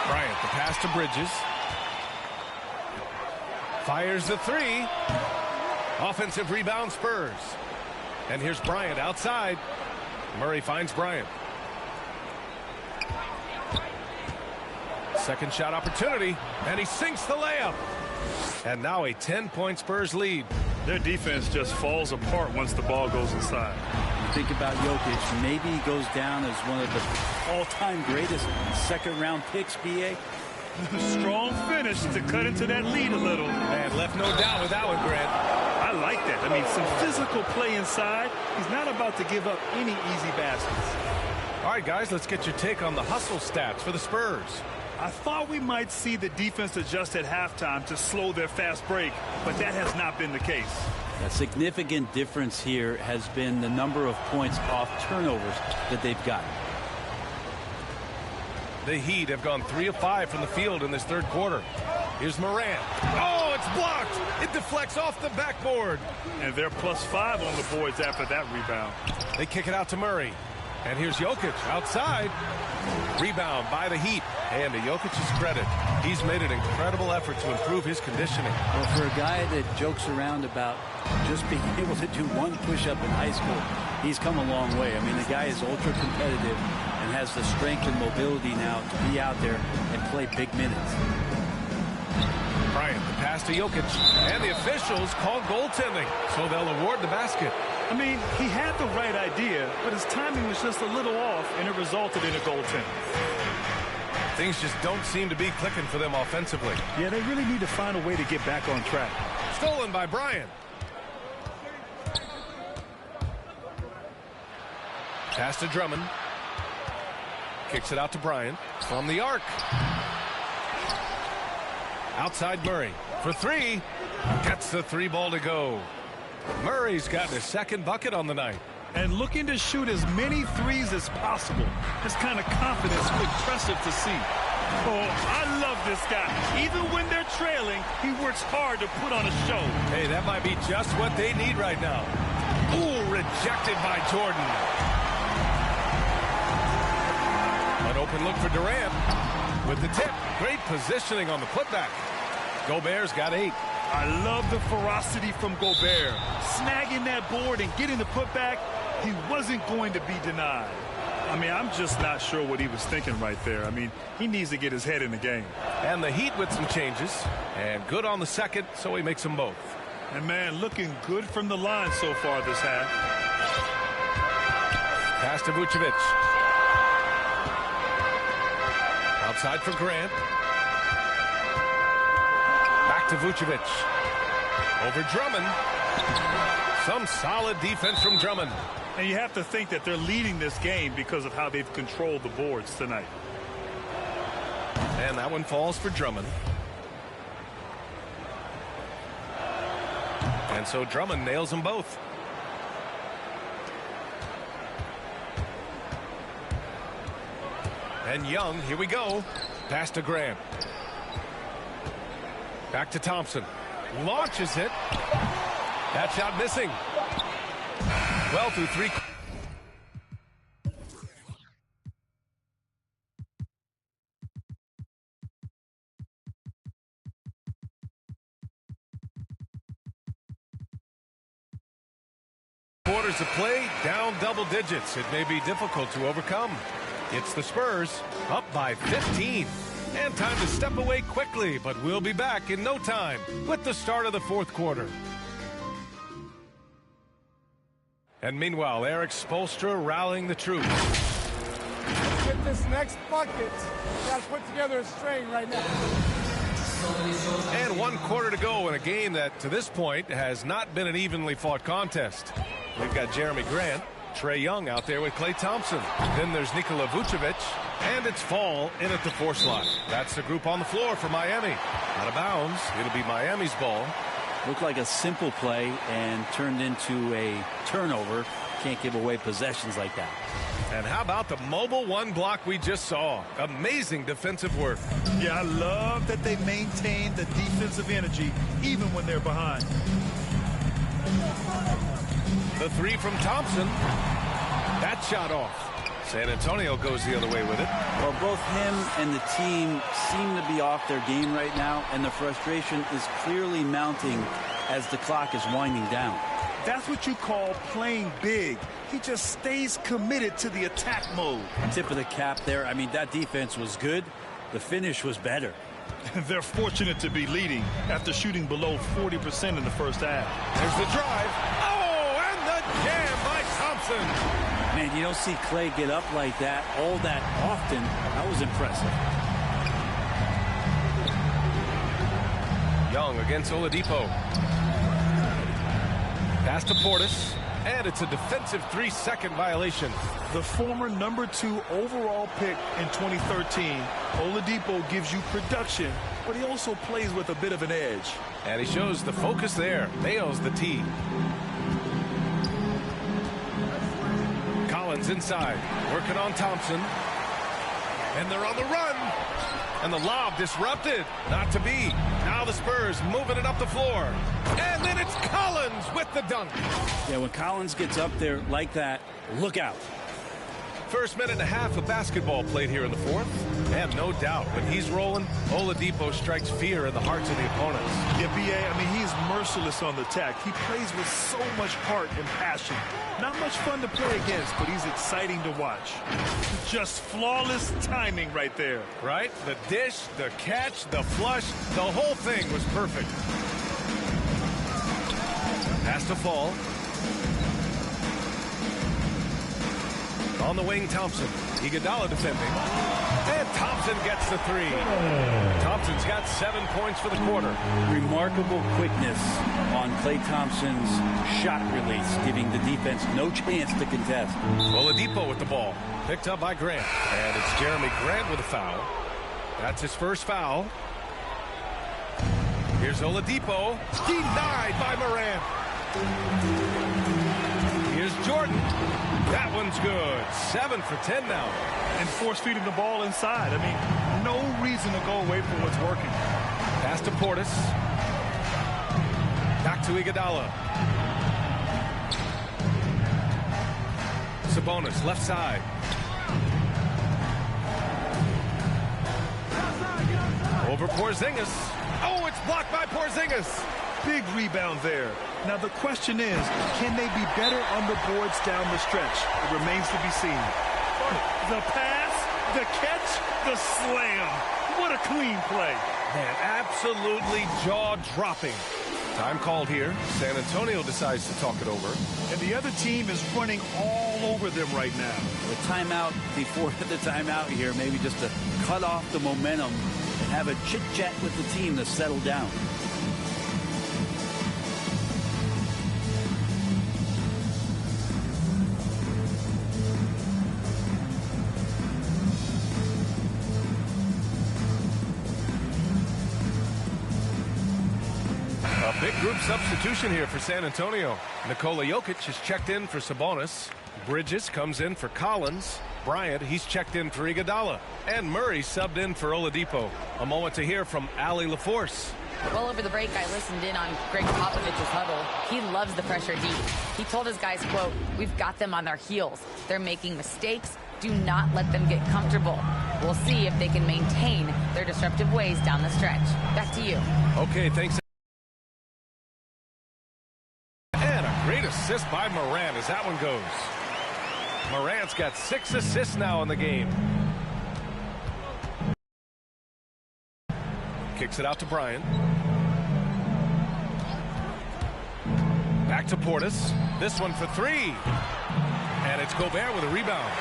Bryant, the pass to Bridges. Fires the 3. Offensive rebound Spurs. And here's Bryant outside. Murray finds Bryant. Second shot opportunity, and he sinks the layup. And now a 10-point Spurs lead. Their defense just falls apart once the ball goes inside. think about Jokic, maybe he goes down as one of the all-time greatest second-round picks, B.A. Strong finish to cut into that lead a little. And left no doubt with that one, Grant. I like that. I mean, some physical play inside. He's not about to give up any easy baskets. All right, guys, let's get your take on the hustle stats for the Spurs. I thought we might see the defense adjust at halftime to slow their fast break, but that has not been the case. A significant difference here has been the number of points off turnovers that they've gotten. The Heat have gone 3 of 5 from the field in this third quarter. Here's Morant. Oh, it's blocked. It deflects off the backboard. And they're +5 on the boards after that rebound. They kick it out to Murray. And here's Jokic outside. Rebound by the Heat. And to Jokic's credit, he's made an incredible effort to improve his conditioning. Well, for a guy that jokes around about just being able to do one push-up in high school, he's come a long way. I mean, the guy is ultra-competitive and has the strength and mobility now to be out there and play big minutes. Bryant, the pass to Jokic. And the officials call goaltending, so they'll award the basket. I mean, he had the right idea, but his timing was just a little off, and it resulted in a goaltending. Things just don't seem to be clicking for them offensively. Yeah, they really need to find a way to get back on track. Stolen by Bryant. Pass to Drummond. Kicks it out to Bryant from the arc. Outside Murray for three. Gets the three ball to go. Murray's got his second bucket on the night. And looking to shoot as many threes as possible. This kind of confidence is impressive to see. Oh, I love this guy. Even when they're trailing, he works hard to put on a show. Hey, that might be just what they need right now. Ooh, rejected by Jordan. An open look for Durant. With the tip, great positioning on the putback. Gobert's got 8. I love the ferocity from Gobert. Snagging that board and getting the putback, he wasn't going to be denied. I mean, I'm just not sure what he was thinking right there. I mean, he needs to get his head in the game. And the Heat with some changes. And good on the second, so he makes them both. And, man, looking good from the line so far this half. Pass to Vucevic. Outside for Grant. Back to Vucevic. Over Drummond. Some solid defense from Drummond. And you have to think that they're leading this game because of how they've controlled the boards tonight. And that one falls for Drummond. And so Drummond nails them both. And Young, here we go. Pass to Grant. Back to Thompson. Launches it. That shot missing. Well through 3. Quarters of play, down double digits. It may be difficult to overcome. It's the Spurs, up by 15. And time to step away quickly, but we'll be back in no time with the start of the fourth quarter. And meanwhile, Eric Spoelstra rallying the troops. Get this next bucket. Got to put together a string right now. And 1 quarter to go in a game that, to this point, has not been an evenly fought contest. We've got Jeremy Grant, Trae Young out there with Klay Thompson. Then there's Nikola Vucevic, and it's Fall in at the 4 slot. That's the group on the floor for Miami. Out of bounds, it'll be Miami's ball. Looked like a simple play and turned into a turnover. Can't give away possessions like that. And how about the mobile 1 block we just saw? Amazing defensive work. Yeah, I love that they maintain the defensive energy even when they're behind. The 3 from Thompson. That shot off. San Antonio goes the other way with it. Well, both him and the team seem to be off their game right now, and the frustration is clearly mounting as the clock is winding down. That's what you call playing big. He just stays committed to the attack mode. Tip of the cap there. I mean, that defense was good. The finish was better. They're fortunate to be leading after shooting below 40% in the first half. There's the drive. Oh, and the jam by Thompson. Thompson. Man, you don't see Clay get up like that all that often. That was impressive. Young against Oladipo. Pass to Portis. And it's a defensive 3-second violation. The former #2 overall pick in 2013, Oladipo gives you production, but he also plays with a bit of an edge. And he shows the focus there. Nails the tee. Collins inside, working on Thompson. And they're on the run. And the lob disrupted. Not to be. Now the Spurs moving it up the floor. And then it's Collins with the dunk. Yeah, when Collins gets up there like that, look out. First minute and a half of basketball played here in the fourth. And no doubt, when he's rolling, Oladipo strikes fear in the hearts of the opponents. Yeah, B.A., I mean, he's merciless on the attack. He plays with so much heart and passion. Not much fun to play against, but he's exciting to watch. Just flawless timing right there. Right? The dish, the catch, the flush, the whole thing was perfect. Pass to Fall. On the wing, Thompson. Iguodala defending. And Thompson gets the three. Thompson's got 7 points for the quarter. Remarkable quickness on Klay Thompson's shot release, giving the defense no chance to contest. Oladipo with the ball. Picked up by Grant. And it's Jeremy Grant with a foul. That's his first foul. Here's Oladipo. Denied by Morant. Here's Jordan. That one's good. 7 for 10 now. And force feeding the ball inside. I mean, no reason to go away from what's working. Pass to Portis. Back to Iguodala. Sabonis, left side. Over Porzingis. Oh, it's blocked by Porzingis. Big rebound there. Now the question is, can they be better on the boards down the stretch? It remains to be seen. The pass, the catch, the slam. What a clean play. Man, absolutely jaw-dropping. Time called here. San Antonio decides to talk it over. And the other team is running all over them right now. The timeout before the timeout here, maybe just to cut off the momentum and have a chit-chat with the team to settle down. Big group substitution here for San Antonio. Nikola Jokic has checked in for Sabonis. Bridges comes in for Collins. Bryant, he's checked in for Iguodala. And Murray subbed in for Oladipo. A moment to hear from Allie LaForce. Well, over the break, I listened in on Greg Popovich's huddle. He loves the pressure deep. He told his guys, quote, "We've got them on their heels. They're making mistakes. Do not let them get comfortable. We'll see if they can maintain their disruptive ways down the stretch." Back to you. Okay, thanks. Great assist by Morant as that one goes. Morant's got 6 assists now in the game. Kicks it out to Bryant. Back to Portis. This one for 3. And it's Gobert with a rebound.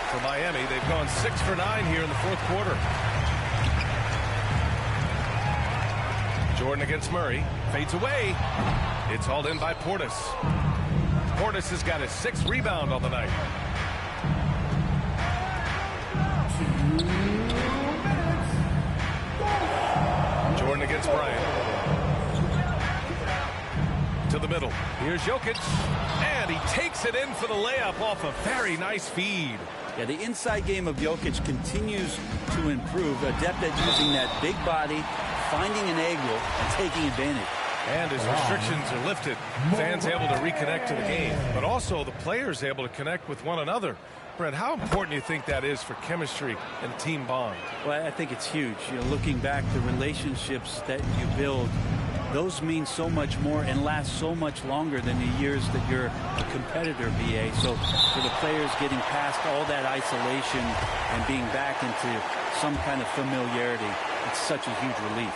For Miami, they've gone 6 for 9 here in the fourth quarter. Jordan against Murray. Fades away. It's hauled in by Portis. Portis has got his 6th rebound on the night. Jordan against Bryant. To the middle. Here's Jokic. And he takes it in for the layup off a very nice feed. Yeah, the inside game of Jokic continues to improve. Adept at using that big body, finding an angle, and taking advantage. And his restrictions are lifted. Fans able to reconnect to the game. But also the players able to connect with one another. Brent, how important do you think that is for chemistry and team bond? Well, I think it's huge. You know, looking back, the relationships that you build, those mean so much more and last so much longer than the years that you're a competitor, BA. So for the players getting past all that isolation and being back into some kind of familiarity, it's such a huge relief.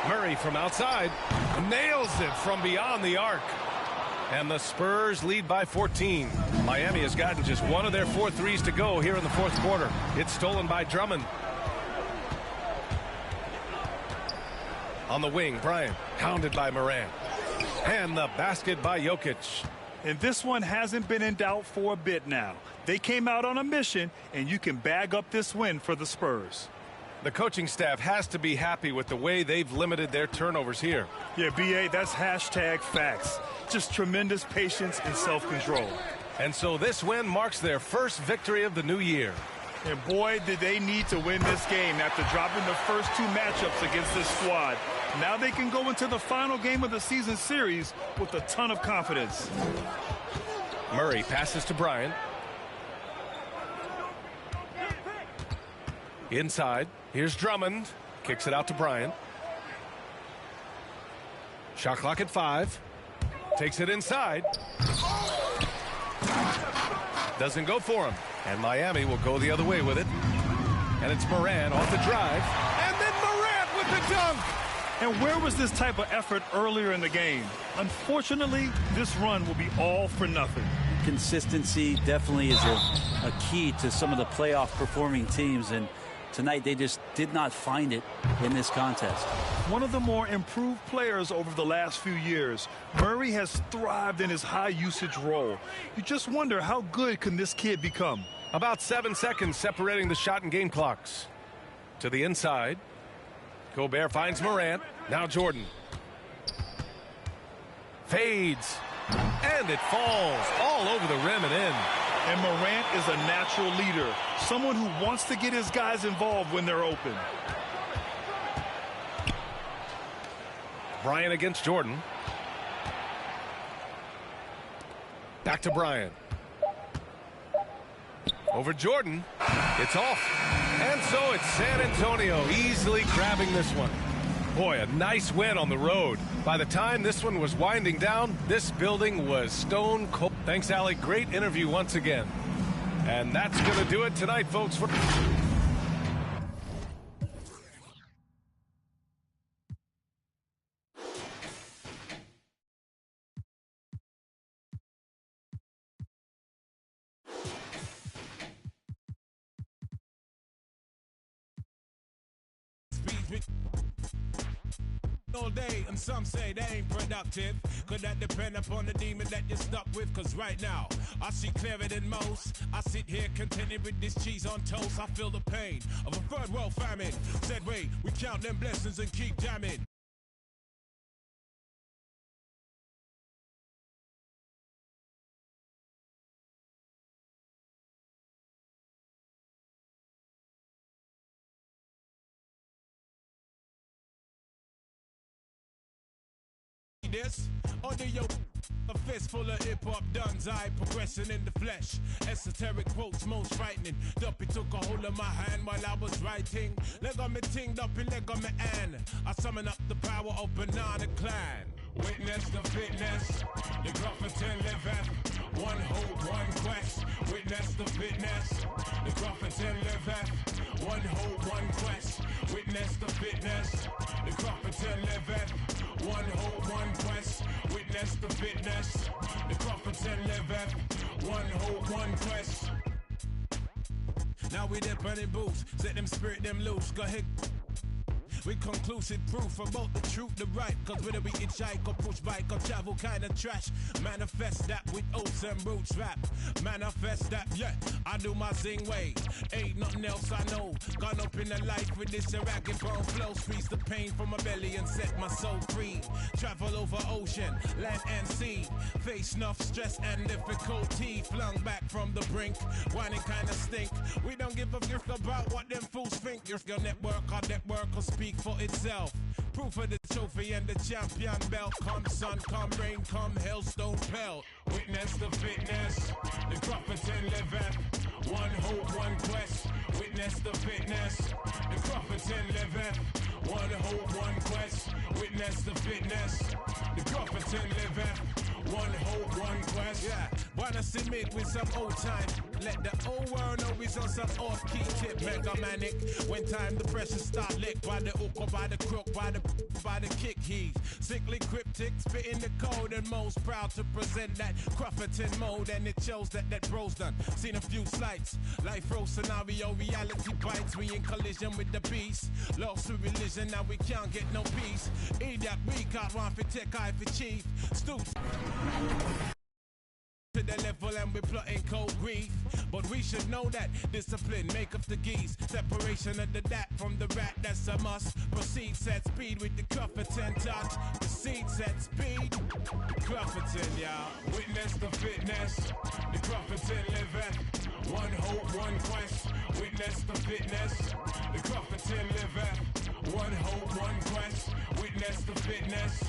Murray from outside nails it from beyond the arc. And the Spurs lead by 14. Miami has gotten just one of their 4 threes to go here in the fourth quarter. It's stolen by Drummond. On the wing, Bryant, hounded by Morant. And the basket by Jokic. And this one hasn't been in doubt for a bit now. They came out on a mission, and you can bag up this win for the Spurs. The coaching staff has to be happy with the way they've limited their turnovers here. Yeah, B.A., that's hashtag facts. Just tremendous patience and self-control. And so this win marks their first victory of the new year. And boy, did they need to win this game after dropping the first 2 matchups against this squad. Now they can go into the final game of the season series with a ton of confidence. Murray passes to Bryant. Inside, here's Drummond. Kicks it out to Bryant. Shot clock at 5. Takes it inside. Doesn't go for him. And Miami will go the other way with it. And it's Morant off the drive. And then Morant with the dunk. And where was this type of effort earlier in the game? Unfortunately, this run will be all for nothing. Consistency definitely is a key to some of the playoff performing teams, and tonight they just did not find it in this contest. One of the more improved players over the last few years, Murray has thrived in his high usage role. You just wonder, how good can this kid become? About 7 seconds separating the shot and game clocks. To the inside. Gobert finds Morant. Now Jordan. Fades. And it falls all over the rim and in. And Morant is a natural leader. Someone who wants to get his guys involved when they're open. Bryant against Jordan. Back to Bryant. Over Jordan. It's off. And so it's San Antonio easily grabbing this one. Boy, a nice win on the road. By the time this one was winding down, this building was stone cold. Thanks, Allie. Great interview once again. And that's going to do it tonight, folks. All day, and some say they ain't productive. Could that depend upon the demon that you're stuck with? Cause right now, I see clearer than most. I sit here contented with this cheese on toast. I feel the pain of a third world famine. Said wait, we count them blessings and keep jamming. This under your a fistful of hip-hop duns, I progressing in the flesh. Esoteric quotes most frightening. Duppy took a hold of my hand while I was writing. Leg on me ting, Duppy leg on me and I summon up the power of Banana Clan. Witness the fitness, the Gruffington liveth. One hope, one quest. Witness the fitness, the Gruffington liveth. One hope, one quest. Witness the fitness, the Gruffington liveth. One hope, one quest. Witness the fitness, the Gruffington liveth. One hope, one quest. Now we dip on the boots, set them spirit them loose. Go ahead. With conclusive proof about the truth, the right. Cause whether we hitchhike or push bike or travel kind of trash, manifest that with oaths and roots rap. Manifest that, yeah, I do my zing way. Ain't nothing else I know. Gone up in the life with this ragged bone flow. Squeeze the pain from my belly and set my soul free. Travel over ocean, land and sea. Face enough stress and difficulty. Flung back from the brink, whining kinda stink. We don't give a gift about what them fools think. Your network will speak for itself. Proof of the trophy and the champion belt. Come sun, come rain, come hailstone pelt. Witness the fitness, the Gruffington liveth. One hope, one quest. Witness the fitness, the Gruffington liveth. One hope, one quest. Witness the fitness, the Gruffington liveth. One hope, one quest. Yeah, wanna submit with some old time. Let the whole world know he's on some off-key tip. Mega manic. When time the pressure start licked by the hook or by the crook, by the kick. He's sickly cryptic, spitting the code, and most proud to present that Crufferton mode. And it shows that bro's done. Seen a few slights. Life row scenario, reality bites. We in collision with the beast. Lost to religion, now we can't get no peace. Idiot, we got one for tech, eye for chief. Stoop to the level and we're plotting cold grief. But we should know that discipline make up the geese. Separation of the dat from the rat, that's a must. Proceed, set speed with the Crufferton touch. Proceed, set speed. Crufferton, y'all. Witness the fitness. The Crufferton liveth. One hope, one quest. Witness the fitness. The Crufferton liveth. One hope, one quest. Witness the fitness.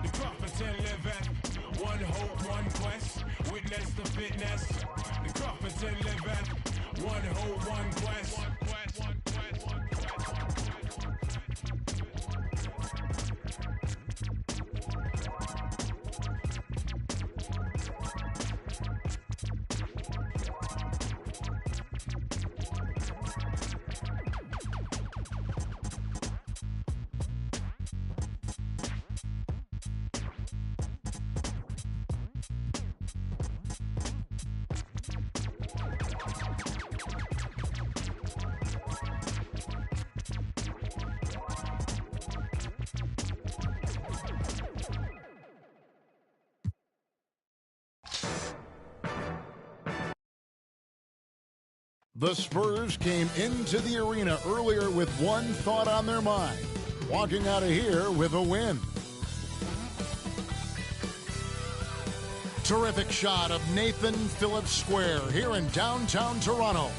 The Crufferton liveth. One hope, one quest. Witness the fitness. The Crufferton liveth. One hope, one quest. The Spurs came into the arena earlier with one thought on their mind, walking out of here with a win. Terrific shot of Nathan Phillips Square here in downtown Toronto.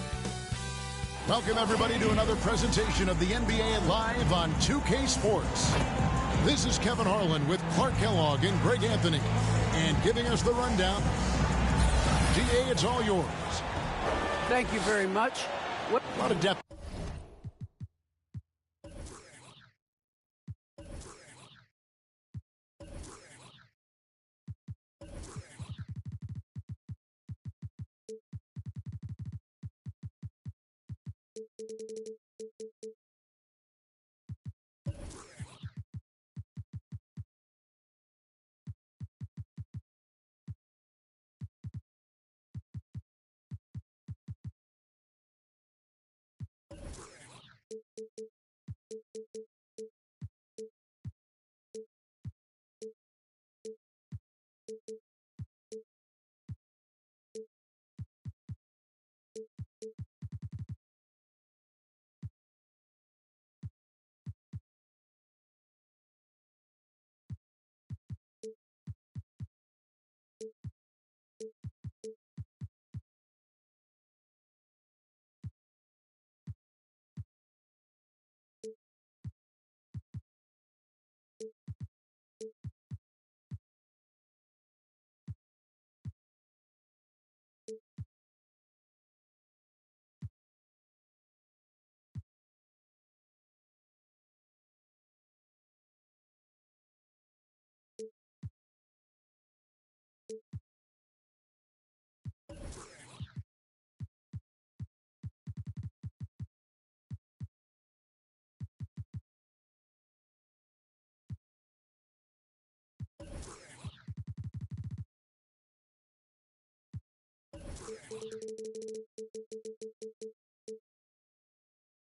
Welcome everybody to another presentation of the NBA Live on 2K Sports. This is Kevin Harlan with Clark Kellogg and Greg Anthony, and giving us the rundown. DA, it's all yours. Thank you very much. A lot of depth.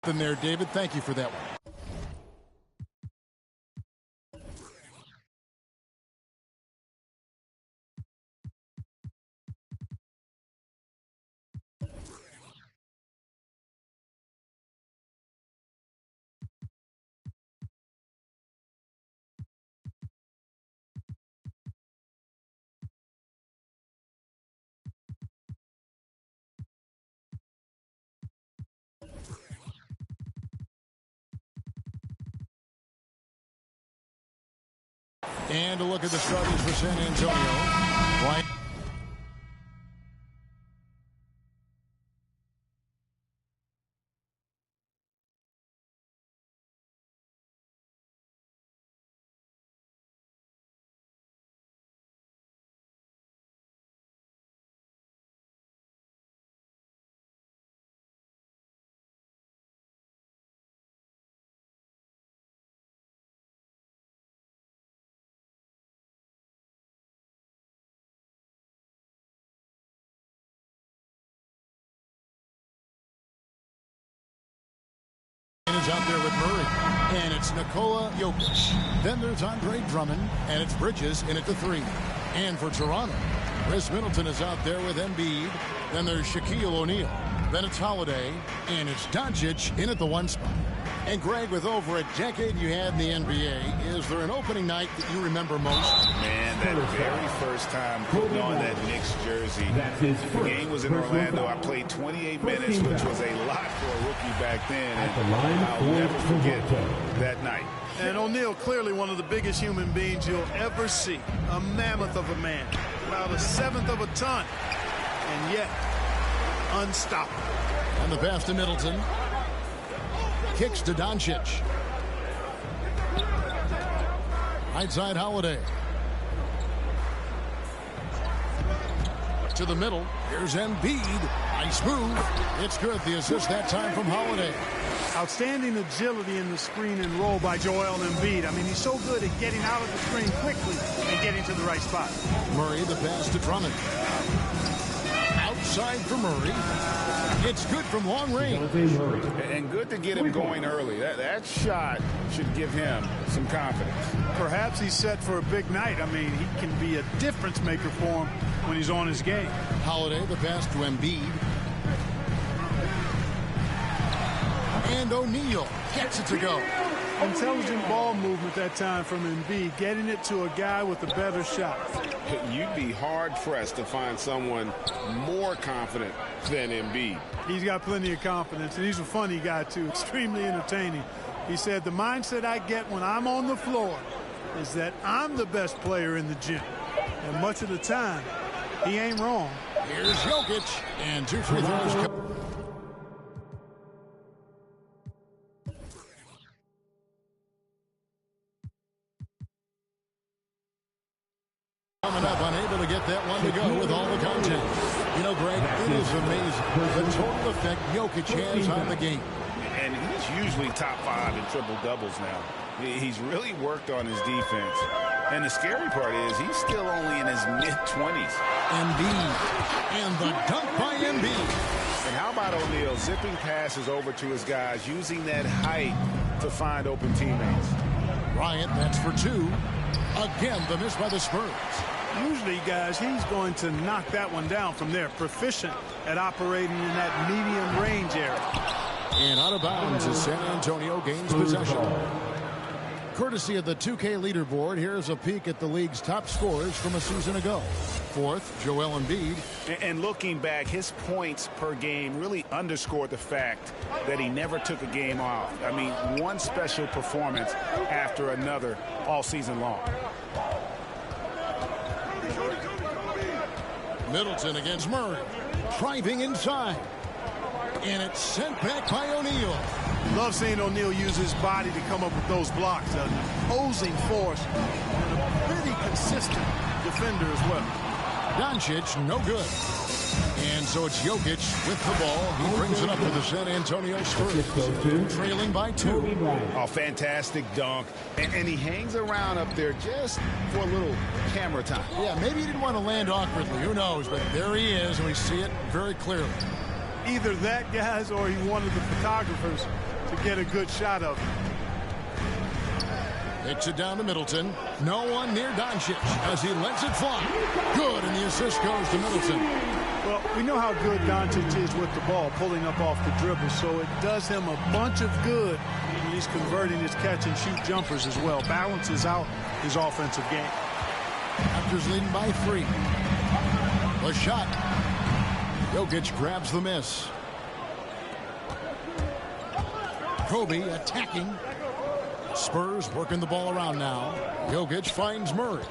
In there, David. Thank you for that one. And a look at the starters for San Antonio. Right. is out there with Murray. And it's Nikola Jokic. Then there's Andre Drummond. And it's Bridges in at the 3. And for Toronto, Chris Middleton is out there with Embiid. Then there's Shaquille O'Neal. Then it's Holiday. And it's Doncic in at the 1 spot. And Greg, with over a decade you had in the NBA, is there an opening night that you remember most? Man, that very first time putting on that Knicks jersey. The game was in Orlando. I played 28 minutes, which was a lot for a rookie back then. And I'll never forget that night. And O'Neal, clearly one of the biggest human beings you'll ever see. A mammoth of a man. About a 1/7 of a ton. And yet, unstoppable. And the pass to Middleton. Kicks to Doncic. Right side Holiday. To the middle. Here's Embiid. Nice move. It's good. The assist that time from Holiday. Outstanding agility in the screen and roll by Joel Embiid. I mean, he's so good at getting out of the screen quickly and getting to the right spot. Murray, the pass to Drummond. Outside for Murray. It's good from long range. And good to get him going early. That shot should give him some confidence. Perhaps he's set for a big night. I mean, he can be a difference maker for him when he's on his game. Holiday, the pass to Embiid. And O'Neal gets it to go. Intelligent ball movement that time from Embiid, getting it to a guy with a better shot. You'd be hard-pressed to find someone more confident than Embiid. He's got plenty of confidence, and he's a funny guy, too. Extremely entertaining. He said, the mindset I get when I'm on the floor is that I'm the best player in the gym. And much of the time, he ain't wrong. Here's Jokic, and 2 free throws. Coming up, unable to get that one to go with all the contact. You know, Greg, it is amazing the total effect Jokic has on the game. And he's usually top 5 in triple-doubles now. He's really worked on his defense. And the scary part is he's still only in his mid-20s. Embiid. And the dunk by Embiid. And how about O'Neal zipping passes over to his guys, using that height to find open teammates. Bryant, that's for 2. Again, the miss by the Spurs. Usually, guys, he's going to knock that one down from there. Proficient at operating in that medium range area. And out of bounds as San Antonio gains possession. Courtesy of the 2K leaderboard, here's a peek at the league's top scorers from a season ago. 4th, Joel Embiid. And looking back, his points per game really underscored the fact that he never took a game off. I mean, one special performance after another all season long. Middleton against Murray. Driving inside. And it's sent back by O'Neal. Love seeing O'Neal use his body to come up with those blocks. An opposing force and a pretty consistent defender as well. Doncic, no good. And so it's Jokic with the ball. He brings it up to the San Antonio Spurs. Trailing by 2. Oh, fantastic dunk. And he hangs around up there just for a little camera time. Yeah, maybe he didn't want to land awkwardly. Who knows? But there he is, and we see it very clearly. Either that, guys, or he wanted the photographers to get a good shot of him. Takes it down to Middleton. No one near Doncic as he lets it fly. Good, and the assist goes to Middleton. Well, we know how good Doncic is with the ball, pulling up off the dribble, so it does him a bunch of good when he's converting his catch-and-shoot jumpers as well. Balances out his offensive game. Raptors leading by 3. The shot. Jokic grabs the miss. Kobe attacking. Spurs working the ball around now. Jokic finds Murray.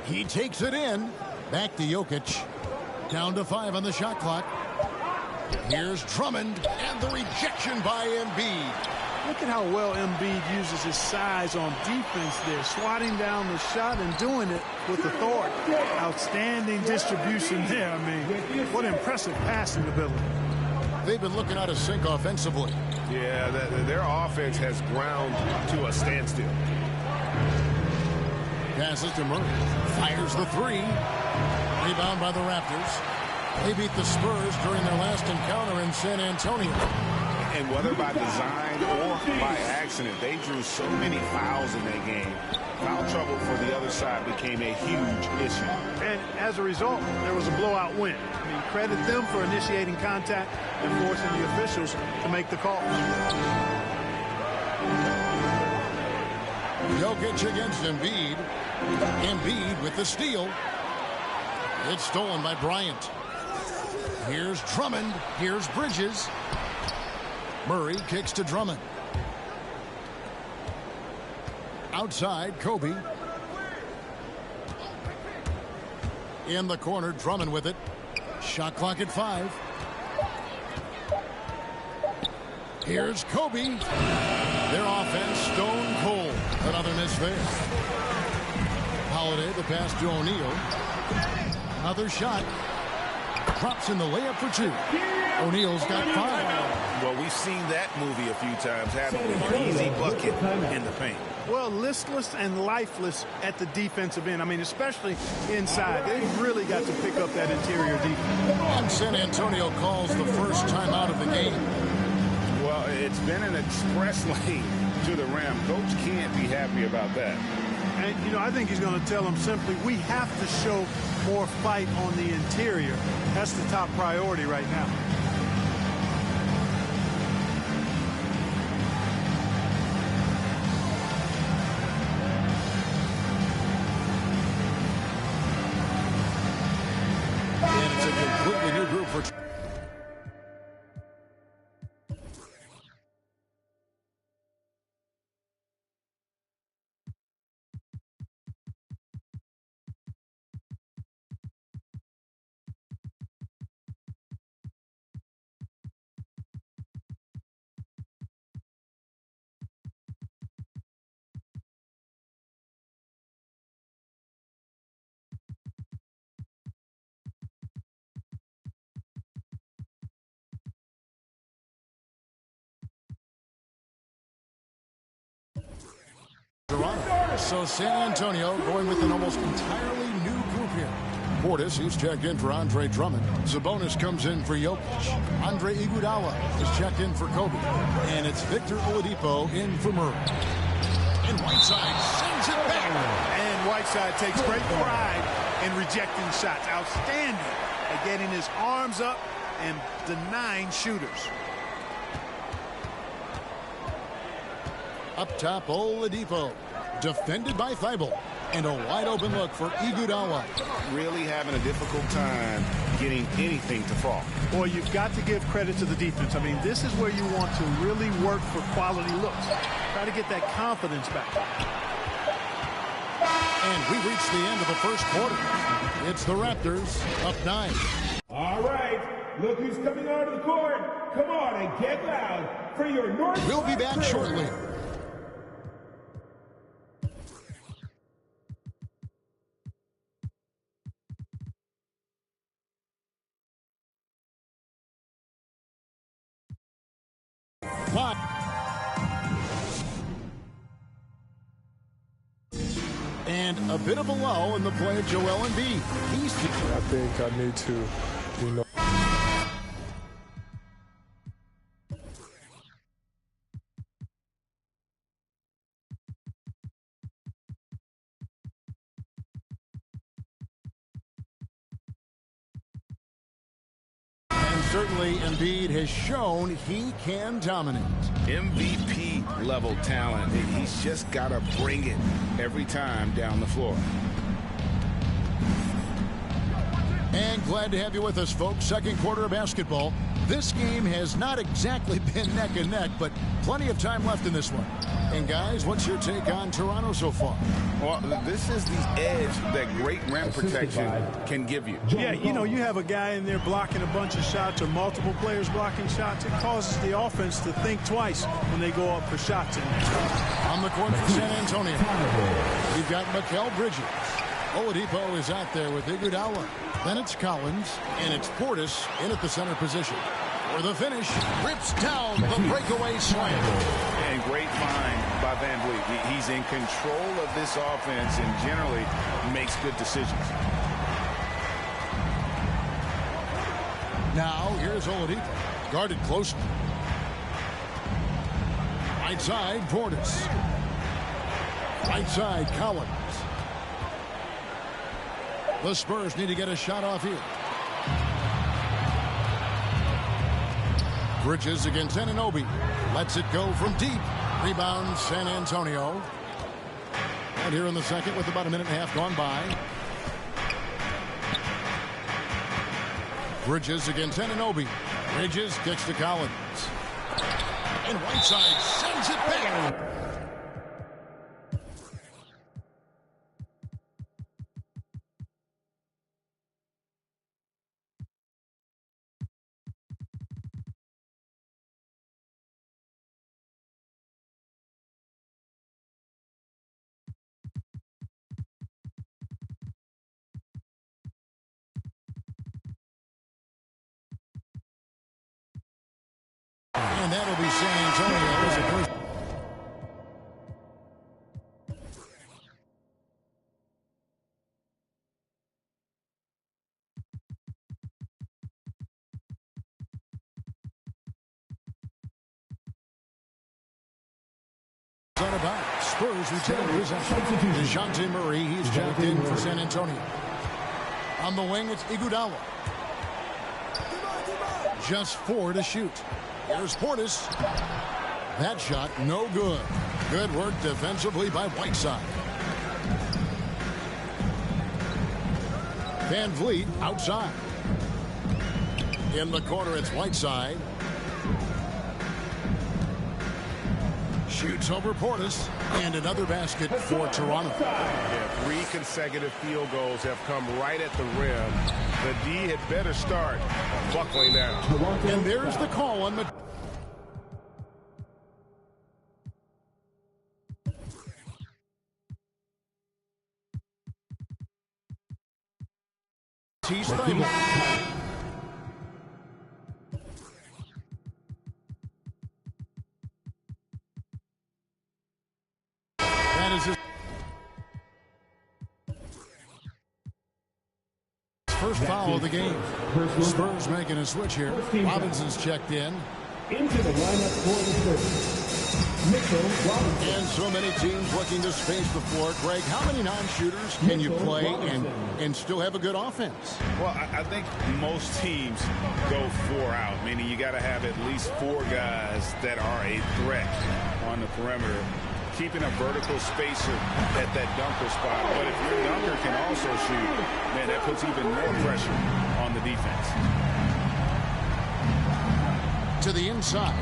He takes it in. Back to Jokic. Down to 5 on the shot clock. Here's Drummond, and the rejection by Embiid. Look at how well Embiid uses his size on defense there, swatting down the shot and doing it with authority. Outstanding distribution there. I mean, what impressive passing ability. They've been looking out of sync offensively. Yeah, their offense has ground to a standstill. Passes to Murray. Fires the 3. Rebound by the Raptors. They beat the Spurs during their last encounter in San Antonio. And whether by design or by accident, they drew so many fouls in that game. Foul trouble for the other side became a huge issue. And as a result, there was a blowout win. I mean, credit them for initiating contact and forcing the officials to make the call. Jokic against Embiid. Embiid with the steal. It's stolen by Bryant. Here's Drummond. Here's Bridges. Murray kicks to Drummond. Outside, Kobe. In the corner, Drummond with it. Shot clock at 5. Here's Kobe. Their offense stone cold. Another miss there. Holiday, the pass to O'Neal. Another shot. Drops in the layup for 2. O'Neal's got 5. Well, we've seen that movie a few times, having an easy bucket in the paint. Well, listless and lifeless at the defensive end. I mean, especially inside. They've really got to pick up that interior defense. And San Antonio calls the first time out of the game. Well, it's been an express lane to the rim. Coach can't be happy about that. And, you know, I think he's going to tell them simply, we have to show more fight on the interior. That's the top priority right now. And it's a completely new group for... So San Antonio going with an almost entirely new group here. Portis, he's checked in for Andre Drummond. Sabonis comes in for Jokic. Andre Iguodala is checked in for Kobe. And it's Victor Oladipo in for Murray. And Whiteside sends it back. And Whiteside takes great pride in rejecting shots. Outstanding at getting his arms up and denying shooters. Up top, Oladipo. Defended by Thibault. And a wide open look for Iguodala. Really having a difficult time getting anything to fall. Boy, you've got to give credit to the defense. I mean, this is where you want to really work for quality looks. Try to get that confidence back. And we reach the end of the first quarter. It's the Raptors up 9. All right, look who's coming onto the court. Come on and get loud for your North. We'll be back shortly. And a bit of a lull in the play of Joel Embiid. I think I need to, you know. Certainly, Embiid has shown he can dominate. MVP level talent. He's just got to bring it every time down the floor. And glad to have you with us, folks. Second quarter of basketball. This game has not exactly been neck and neck, but plenty of time left in this one. And guys, what's your take on Toronto so far? Well, this is the edge that great rim protection can give you. Yeah, you know, you have a guy in there blocking a bunch of shots or multiple players blocking shots. It causes the offense to think twice when they go up for shots in there. On the court for San Antonio, you've got Mikal Bridges. Oladipo is out there with Iguodala. Then it's Collins, and it's Portis in at the center position. For the finish, rips down the breakaway slam. And great find by Van Vliet. He's in control of this offense and generally makes good decisions. Now, here's Oladipo. Guarded closely. Right side, Portis. Right side, Collins. The Spurs need to get a shot off here. Bridges against Anunoby. Lets it go from deep. Rebound, San Antonio. And here in the second with about a minute and a half gone by. Bridges against Anunoby. Bridges kicks to Collins. And Whiteside sends it back. And that'll be San Antonio as a first. On about Spurs retain possession. DeJounte Murray, he's checked in for San Antonio. On the wing, it's Iguodala. Just 4 to shoot. Here's Portis. That shot, no good. Good work defensively by Whiteside. Van Vliet outside. In the corner, it's Whiteside. Shoots over Portis. And another basket for Toronto. Yeah, 3 consecutive field goals have come right at the rim. The D had better start buckling down. And there's the call on the... That is his first foul of the game. Spurs making a switch here. Robinson's checked in. Into the lineup for the Spurs. And so many teams looking to space the floor. Greg, how many non-shooters can you play and still have a good offense? Well, I think most teams go 4 out, meaning you got to have at least 4 guys that are a threat on the perimeter, keeping a vertical spacer at that dunker spot. But if your dunker can also shoot, man, that puts even more pressure on the defense. To the inside.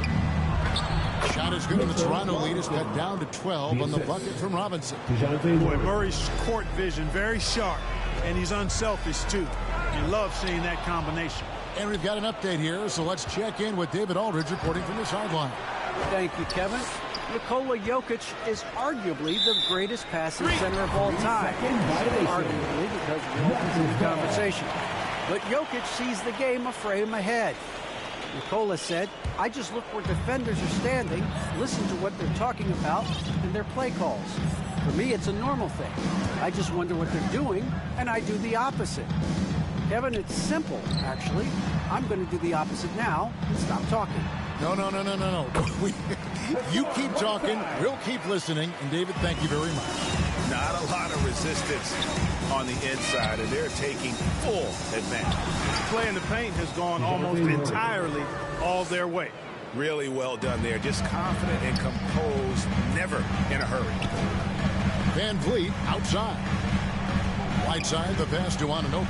Shot is good, and the Toronto lead is cut down to 12 on the bucket from Robinson. Boy, Murray's court vision very sharp, and he's unselfish too. You love seeing that combination. And we've got an update here, so let's check in with David Aldridge reporting from the sideline. Thank you, Kevin. Nikola Jokic is arguably the greatest passing center of all time. Arguably, because we're open to the conversation. But Jokic sees the game a frame ahead. Nikola said, I just look where defenders are standing, listen to what they're talking about, and their play calls. For me, it's a normal thing. I just wonder what they're doing, and I do the opposite. Kevin, it's simple, actually. I'm going to do the opposite now and stop talking. No. You keep talking, we'll keep listening, and David, thank you very much. Not a lot of resistance on the inside, and they're taking full advantage. Play in the paint has gone almost entirely all their way. Really well done there. Just confident and composed, never in a hurry. Van Vliet outside. Whiteside, the pass to Anunoby.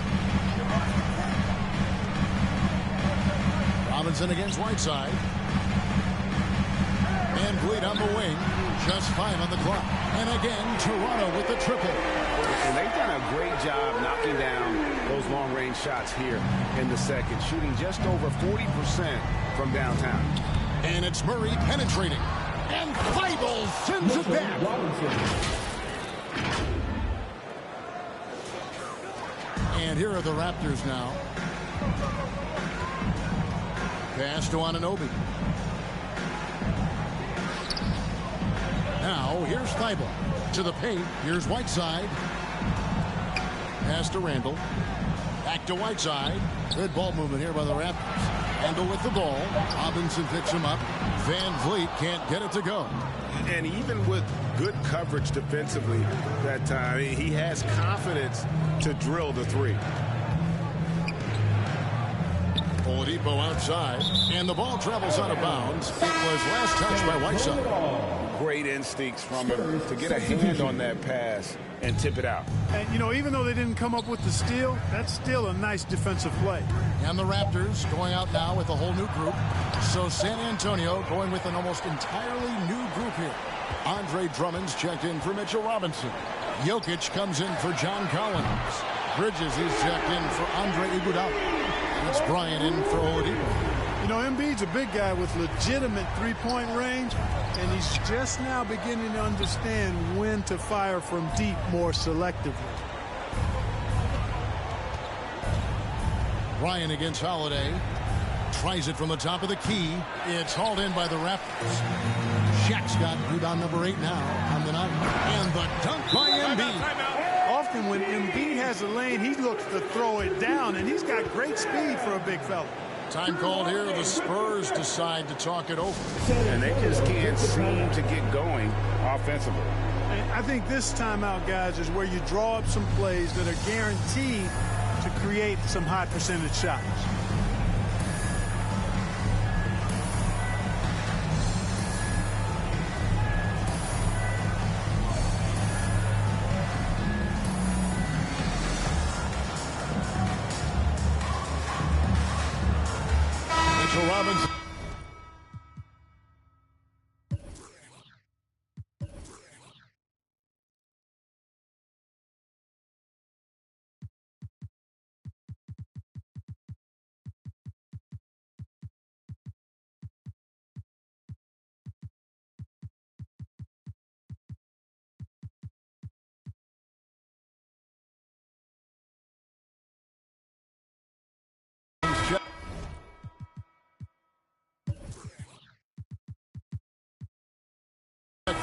Robinson against Whiteside. Van Vliet on the wing. Just 5 on the clock. And again, Toronto with the triple. And they've done a great job knocking down those long-range shots here in the second, shooting just over 40% from downtown. And it's Murray penetrating. And Thibault sends it back. And here are the Raptors now. Pass to Anunoby. Now, here's Thibault. To the paint. Here's Whiteside. Pass to Randall. Back to Whiteside. Good ball movement here by the Raptors. Handle with the ball. Robinson picks him up. Van Vliet can't get it to go. And even with good coverage defensively that time, he has confidence to drill the three. Oladipo outside, and the ball travels out of bounds. It was last touched by Whiteside. Great instincts from him to get a hand on that pass and tip it out. And, you know, even though they didn't come up with the steal, that's still a nice defensive play. And the Raptors going out now with a whole new group. So San Antonio going with an almost entirely new group here. Andre Drummond's checked in for Mitchell Robinson. Jokic comes in for John Collins. Bridges is checked in for Andre Iguodala. It's Bryant in for Oladipo. You know, Embiid's a big guy with legitimate three-point range, and he's just now beginning to understand when to fire from deep more selectively. Bryant against Holiday. Tries it from the top of the key. It's hauled in by the Raptors. Shaq's got rebound number 8 now on the night. And the dunk by Embiid. Often when Embiid has a lane, he looks to throw it down, and he's got great speed for a big fella. Time called here. The Spurs decide to talk it over. And they just can't seem to get going offensively. And I think this timeout, guys, is where you draw up some plays that are guaranteed to create some high percentage shots. Robinson.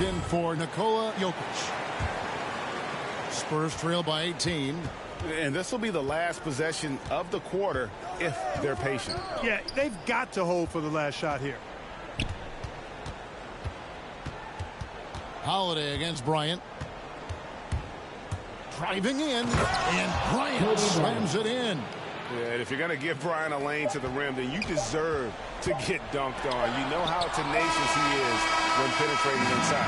In for Nikola Jokic. Spurs trail by 18. And this will be the last possession of the quarter if they're patient. Yeah, they've got to hold for the last shot here. Holiday against Bryant. Driving in, and Bryant slams it in. Yeah, and if you're going to give Bryant a lane to the rim, then you deserve to get dunked on. You know how tenacious he is when penetrating inside.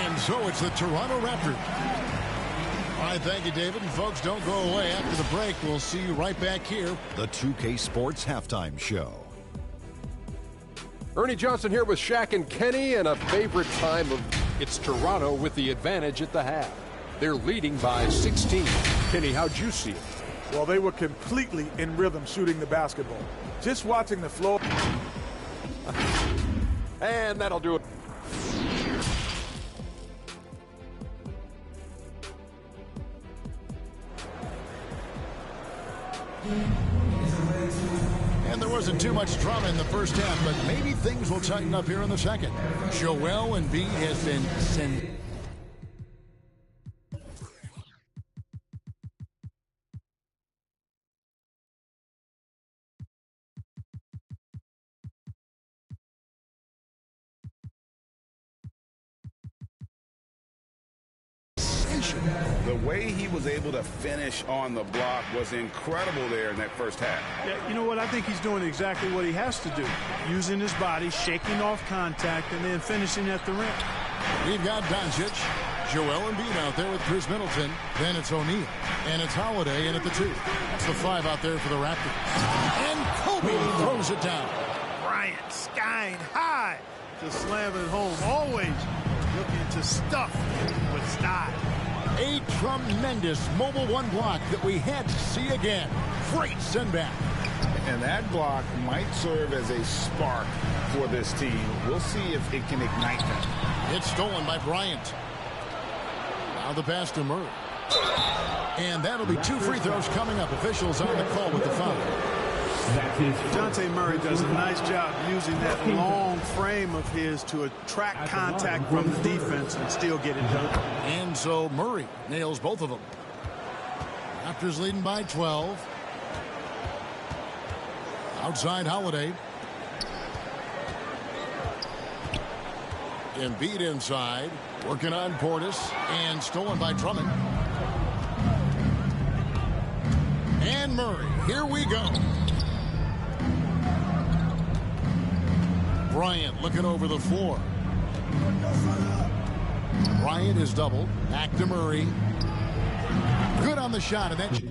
And so it's the Toronto Raptors. All right, thank you, David. And folks, don't go away. After the break, we'll see you right back here. The 2K Sports Halftime Show. Ernie Johnson here with Shaq and Kenny, and a favorite time of it's Toronto with the advantage at the half. They're leading by 16. Kenny, how'd you see it? Well, they were completely in rhythm shooting the basketball. Just watching the floor. And that'll do it. And there wasn't too much drama in the first half, but maybe things will tighten up here in the second. Joel Embiid has been sent. The way he was able to finish on the block was incredible there in that first half. Yeah, you know what? I think he's doing exactly what he has to do. Using his body, shaking off contact, and then finishing at the rim. We've got Doncic, Joel Embiid out there with Chris Middleton. Then it's O'Neal. And it's Holiday in at the 2. That's the 5 out there for the Raptors. And Kobe throws it down. Bryant skying high to slam it home. Always looking to stuff with style. A tremendous mobile one block that we had to see again. Great send back. And that block might serve as a spark for this team. We'll see if it can ignite them. It's stolen by Bryant. Now the pass to Murray. And that'll be 2 free throws coming up. Officials on the call with the foul. Dejounte Murray does a nice job using that long frame of his to attract contact from the defense and still get it done. And so Murray nails both of them. Raptors leading by 12. Outside Holiday. Embiid inside. Working on Portis. And stolen by Drummond. And Murray. Here we go. Bryant looking over the floor. Bryant is doubled. Back to Murray. Good on the shot, and that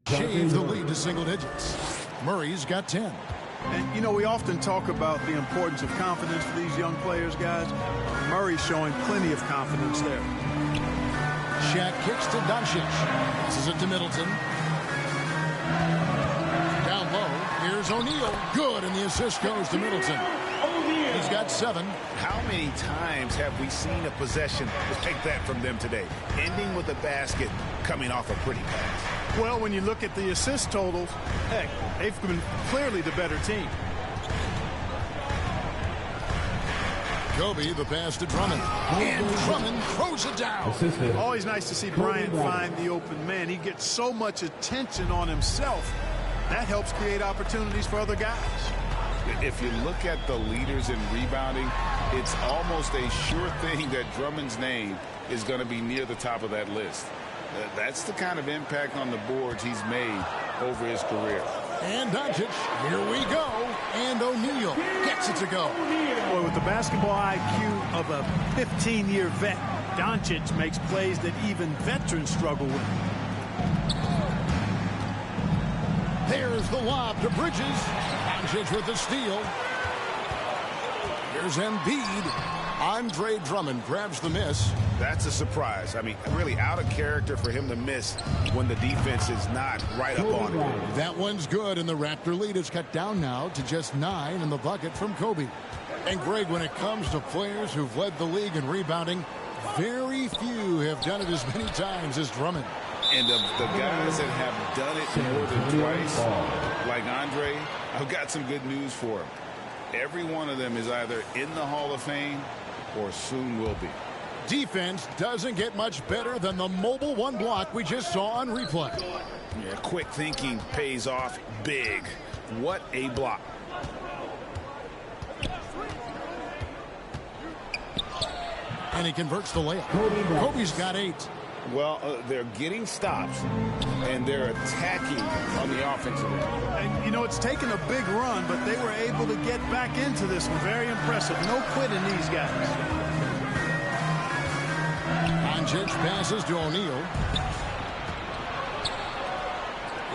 shaves the lead to single digits. Murray's got 10. And, you know, we often talk about the importance of confidence for these young players, guys. Murray's showing plenty of confidence there. Shaq kicks to Doncic. This is it to Middleton. Down low. Here's O'Neal. Good, and the assist goes to Middleton. He's got 7. How many times have we seen a possession like that from them today? Ending with a basket, coming off a pretty pass. Well, when you look at the assist totals, heck, they've been clearly the better team. Kobe, the pass to Drummond. And Drummond throws it down. Always nice to see Bryant find the open man. He gets so much attention on himself. That helps create opportunities for other guys. If you look at the leaders in rebounding, it's almost a sure thing that Drummond's name is going to be near the top of that list. That's the kind of impact on the boards he's made over his career. And Doncic, here we go. And O'Neal gets it to go. Boy, with the basketball IQ of a 15-year vet, Doncic makes plays that even veterans struggle with. There's the lob to Bridges. Doncic with the steal. Here's Embiid. Andre Drummond grabs the miss. That's a surprise. I mean, really out of character for him to miss when the defense is not right up on him. That one's good, and the Raptor lead is cut down now to just 9 in the bucket from Kobe. And Greg, when it comes to players who've led the league in rebounding, very few have done it as many times as Drummond. And of the guys that have done it more than twice, like Andre, I've got some good news for him. Every one of them is either in the Hall of Fame or soon will be. Defense doesn't get much better than the mobile one block we just saw on replay. Yeah, quick thinking pays off big. What a block. And he converts the layup. Kobe's got 8. Well, they're getting stops, and they're attacking on the offensive end. And, you know, it's taken a big run, but they were able to get back into this one. Very impressive. No quitting these guys. Doncic passes to O'Neal.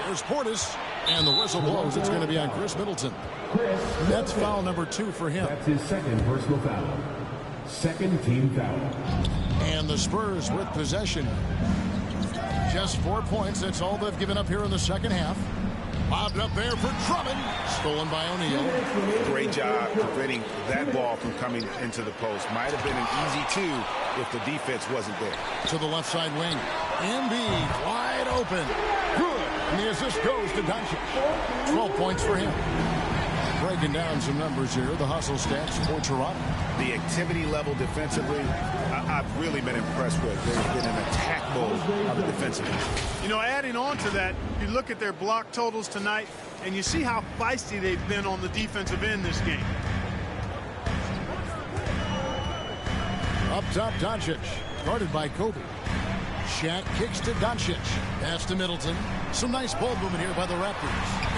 Here's Portis, and the whistle blows. It's going to be on Chris Middleton. That's foul number 2 for him. That's his second personal foul. Second team foul. And the Spurs with possession. Just 4 points. That's all they've given up here in the second half. Lobbed up there for Drummond. Stolen by O'Neal. Great job preventing that ball from coming into the post. Might have been an easy 2 if the defense wasn't there. To the left side wing. Embiid wide open. Good. And the assist goes to Doncic. 12 points for him. Breaking down some numbers here. The hustle stats for Toronto. The activity level defensively, I've really been impressed with. There's been an attack mode on the defensive end. You know, adding on to that, you look at their block totals tonight, and you see how feisty they've been on the defensive end this game. Up top, Doncic. Guarded by Kobe. Shaq kicks to Doncic. Pass to Middleton. Some nice ball movement here by the Raptors.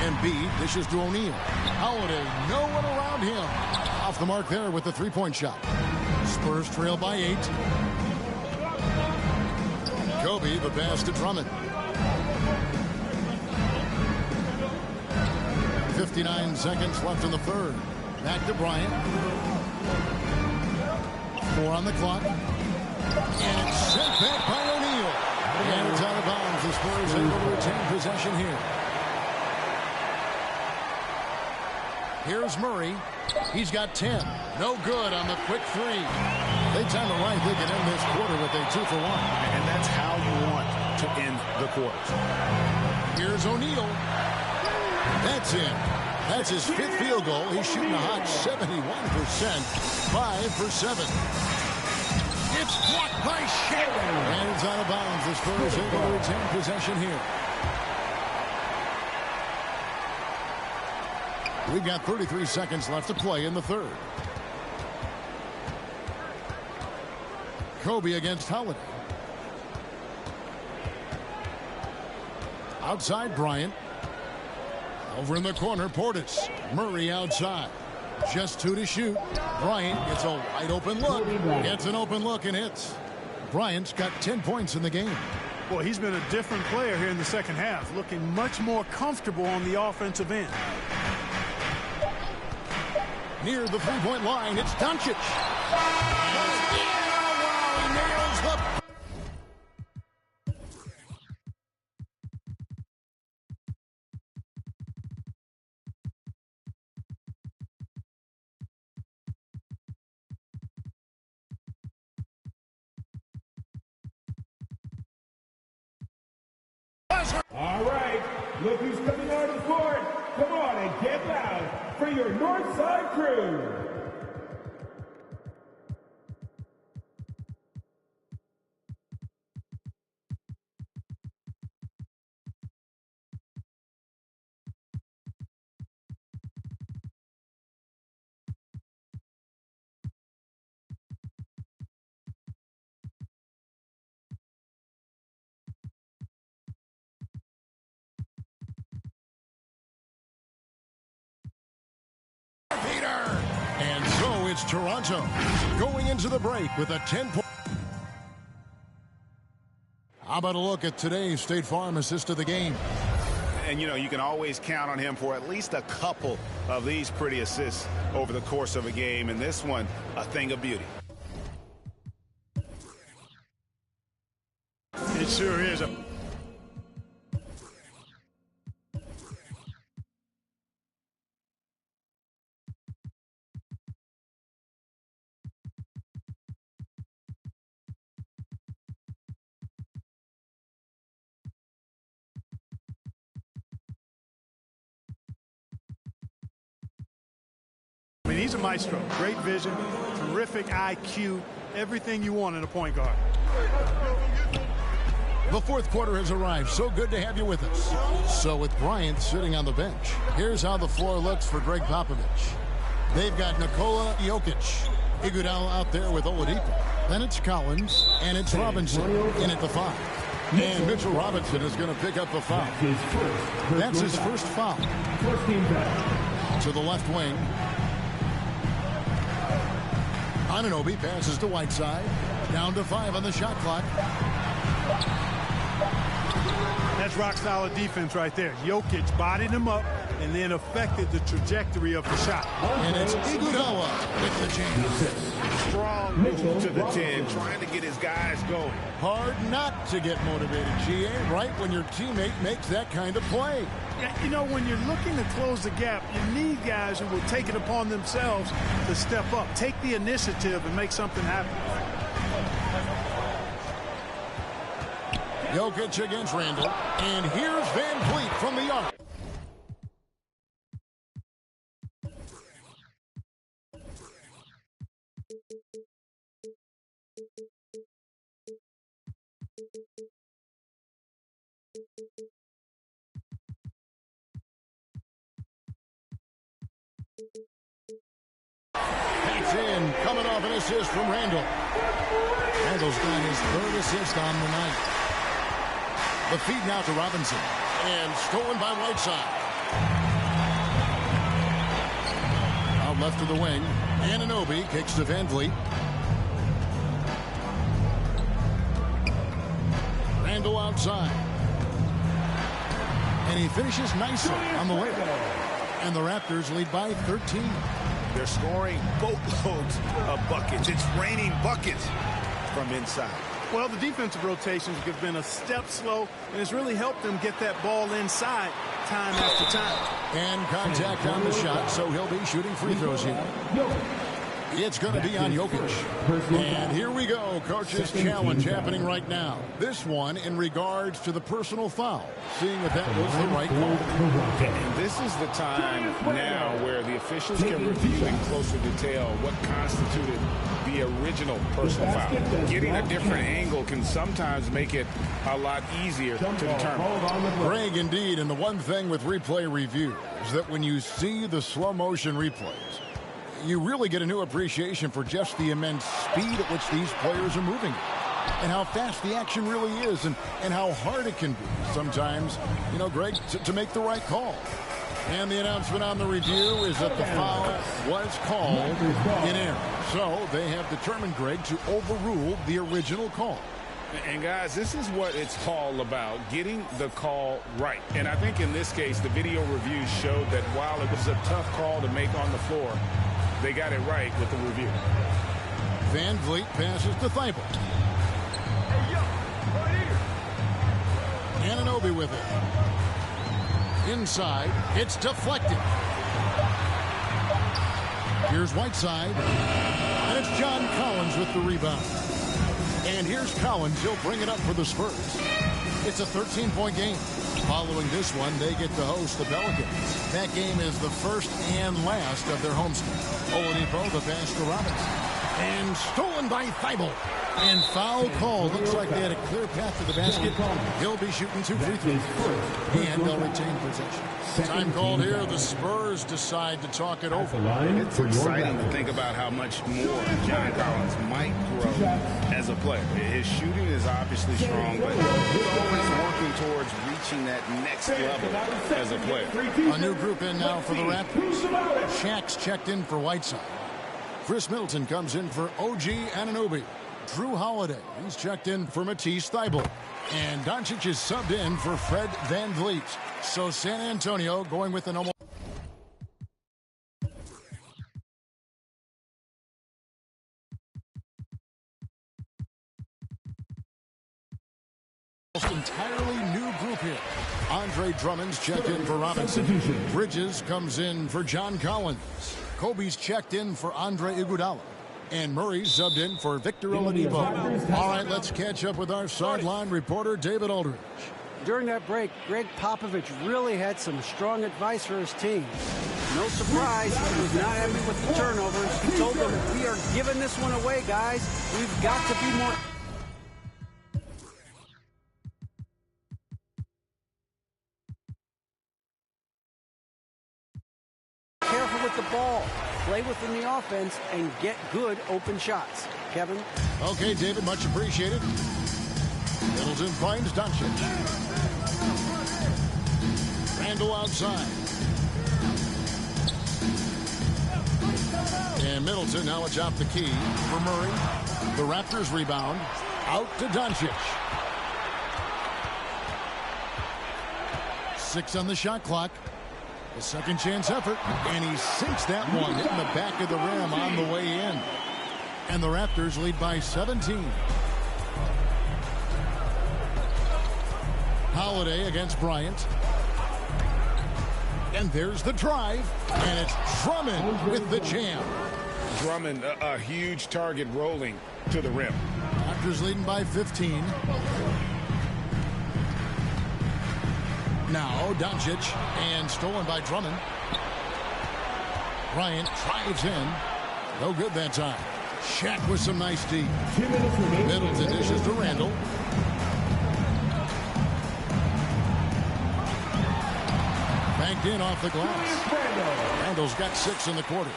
Embiid dishes to O'Neal. Holiday, no one around him. Off the mark there with the three-point shot. Spurs trail by 8. Kobe, the pass to Drummond. 59 seconds left in the third. Back to Bryant. 4 on the clock. And it's sent back by O'Neal. And it's out of bounds. The Spurs able to retain possession here. Here's Murray. He's got 10. No good on the quick 3. They time it right. They can end this quarter with a 2 for 1. And that's how you want to end the quarter. Here's O'Neal. That's in. That's his 5th field goal. He's shooting a hot 71%. 5 for 7. It's blocked by Shaq. And it's out of bounds. The Spurs able to retain possession here. We've got 33 seconds left to play in the third. Kobe against Holiday. Outside Bryant. Over in the corner, Portis. Murray outside. Just 2 to shoot. Bryant gets a wide open look. Gets an open look and hits. Bryant's got 10 points in the game. Boy, he's been a different player here in the second half, looking much more comfortable on the offensive end. Near the three-point line, it's Doncic. Wow, he nails the... All right, look who's coming on the court. Come on and get loud for your Northside crew. And so it's Toronto going into the break with a 10-point. How about a look at today's State Farm assist of the game? And, you know, you can always count on him for at least a couple of these pretty assists over the course of a game. And this one, a thing of beauty. It sure is. I mean, he's a maestro. Great vision, terrific IQ, everything you want in a point guard. The fourth quarter has arrived. So good to have you with us. So with Bryant sitting on the bench, here's how the floor looks for Greg Popovich. They've got Nikola Jokic. Iguodala out there with Oladipo. Then it's Collins, and it's Robinson in at the 5. And Mitchell Robinson is going to pick up the foul. That's his first foul. To the left wing. Anunoby passes to Whiteside. Down to 5 on the shot clock. That's rock-solid defense right there. Jokic bodied him up and then affected the trajectory of the shot. And it's Iguodala with the chance. Strong move to the 10, trying to get his guys going. Hard not to get motivated, GA, right when your teammate makes that kind of play. Yeah, you know, when you're looking to close the gap, you need guys who will take it upon themselves to step up, take the initiative, and make something happen. Jokic against Randall. And here's Van Vliet from the arc. That's in, coming off an assist from Randall. Randall's got his third assist on the night. The feed now to Robinson. And stolen by Whiteside. Out left to the wing. Anunoby kicks to Van Vliet. Randall outside. And he finishes nicely on the layup. And the Raptors lead by 13. They're scoring boatloads of buckets. It's raining buckets from inside. Well, the defensive rotations have been a step slow, and it's really helped them get that ball inside time after time. And contact on the shot, so he'll be shooting free throws here. It's going to be on Jokic. And here we go. Coach's challenge happening right now. This one in regards to the personal foul. Seeing if that was the right call. And this is the time now where the officials can review in closer detail what constituted the original personal foul. Getting a different angle can sometimes make it a lot easier to determine. Greg, indeed. And the one thing with replay review is that when you see the slow motion replays, you really get a new appreciation for just the immense speed at which these players are moving and how fast the action really is and how hard it can be sometimes, you know, Greg, to make the right call. And the announcement on the review is that the foul was called in error. So they have determined, Greg, to overrule the original call. And guys, this is what it's all about, getting the call right. And I think in this case, the video reviews showed that while it was a tough call to make on the floor, they got it right with the review. Van Vliet passes to Thibault. Anunoby with it. Inside, it's deflected. Here's Whiteside. And it's John Collins with the rebound. And here's Collins. He'll bring it up for the Spurs. It's a 13-point game. Following this one, they get to host the Pelicans. That game is the first and last of their homestand. Oladipo, the pass to Robinson. And stolen by Thibault. And foul called. Looks like they had a clear path to the basket. He'll be shooting 2 free throws. And they'll retain possession. Time called here. The Spurs decide to talk it over. It's exciting to think about how much more John Collins might grow as a player. His shooting is obviously strong, but he's always working towards reaching that next level as a player. A new group in now for the Raptors. Shaq's checked in for Whiteside. Chris Middleton comes in for OG Anunoby. Drew Holiday, he's checked in for Matisse Thybulle. And Doncic is subbed in for Fred Van Vliet. So San Antonio going with an almost entirely new group here. Andre Drummond's checked in for Robinson. Bridges comes in for John Collins. Kobe's checked in for Andre Iguodala. And Murray's subbed in for Victor Oladipo. All right, let's catch up with our sideline reporter, David Aldridge. During that break, Greg Popovich really had some strong advice for his team. No surprise, he was not happy with the turnovers. He told them, we are giving this one away, guys. We've got to be more... careful with the ball. Play within the offense and get good open shots. Kevin? Okay, David, much appreciated. Middleton finds Doncic. Randall outside. And Middleton now atop the key for Murray. The Raptors rebound. Out to Doncic. 6 on the shot clock. A second chance effort, and he sinks that one, hitting the back of the rim on the way in. And the Raptors lead by 17. Holiday against Bryant. And there's the drive, and it's Drummond with the jam. Drummond, a huge target rolling to the rim. Raptors leading by 15. Now Doncic, and stolen by Drummond. Bryant drives in. No good that time. Shaq with some nice D. Middleton dishes to Randall. Banked in off the glass. Randall's got 6 in the quarter.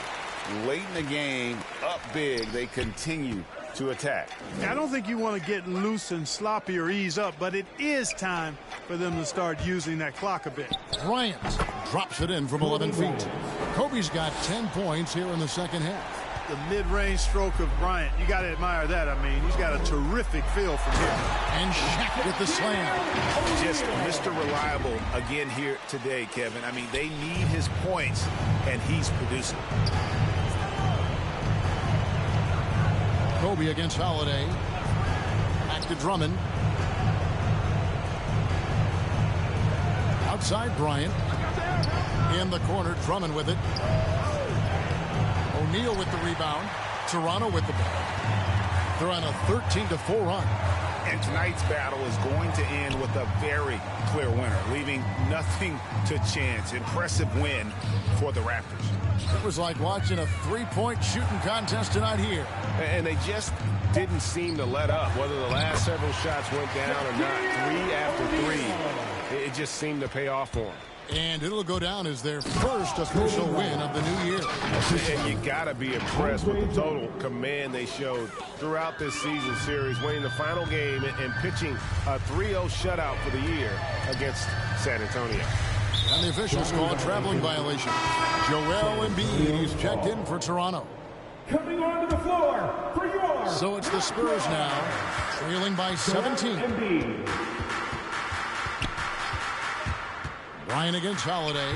Late in the game, up big, they continue to attack. I don't think you want to get loose and sloppy or ease up, but it is time for them to start using that clock a bit. Bryant drops it in from 11 feet. Kobe's got 10 points here in the second half. The mid-range stroke of Bryant, you got to admire that. I mean, he's got a terrific feel from here. And Shaq with the slam. Just Mr. Reliable again here today, Kevin. I mean, they need his points, and he's producing. Kobe against Holiday. Back to Drummond. Outside Bryant. In the corner, Drummond with it. O'Neal with the rebound. Toronto with the ball. They're on a 13-4 run. And tonight's battle is going to end with a very clear winner, leaving nothing to chance. Impressive win for the Raptors. It was like watching a three-point shooting contest tonight here. And they just didn't seem to let up, whether the last several shots went down or not. 3 after 3, it just seemed to pay off for them. And it'll go down as their first official win of the new year. And you got to be impressed with the total command they showed throughout this season series, winning the final game and pitching a 3-0 shutout for the year against San Antonio. And the officials call a traveling violation. Joel Embiid is checked in for Toronto. Coming onto the floor for yours. So it's the Spurs now, trailing by 17. Bryant against Holiday.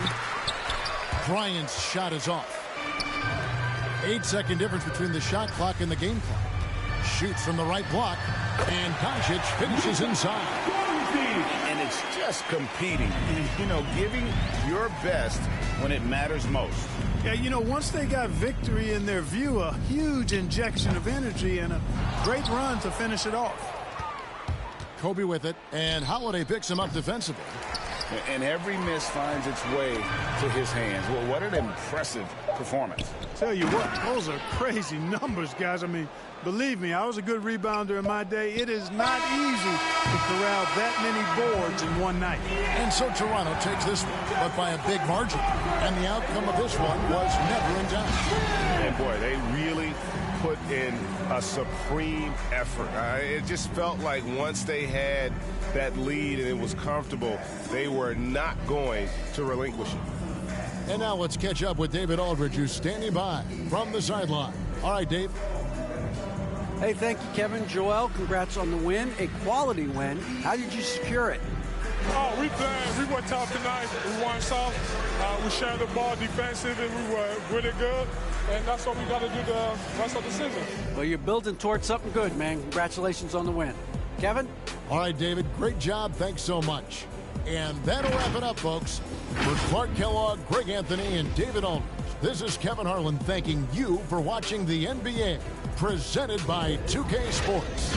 Bryant's shot is off. 8-second difference between the shot clock and the game clock. Shoots from the right block, and Doncic finishes inside. And it's just competing, you know, giving your best when it matters most. Yeah, you know, once they got victory in their view, a huge injection of energy and a great run to finish it off. Kobe with it, and Holiday picks him up defensively. And every miss finds its way to his hands. Well, what an impressive performance. Tell you what, those are crazy numbers, guys. I mean, believe me, I was a good rebounder in my day. It is not easy to corral that many boards in one night. And so Toronto takes this one, but by a big margin. And the outcome of this one was never in doubt. And boy, they really put in a supreme effort. It just felt like once they had that lead and it was comfortable, they were not going to relinquish it. And now let's catch up with David Aldridge, who's standing by from the sideline. All right, Dave. Hey, thank you, Kevin. Joel, congrats on the win. A quality win. How did you secure it? Oh, we played. We were tough tonight. We won soft. We shared the ball defensive, and we were really good. And that's what we got to do the rest of the season. Well, you're building towards something good, man. Congratulations on the win. Kevin? All right, David. Great job. Thanks so much. And that'll wrap it up, folks. For Clark Kellogg, Greg Anthony, and David Aldridge, this is Kevin Harlan thanking you for watching the NBA, presented by 2K Sports.